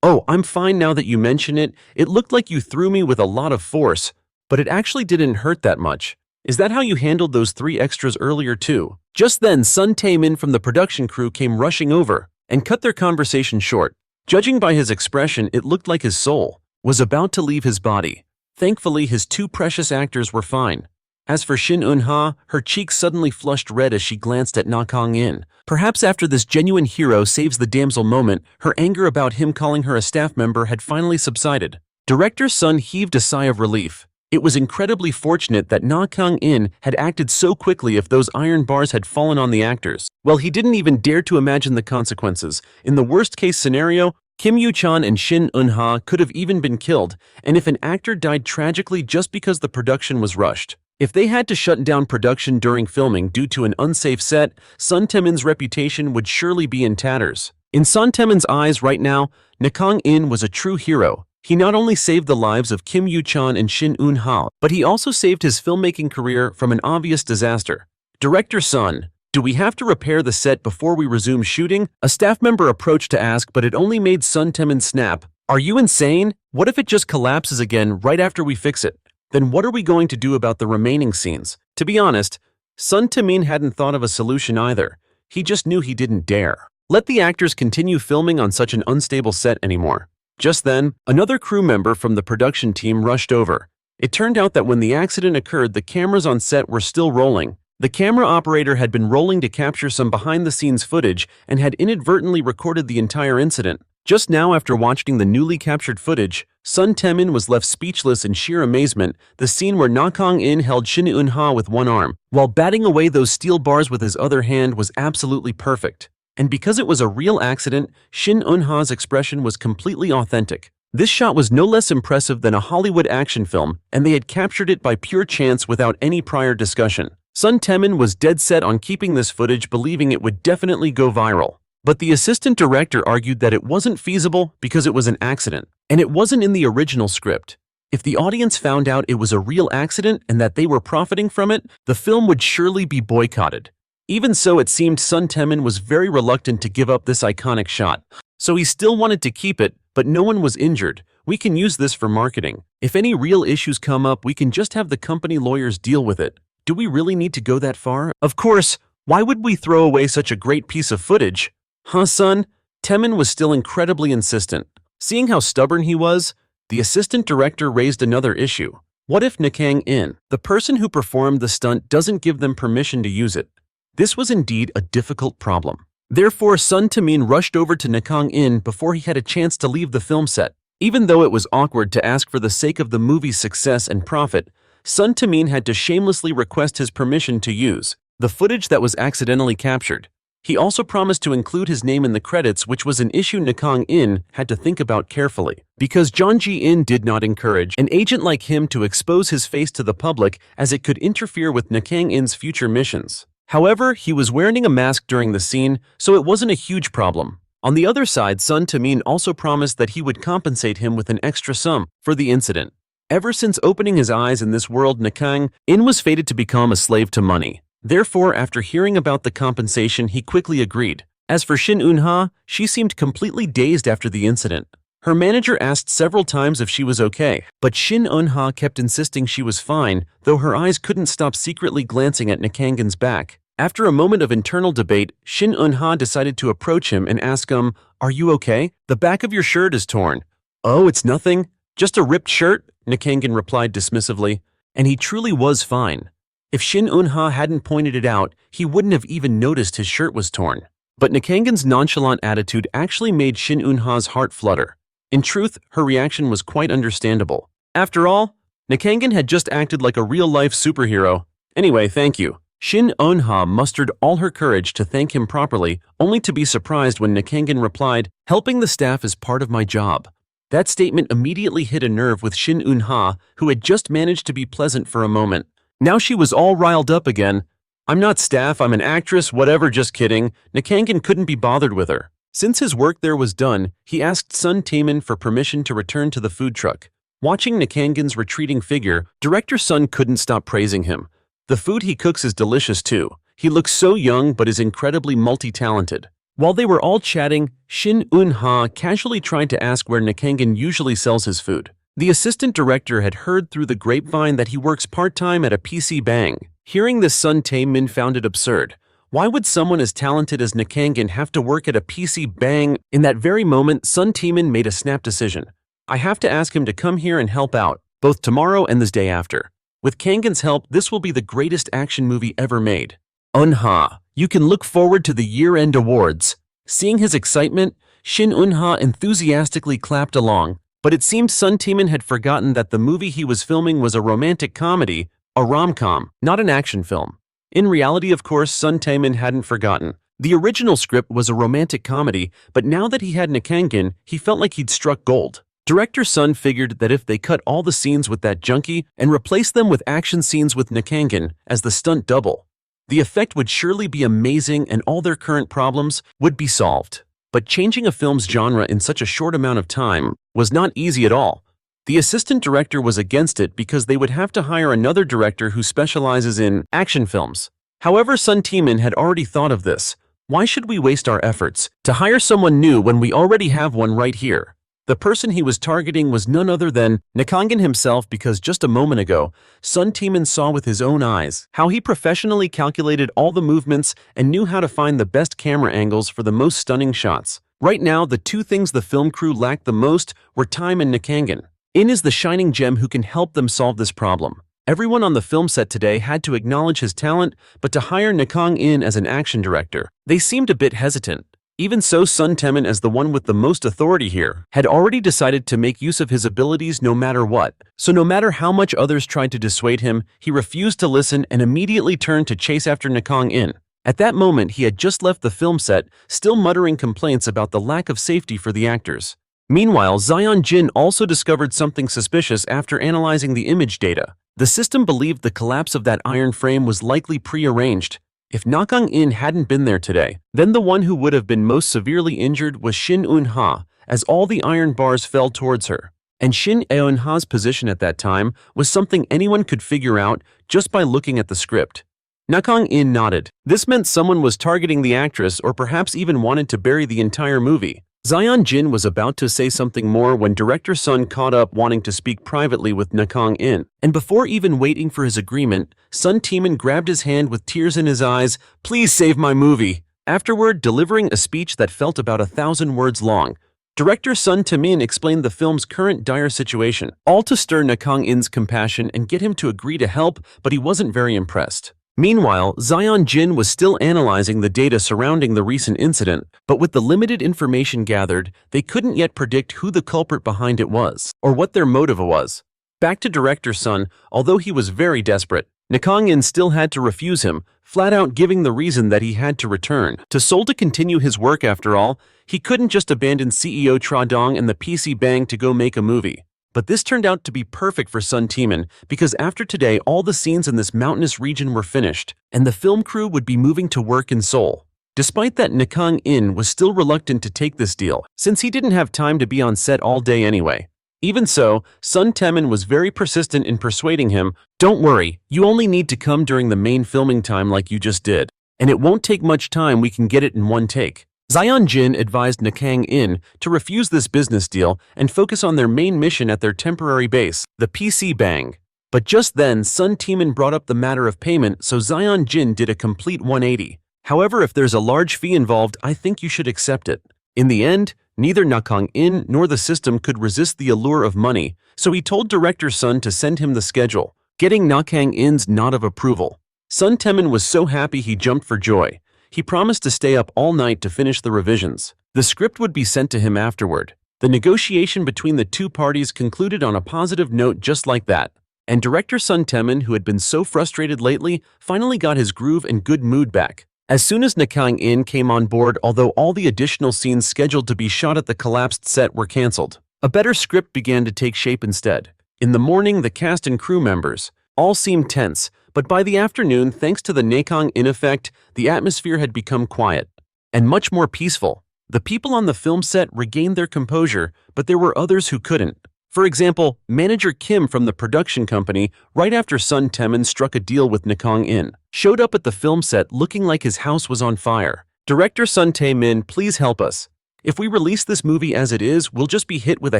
"Oh, I'm fine now that you mention it. It looked like you threw me with a lot of force, but it actually didn't hurt that much. Is that how you handled those 3 extras earlier too?" Just then, Sun Tae-min from the production crew came rushing over and cut their conversation short. Judging by his expression, it looked like his soul was about to leave his body. Thankfully, his 2 precious actors were fine. As for Shin Eun-ha, her cheeks suddenly flushed red as she glanced at Nakang In. Perhaps after this genuine hero saves the damsel moment, her anger about him calling her a staff member had finally subsided. Director Sun heaved a sigh of relief. It was incredibly fortunate that Nakang In had acted so quickly. If those iron bars had fallen on the actors, well, he didn't even dare to imagine the consequences. In the worst-case scenario, Kim Yoo-chan and Shin Eun-ha could have even been killed, and if an actor died tragically just because the production was rushed. If they had to shut down production during filming due to an unsafe set, Sun Tae-min's reputation would surely be in tatters. In Sun Tae-min's eyes right now, Nakang In was a true hero. He not only saved the lives of Kim Yoo-chan and Shin Eun-ha, but he also saved his filmmaking career from an obvious disaster. Director Sun, do we have to repair the set before we resume shooting? A staff member approached to ask, but it only made Sun Tae-min snap. Are you insane? What if it just collapses again right after we fix it? Then what are we going to do about the remaining scenes? To be honest, Sun Tae-min hadn't thought of a solution either. He just knew he didn't dare let the actors continue filming on such an unstable set anymore. Just then, another crew member from the production team rushed over. It turned out that when the accident occurred, the cameras on set were still rolling. The camera operator had been rolling to capture some behind-the-scenes footage and had inadvertently recorded the entire incident. Just now, after watching the newly captured footage, Sun Tae-min was left speechless in sheer amazement. The scene where Nakang In held Shin Eun-ha with one arm, while batting away those steel bars with his other hand, was absolutely perfect. And because it was a real accident, Shin Eun-ha's expression was completely authentic. This shot was no less impressive than a Hollywood action film, and they had captured it by pure chance without any prior discussion. Sun Tae-min was dead set on keeping this footage, believing it would definitely go viral. But the assistant director argued that it wasn't feasible because it was an accident, and it wasn't in the original script. If the audience found out it was a real accident and that they were profiting from it, the film would surely be boycotted. Even so, it seemed Sun Tae-min was very reluctant to give up this iconic shot. So he still wanted to keep it, but no one was injured. We can use this for marketing. If any real issues come up, we can just have the company lawyers deal with it. Do we really need to go that far? Of course, why would we throw away such a great piece of footage? Huh, son? Tae-min was still incredibly insistent. Seeing how stubborn he was, the assistant director raised another issue. What if Nakang In, the person who performed the stunt, doesn't give them permission to use it? This was indeed a difficult problem. Therefore, Sun Tae-min rushed over to Nakang In before he had a chance to leave the film set. Even though it was awkward to ask for the sake of the movie's success and profit, Sun Tae-min had to shamelessly request his permission to use the footage that was accidentally captured. He also promised to include his name in the credits, which was an issue Nakang In had to think about carefully, because Jeon Ji-in did not encourage an agent like him to expose his face to the public, as it could interfere with Nakang In's future missions. However, he was wearing a mask during the scene, so it wasn't a huge problem. On the other side, Sun Tae-min also promised that he would compensate him with an extra sum for the incident. Ever since opening his eyes in this world, Nakang In was fated to become a slave to money. Therefore, after hearing about the compensation, he quickly agreed. As for Shin Eun-ha, she seemed completely dazed after the incident. Her manager asked several times if she was okay, but Shin Eun-ha kept insisting she was fine, though her eyes couldn't stop secretly glancing at Nakang In's back. After a moment of internal debate, Shin Eun-ha decided to approach him and ask him, "Are you okay? The back of your shirt is torn." "Oh, it's nothing. Just a ripped shirt," Nakang In replied dismissively. And he truly was fine. If Shin Eun-ha hadn't pointed it out, he wouldn't have even noticed his shirt was torn. But Nakang In's nonchalant attitude actually made Shin Eun-ha's heart flutter. In truth, her reaction was quite understandable. After all, Nakang In had just acted like a real-life superhero. Anyway, thank you. Shin Eun-ha mustered all her courage to thank him properly, only to be surprised when Nakang In replied, "Helping the staff is part of my job." That statement immediately hit a nerve with Shin Eun-ha, who had just managed to be pleasant for a moment. Now she was all riled up again. "I'm not staff, I'm an actress, whatever, just kidding." Nakang In couldn't be bothered with her. Since his work there was done, he asked Sun Tae-min for permission to return to the food truck. Watching Nakang In's retreating figure, director Sun couldn't stop praising him. The food he cooks is delicious too. He looks so young but is incredibly multi-talented. While they were all chatting, Shin Eun-ha casually tried to ask where Nakang In usually sells his food. The assistant director had heard through the grapevine that he works part-time at a PC Bang. Hearing this, Sun Tae-min found it absurd. Why would someone as talented as Nakang In have to work at a PC Bang? In that very moment, Sun Tae-min made a snap decision. "I have to ask him to come here and help out, both tomorrow and this day after. With Kang In's help, this will be the greatest action movie ever made." Eun-ha, you can look forward to the year-end awards. Seeing his excitement, Shin Eun-ha enthusiastically clapped along, but it seemed Sun Tae-min had forgotten that the movie he was filming was a romantic comedy, a rom-com, not an action film. In reality, of course, Sun Tae-min hadn't forgotten. The original script was a romantic comedy, but now that he had Nakang In, he felt like he'd struck gold. Director Sun figured that if they cut all the scenes with that junkie and replaced them with action scenes with Nakang In as the stunt double, the effect would surely be amazing and all their current problems would be solved. But changing a film's genre in such a short amount of time was not easy at all. The assistant director was against it because they would have to hire another director who specializes in action films. However, Sun Tae-min had already thought of this. Why should we waste our efforts to hire someone new when we already have one right here? The person he was targeting was none other than Nakang In himself, because just a moment ago, Sun Tae-min saw with his own eyes how he professionally calculated all the movements and knew how to find the best camera angles for the most stunning shots. Right now, the two things the film crew lacked the most were time and Nakang In. In is the shining gem who can help them solve this problem. Everyone on the film set today had to acknowledge his talent, but to hire Nakang In as an action director, they seemed a bit hesitant. Even so, Sun Tae-min, as the one with the most authority here, had already decided to make use of his abilities no matter what. So no matter how much others tried to dissuade him, he refused to listen and immediately turned to chase after Nakang In. At that moment, he had just left the film set, still muttering complaints about the lack of safety for the actors. Meanwhile, Zion Jin also discovered something suspicious after analyzing the image data. The system believed the collapse of that iron frame was likely pre-arranged. If Nakang In hadn't been there today, then the one who would have been most severely injured was Shin Eun-ha, as all the iron bars fell towards her. And Shin Eun-ha's position at that time was something anyone could figure out just by looking at the script. Nakang In nodded. This meant someone was targeting the actress, or perhaps even wanted to bury the entire movie. Zion Jin was about to say something more when Director Sun caught up, wanting to speak privately with Nakang In. And before even waiting for his agreement, Sun Tae-min grabbed his hand with tears in his eyes. "Please save my movie." Afterward, delivering a speech that felt about 1,000 words long, Director Sun Tae-min explained the film's current dire situation, all to stir Nakang In's compassion and get him to agree to help, but he wasn't very impressed. Meanwhile, Zion Jin was still analyzing the data surrounding the recent incident, but with the limited information gathered, they couldn't yet predict who the culprit behind it was, or what their motive was. Back to Director Sun, although he was very desperate, Nakang In still had to refuse him, flat out giving the reason that he had to return to Seoul to continue his work. After all, he couldn't just abandon CEO Tra Dong and the PC Bang to go make a movie. But this turned out to be perfect for Sun Tae-min, because after today all the scenes in this mountainous region were finished, and the film crew would be moving to work in Seoul. Despite that, Nakang In was still reluctant to take this deal, since he didn't have time to be on set all day anyway. Even so, Sun Tae-min was very persistent in persuading him. "Don't worry, you only need to come during the main filming time like you just did, and it won't take much time, we can get it in one take." Zion Jin advised Nakang In to refuse this business deal and focus on their main mission at their temporary base, the PC Bang. But just then, Sun Tae-min brought up the matter of payment, so Zion Jin did a complete 180. "However, if there's a large fee involved, I think you should accept it." In the end, neither Nakang In nor the system could resist the allure of money, so he told Director Sun to send him the schedule, getting Nakang In's nod of approval. Sun Tae-min was so happy he jumped for joy. He promised to stay up all night to finish the revisions. The script would be sent to him afterward. The negotiation between the two parties concluded on a positive note just like that. And Director Sun Tae-min, who had been so frustrated lately, finally got his groove and good mood back. As soon as Nakang In came on board, although all the additional scenes scheduled to be shot at the collapsed set were cancelled, a better script began to take shape instead. In the morning, the cast and crew members all seemed tense, but by the afternoon, thanks to the Nakang In effect, the atmosphere had become quiet and much more peaceful. The people on the film set regained their composure, but there were others who couldn't. For example, manager Kim from the production company, right after Sun Tae-min struck a deal with Nakang In, showed up at the film set looking like his house was on fire. "Director Sun Tae-min, please help us. If we release this movie as it is, we'll just be hit with a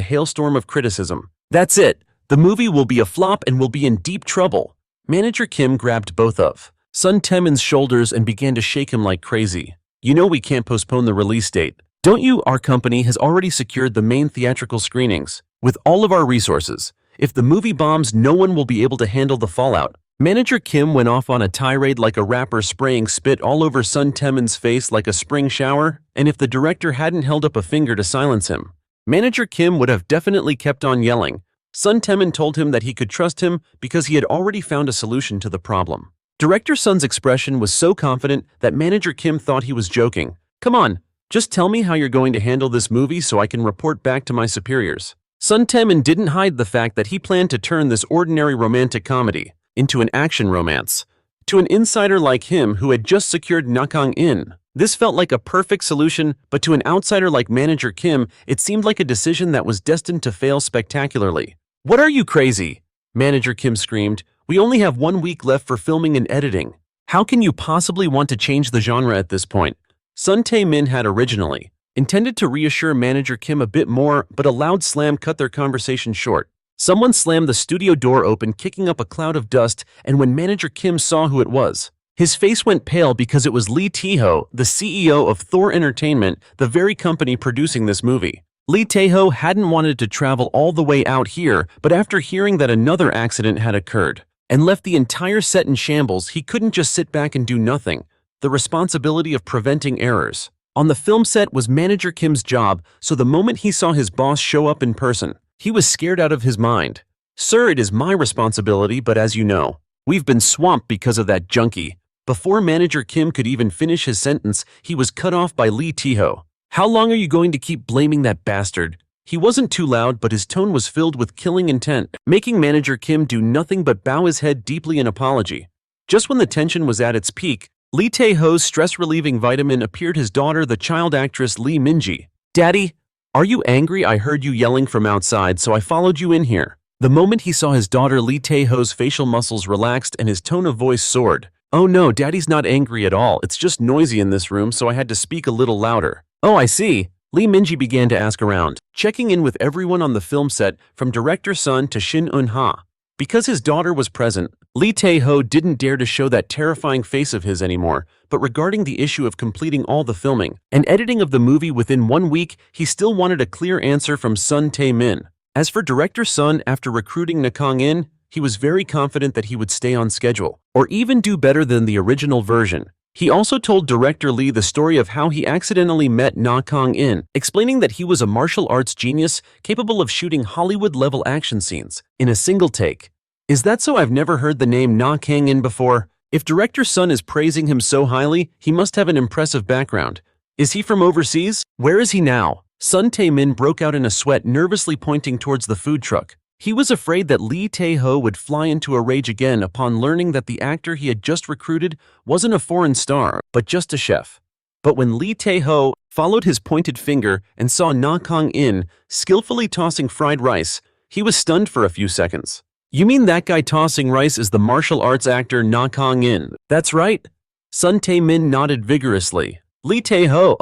hailstorm of criticism. That's it. The movie will be a flop and we'll be in deep trouble." Manager Kim grabbed both of Sun Tae-min's shoulders and began to shake him like crazy. "You know we can't postpone the release date, don't you? Our company has already secured the main theatrical screenings with all of our resources. If the movie bombs, no one will be able to handle the fallout." Manager Kim went off on a tirade like a rapper, spraying spit all over Sun Tae-min's face like a spring shower, and if the director hadn't held up a finger to silence him, Manager Kim would have definitely kept on yelling. Sun Tae-min told him that he could trust him because he had already found a solution to the problem. Director Sun's expression was so confident that Manager Kim thought he was joking. Come on, just tell me how you're going to handle this movie so I can report back to my superiors. Sun Tae-min didn't hide the fact that he planned to turn this ordinary romantic comedy into an action romance. To an insider like him who had just secured Nakang In, this felt like a perfect solution, but to an outsider like Manager Kim, it seemed like a decision that was destined to fail spectacularly. What are you, crazy? Manager Kim screamed. We only have 1 week left for filming and editing. How can you possibly want to change the genre at this point? Sun Tae-min had originally intended to reassure Manager Kim a bit more, but a loud slam cut their conversation short. Someone slammed the studio door open, kicking up a cloud of dust, and when Manager Kim saw who it was, his face went pale because it was Lee Tae-ho, the CEO of Thor Entertainment, the very company producing this movie. Lee Tae-ho hadn't wanted to travel all the way out here, but after hearing that another accident had occurred and left the entire set in shambles, he couldn't just sit back and do nothing. The responsibility of preventing errors on the film set was Manager Kim's job, so the moment he saw his boss show up in person, he was scared out of his mind. Sir, it is my responsibility, but as you know, we've been swamped because of that junkie. Before Manager Kim could even finish his sentence, he was cut off by Lee Tae-ho. How long are you going to keep blaming that bastard? He wasn't too loud, but his tone was filled with killing intent, making Manager Kim do nothing but bow his head deeply in apology. Just when the tension was at its peak, Lee Tae-ho's stress-relieving vitamin appeared his daughter, the child actress Lee Min-ji. Daddy, are you angry? I heard you yelling from outside, so I followed you in here. The moment he saw his daughter, Lee Tae-ho's facial muscles relaxed and his tone of voice soared. Oh no, Daddy's not angry at all. It's just noisy in this room, so I had to speak a little louder. Oh, I see. Lee Min-ji began to ask around, checking in with everyone on the film set, from director Sun to Shin Eun-ha. Because his daughter was present, Lee Tae-ho didn't dare to show that terrifying face of his anymore, but regarding the issue of completing all the filming and editing of the movie within 1 week, he still wanted a clear answer from Sun Tae-min. As for director Sun, after recruiting Nakang In, he was very confident that he would stay on schedule, or even do better than the original version. He also told director Lee the story of how he accidentally met Nakang In, explaining that he was a martial arts genius capable of shooting Hollywood-level action scenes in a single take. Is that so? I've never heard the name Nakang In before. If director Sun is praising him so highly, he must have an impressive background. Is he from overseas? Where is he now? Sun Tae-min broke out in a sweat, nervously pointing towards the food truck. He was afraid that Lee Tae-ho would fly into a rage again upon learning that the actor he had just recruited wasn't a foreign star, but just a chef. But when Lee Tae-ho followed his pointed finger and saw Nakang In skillfully tossing fried rice, he was stunned for a few seconds. You mean that guy tossing rice is the martial arts actor Nakang In? That's right. Sun Tae-min nodded vigorously. Lee Tae-ho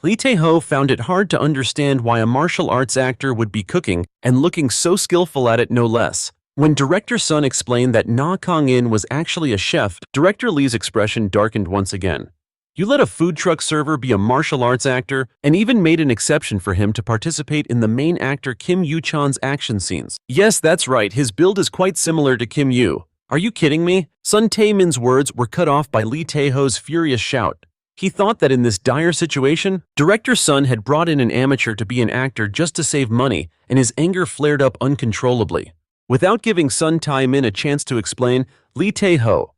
Lee Tae-ho found it hard to understand why a martial arts actor would be cooking and looking so skillful at it, no less. When director Sun explained that Nakang In was actually a chef, director Lee's expression darkened once again. You let a food truck server be a martial arts actor, and even made an exception for him to participate in the main actor Kim Yoo-chan's action scenes. Yes, that's right, his build is quite similar to Kim Yoo. Are you kidding me? Sun Tae-min's words were cut off by Lee Tae-ho's furious shout. He thought that in this dire situation, director Sun had brought in an amateur to be an actor just to save money, and his anger flared up uncontrollably. Without giving Sun Tae-min a chance to explain, Lee Tae-ho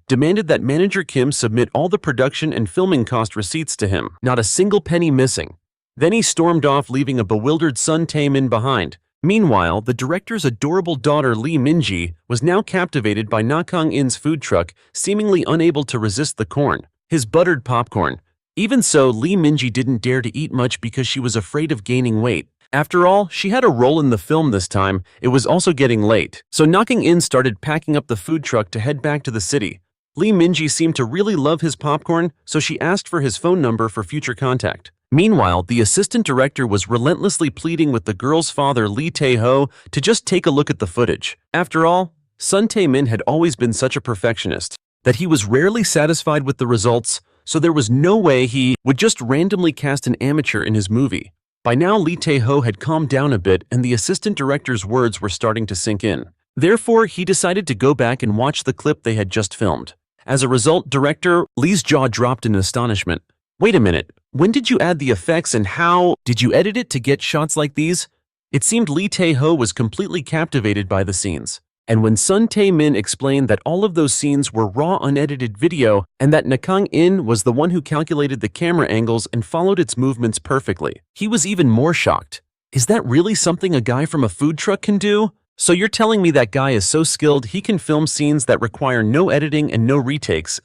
demanded that manager Kim submit all the production and filming cost receipts to him, not a single penny missing. Then he stormed off, leaving a bewildered Sun Tae-min behind. Meanwhile, the director's adorable daughter Lee Min-ji was now captivated by Nakang In's food truck, seemingly unable to resist the corn, his buttered popcorn. Even so, Lee Min-ji didn't dare to eat much because she was afraid of gaining weight. After all, she had a role in the film this time. It was also getting late, so Nakang In started packing up the food truck to head back to the city. Lee Min-ji seemed to really love his popcorn, so she asked for his phone number for future contact. Meanwhile, the assistant director was relentlessly pleading with the girl's father, Lee Tae-ho, to just take a look at the footage. After all, Sun Tae-min had always been such a perfectionist that he was rarely satisfied with the results, so there was no way he would just randomly cast an amateur in his movie. By now, Lee Tae-ho had calmed down a bit, and the assistant director's words were starting to sink in. Therefore, he decided to go back and watch the clip they had just filmed. As a result, director Lee's jaw dropped in astonishment. Wait a minute, when did you add the effects and how did you edit it to get shots like these? It seemed Lee Tae-ho was completely captivated by the scenes. And when Sun Tae-min explained that all of those scenes were raw unedited video and that Nakang In was the one who calculated the camera angles and followed its movements perfectly, he was even more shocked. Is that really something a guy from a food truck can do? So you're telling me that guy is so skilled he can film scenes that require no editing and no retakes?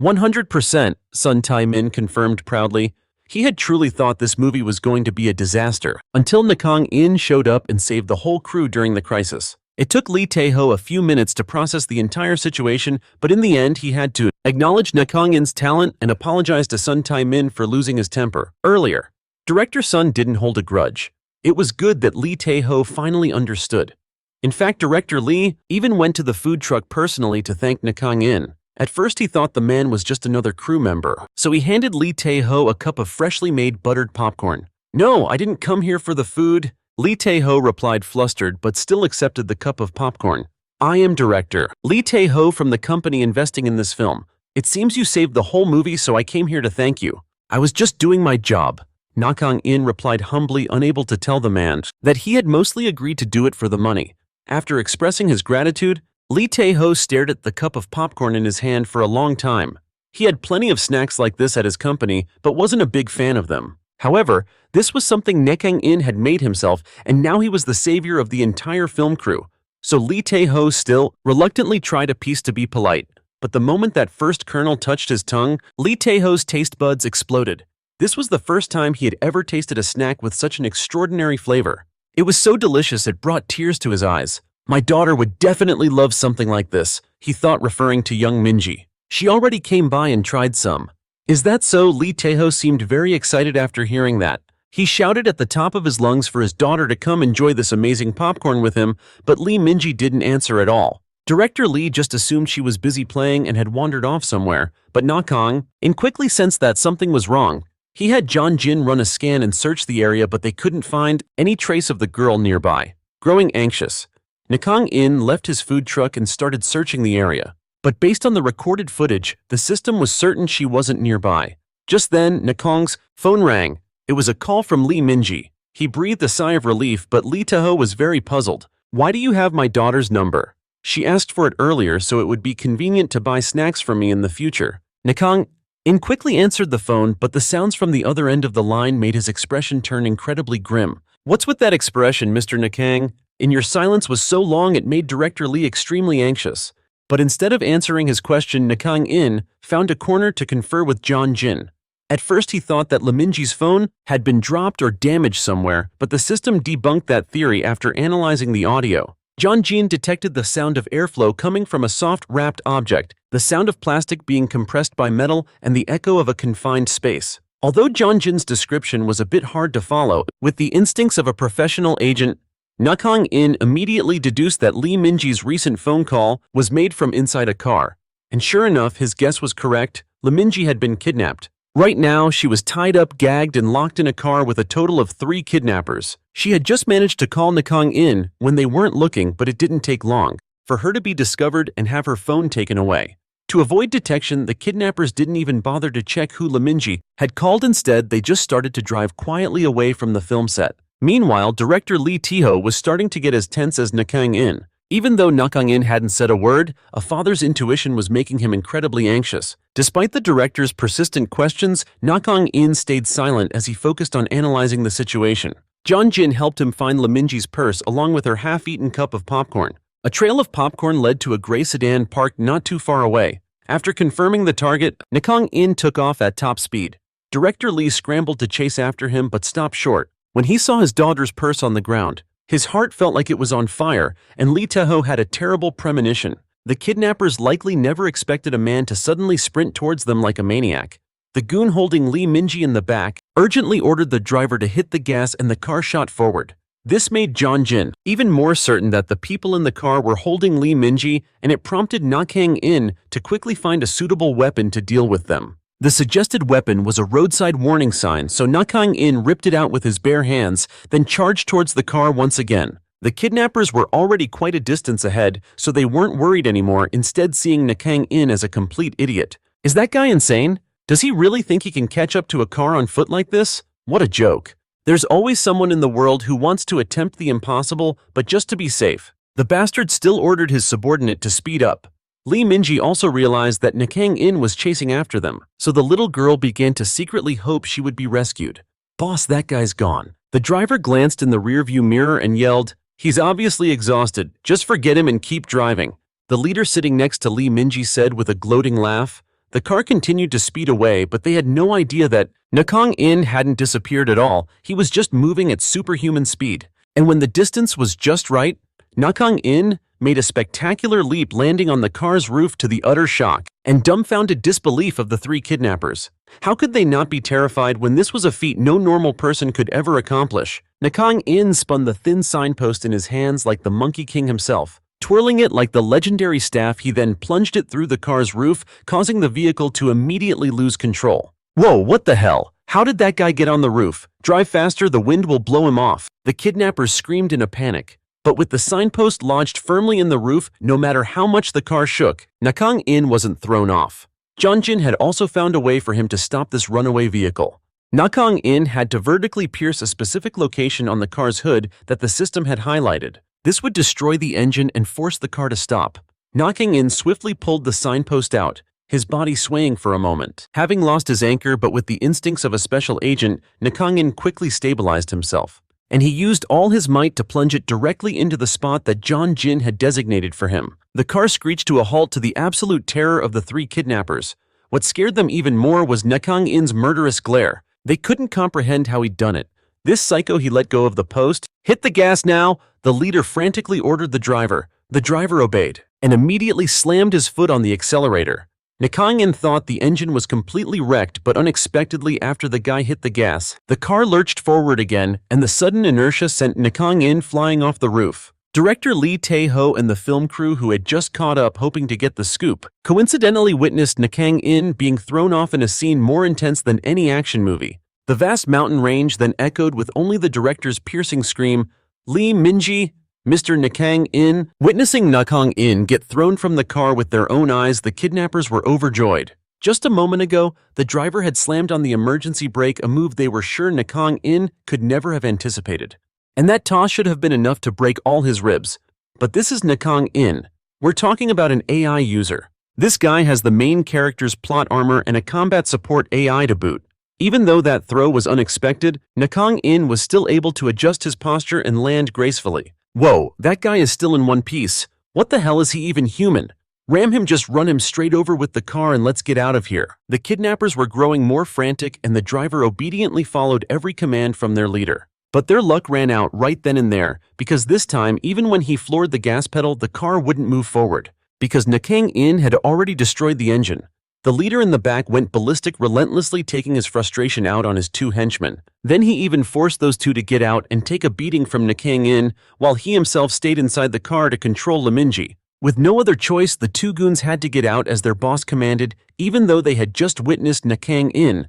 100%, Sun Tae-min confirmed proudly. He had truly thought this movie was going to be a disaster, until Nakang In showed up and saved the whole crew during the crisis. It took Lee Tae-ho a few minutes to process the entire situation, but in the end he had to acknowledge Nakang In's talent and apologize to Sun Tae-min for losing his temper earlier. Director Sun didn't hold a grudge. It was good that Lee Tae-ho finally understood. In fact, Director Lee even went to the food truck personally to thank Nakang In. At first he thought the man was just another crew member, so he handed Lee Tae-ho a cup of freshly made buttered popcorn. "No, I didn't come here for the food," Lee Tae-ho replied, flustered but still accepted the cup of popcorn. "I am director Lee Tae-ho from the company investing in this film. It seems you saved the whole movie, so I came here to thank you. I was just doing my job," Nakang In replied humbly, unable to tell the man that he had mostly agreed to do it for the money. After expressing his gratitude, Lee Tae-ho stared at the cup of popcorn in his hand for a long time. He had plenty of snacks like this at his company, but wasn't a big fan of them. However, this was something Nakang In had made himself, and now he was the savior of the entire film crew. So Lee Tae-ho still reluctantly tried a piece to be polite. But the moment that first kernel touched his tongue, Lee Tae-ho's taste buds exploded. This was the first time he had ever tasted a snack with such an extraordinary flavor. It was so delicious it brought tears to his eyes. "My daughter would definitely love something like this," he thought, referring to young Minji. "She already came by and tried some." "Is that so?" Lee Tae-ho seemed very excited after hearing that. He shouted at the top of his lungs for his daughter to come enjoy this amazing popcorn with him, but Lee Minji didn't answer at all. Director Lee just assumed she was busy playing and had wandered off somewhere, but Nakang In quickly sensed that something was wrong. He had Zion Jin run a scan and search the area, but they couldn't find any trace of the girl nearby. Growing anxious, Nakang In left his food truck and started searching the area. But based on the recorded footage, the system was certain she wasn't nearby. Just then, Nakang's phone rang. It was a call from Lee Minji. He breathed a sigh of relief, but Lee Tae-ho was very puzzled. "Why do you have my daughter's number? She asked for it earlier, so it would be convenient to buy snacks for me in the future." Nakang In quickly answered the phone, but the sounds from the other end of the line made his expression turn incredibly grim. "What's with that expression, Mr. Nakang? In your silence was so long it made Director Lee extremely anxious." But instead of answering his question, Nakang In found a corner to confer with Zion Jin. At first he thought that Lee Minji's phone had been dropped or damaged somewhere, but the system debunked that theory after analyzing the audio. Zion Jin detected the sound of airflow coming from a soft, wrapped object, the sound of plastic being compressed by metal, and the echo of a confined space. Although Zion Jin's description was a bit hard to follow, with the instincts of a professional agent, Nakang In immediately deduced that Lee Minji's recent phone call was made from inside a car. And sure enough, his guess was correct. Lee Minji had been kidnapped. Right now, she was tied up, gagged, and locked in a car with a total of 3 kidnappers. She had just managed to call Nakang In when they weren't looking, but it didn't take long for her to be discovered and have her phone taken away. To avoid detection, the kidnappers didn't even bother to check who Lee Minji had called. Instead, they just started to drive quietly away from the film set. Meanwhile, director Lee Tae-ho was starting to get as tense as Nakang In. Even though Nakang In hadn't said a word, a father's intuition was making him incredibly anxious. Despite the director's persistent questions, Nakang In stayed silent as he focused on analyzing the situation. Zion Jin helped him find Lee Minji's purse along with her half-eaten cup of popcorn. A trail of popcorn led to a gray sedan parked not too far away. After confirming the target, Nakang In took off at top speed. Director Lee scrambled to chase after him but stopped short when he saw his daughter's purse on the ground. His heart felt like it was on fire, and Lee Tae-ho had a terrible premonition. The kidnappers likely never expected a man to suddenly sprint towards them like a maniac. The goon holding Lee Minji in the back urgently ordered the driver to hit the gas, and the car shot forward. This made Zion Jin even more certain that the people in the car were holding Lee Minji, and it prompted Nakang In to quickly find a suitable weapon to deal with them. The suggested weapon was a roadside warning sign, so Nakang In ripped it out with his bare hands, then charged towards the car once again. The kidnappers were already quite a distance ahead, so they weren't worried anymore, instead seeing Nakang In as a complete idiot. Is that guy insane? Does he really think he can catch up to a car on foot like this? What a joke. There's always someone in the world who wants to attempt the impossible, but just to be safe. The bastard still ordered his subordinate to speed up. Lee Minji also realized that Nakang In was chasing after them, so the little girl began to secretly hope she would be rescued. "Boss, that guy's gone." The driver glanced in the rearview mirror and yelled, "He's obviously exhausted. Just forget him and keep driving." The leader sitting next to Lee Minji said with a gloating laugh. The car continued to speed away, but they had no idea that Nakang In hadn't disappeared at all. He was just moving at superhuman speed. And when the distance was just right, Nakang In made a spectacular leap, landing on the car's roof to the utter shock and dumbfounded disbelief of the three kidnappers. How could they not be terrified when this was a feat no normal person could ever accomplish? Nakang In spun the thin signpost in his hands like the Monkey King himself. Twirling it like the legendary staff, he then plunged it through the car's roof, causing the vehicle to immediately lose control. "Whoa, what the hell? How did that guy get on the roof? Drive faster, the wind will blow him off." The kidnappers screamed in a panic. But with the signpost lodged firmly in the roof, no matter how much the car shook, Nakang In wasn't thrown off. Zion Jin had also found a way for him to stop this runaway vehicle. Nakang In had to vertically pierce a specific location on the car's hood that the system had highlighted. This would destroy the engine and force the car to stop. Nakang In swiftly pulled the signpost out, his body swaying for a moment. Having lost his anchor but with the instincts of a special agent, Nakang In quickly stabilized himself. And he used all his might to plunge it directly into the spot that Zion Jin had designated for him. The car screeched to a halt to the absolute terror of the three kidnappers. What scared them even more was Nakang In's murderous glare. They couldn't comprehend how he'd done it. This psycho, he let go of the post. "Hit the gas now!" The leader frantically ordered the driver. The driver obeyed and immediately slammed his foot on the accelerator. Nakang In thought the engine was completely wrecked, but unexpectedly after the guy hit the gas, the car lurched forward again, and the sudden inertia sent Nakang In flying off the roof. Director Lee Tae-ho and the film crew, who had just caught up hoping to get the scoop, coincidentally witnessed Nakang In being thrown off in a scene more intense than any action movie. The vast mountain range then echoed with only the director's piercing scream, "Lee Minji, Mr. Nakang In." Witnessing Nakang In get thrown from the car with their own eyes, the kidnappers were overjoyed. Just a moment ago, the driver had slammed on the emergency brake, a move they were sure Nakang In could never have anticipated. And that toss should have been enough to break all his ribs. But this is Nakang In. We're talking about an AI user. This guy has the main character's plot armor and a combat support AI to boot. Even though that throw was unexpected, Nakang In was still able to adjust his posture and land gracefully. "Whoa, that guy is still in one piece. What the hell, is he even human? Ram him, just run him straight over with the car and let's get out of here." The kidnappers were growing more frantic and the driver obediently followed every command from their leader. But their luck ran out right then and there, because this time, even when he floored the gas pedal, the car wouldn't move forward, because Nakang In had already destroyed the engine. The leader in the back went ballistic, relentlessly taking his frustration out on his two henchmen. Then he even forced those two to get out and take a beating from Nakang In, while he himself stayed inside the car to control Lee Minji. With no other choice, the two goons had to get out as their boss commanded, even though they had just witnessed Nakang In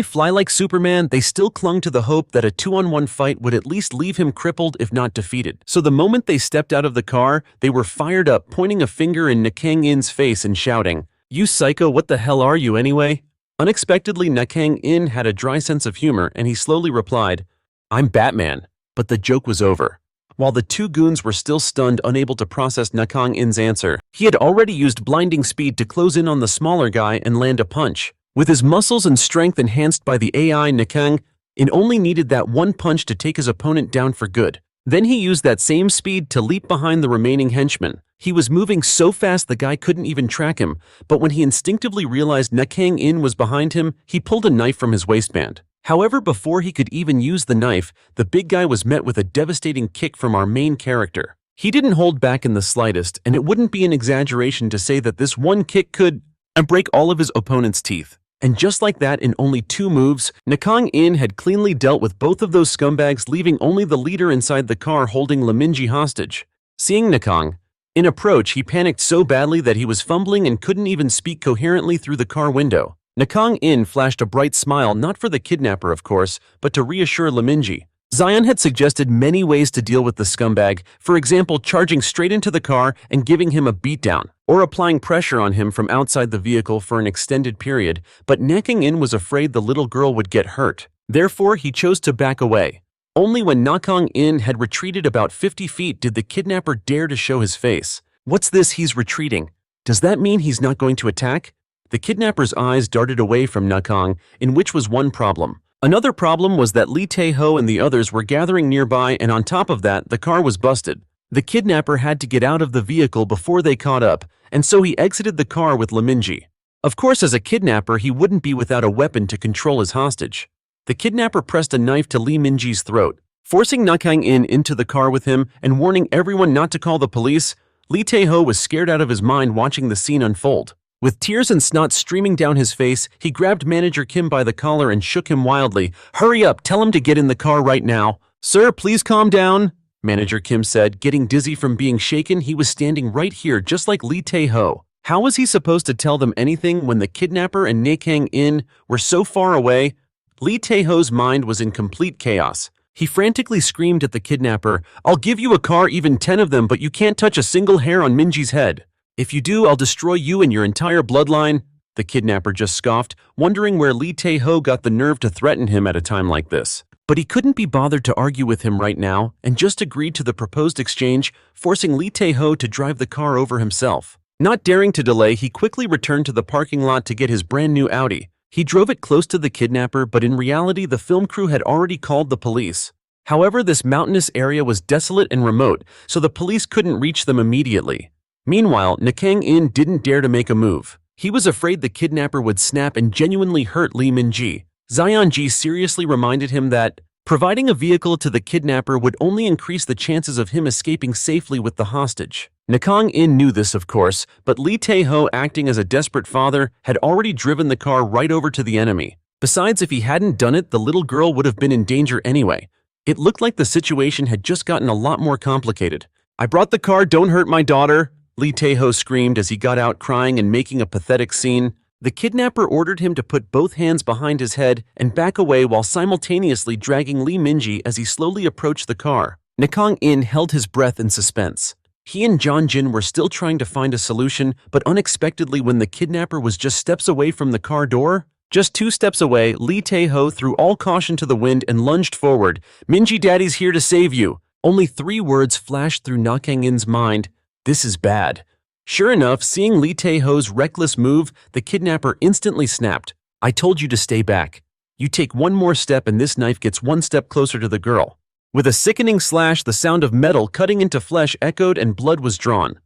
fly like Superman. They still clung to the hope that a 2-on-1 fight would at least leave him crippled if not defeated. So the moment they stepped out of the car, they were fired up, pointing a finger in Nakang In's face and shouting, "You psycho, what the hell are you anyway?" Unexpectedly, Nakang In had a dry sense of humor and he slowly replied, "I'm Batman." But the joke was over. While the two goons were still stunned, unable to process Nakang In's answer, he had already used blinding speed to close in on the smaller guy and land a punch. With his muscles and strength enhanced by the AI, Nakang In only needed that one punch to take his opponent down for good. Then he used that same speed to leap behind the remaining henchman. He was moving so fast the guy couldn't even track him, but when he instinctively realized Nakang In was behind him, he pulled a knife from his waistband. However, before he could even use the knife, the big guy was met with a devastating kick from our main character. He didn't hold back in the slightest, and it wouldn't be an exaggeration to say that this one kick could break all of his opponent's teeth. And just like that, in only 2 moves, Nakang In had cleanly dealt with both of those scumbags, leaving only the leader inside the car holding Lee Minji hostage. Seeing Nakang In approach, he panicked so badly that he was fumbling and couldn't even speak coherently through the car window. Nakang In flashed a bright smile, not for the kidnapper of course, but to reassure Lee Minji. Zion had suggested many ways to deal with the scumbag, for example charging straight into the car and giving him a beatdown, or applying pressure on him from outside the vehicle for an extended period, but Nakang In was afraid the little girl would get hurt. Therefore, he chose to back away. Only when Nakang In had retreated about 50 feet did the kidnapper dare to show his face. What's this, he's retreating? Does that mean he's not going to attack? The kidnapper's eyes darted away from Nakang, in which was one problem. Another problem was that Lee Tae-ho and the others were gathering nearby, and on top of that, the car was busted. The kidnapper had to get out of the vehicle before they caught up, and so he exited the car with Lee Min-ji. Of course, as a kidnapper, he wouldn't be without a weapon to control his hostage. The kidnapper pressed a knife to Lee Min-ji's throat, forcing Nakang In into the car with him and warning everyone not to call the police. Lee Tae-ho was scared out of his mind watching the scene unfold. With tears and snot streaming down his face, he grabbed Manager Kim by the collar and shook him wildly. "Hurry up, tell him to get in the car right now." "Sir, please calm down," Manager Kim said, getting dizzy from being shaken. He was standing right here just like Lee Tae-ho. How was he supposed to tell them anything when the kidnapper and Nakang In were so far away? Lee Tae-ho's mind was in complete chaos. He frantically screamed at the kidnapper, "I'll give you a car, even 10 of them, but you can't touch a single hair on Minji's head. If you do, I'll destroy you and your entire bloodline." The kidnapper just scoffed, wondering where Lee Tae-ho got the nerve to threaten him at a time like this. But he couldn't be bothered to argue with him right now, and just agreed to the proposed exchange, forcing Lee Tae-ho to drive the car over himself. Not daring to delay, he quickly returned to the parking lot to get his brand new Audi. He drove it close to the kidnapper, but in reality the film crew had already called the police. However, this mountainous area was desolate and remote, so the police couldn't reach them immediately. Meanwhile, Nakang In didn't dare to make a move. He was afraid the kidnapper would snap and genuinely hurt Lee Min-ji. Zion Jin seriously reminded him that providing a vehicle to the kidnapper would only increase the chances of him escaping safely with the hostage. Nakang In knew this, of course, but Lee Tae-ho, acting as a desperate father, had already driven the car right over to the enemy. Besides, if he hadn't done it, the little girl would have been in danger anyway. It looked like the situation had just gotten a lot more complicated. "I brought the car, don't hurt my daughter," Lee Tae-ho screamed as he got out crying and making a pathetic scene. The kidnapper ordered him to put both hands behind his head and back away while simultaneously dragging Lee Min-ji as he slowly approached the car. Nakang In held his breath in suspense. He and Zion Jin were still trying to find a solution, but unexpectedly when the kidnapper was just steps away from the car door, just 2 steps away, Lee Tae-ho threw all caution to the wind and lunged forward. "Min-ji, Daddy's here to save you." Only 3 words flashed through Nakang In's mind. This is bad. Sure enough, seeing Lee Tae-ho's reckless move, the kidnapper instantly snapped. "I told you to stay back. You take one more step and this knife gets 1 step closer to the girl." With a sickening slash, the sound of metal cutting into flesh echoed and blood was drawn.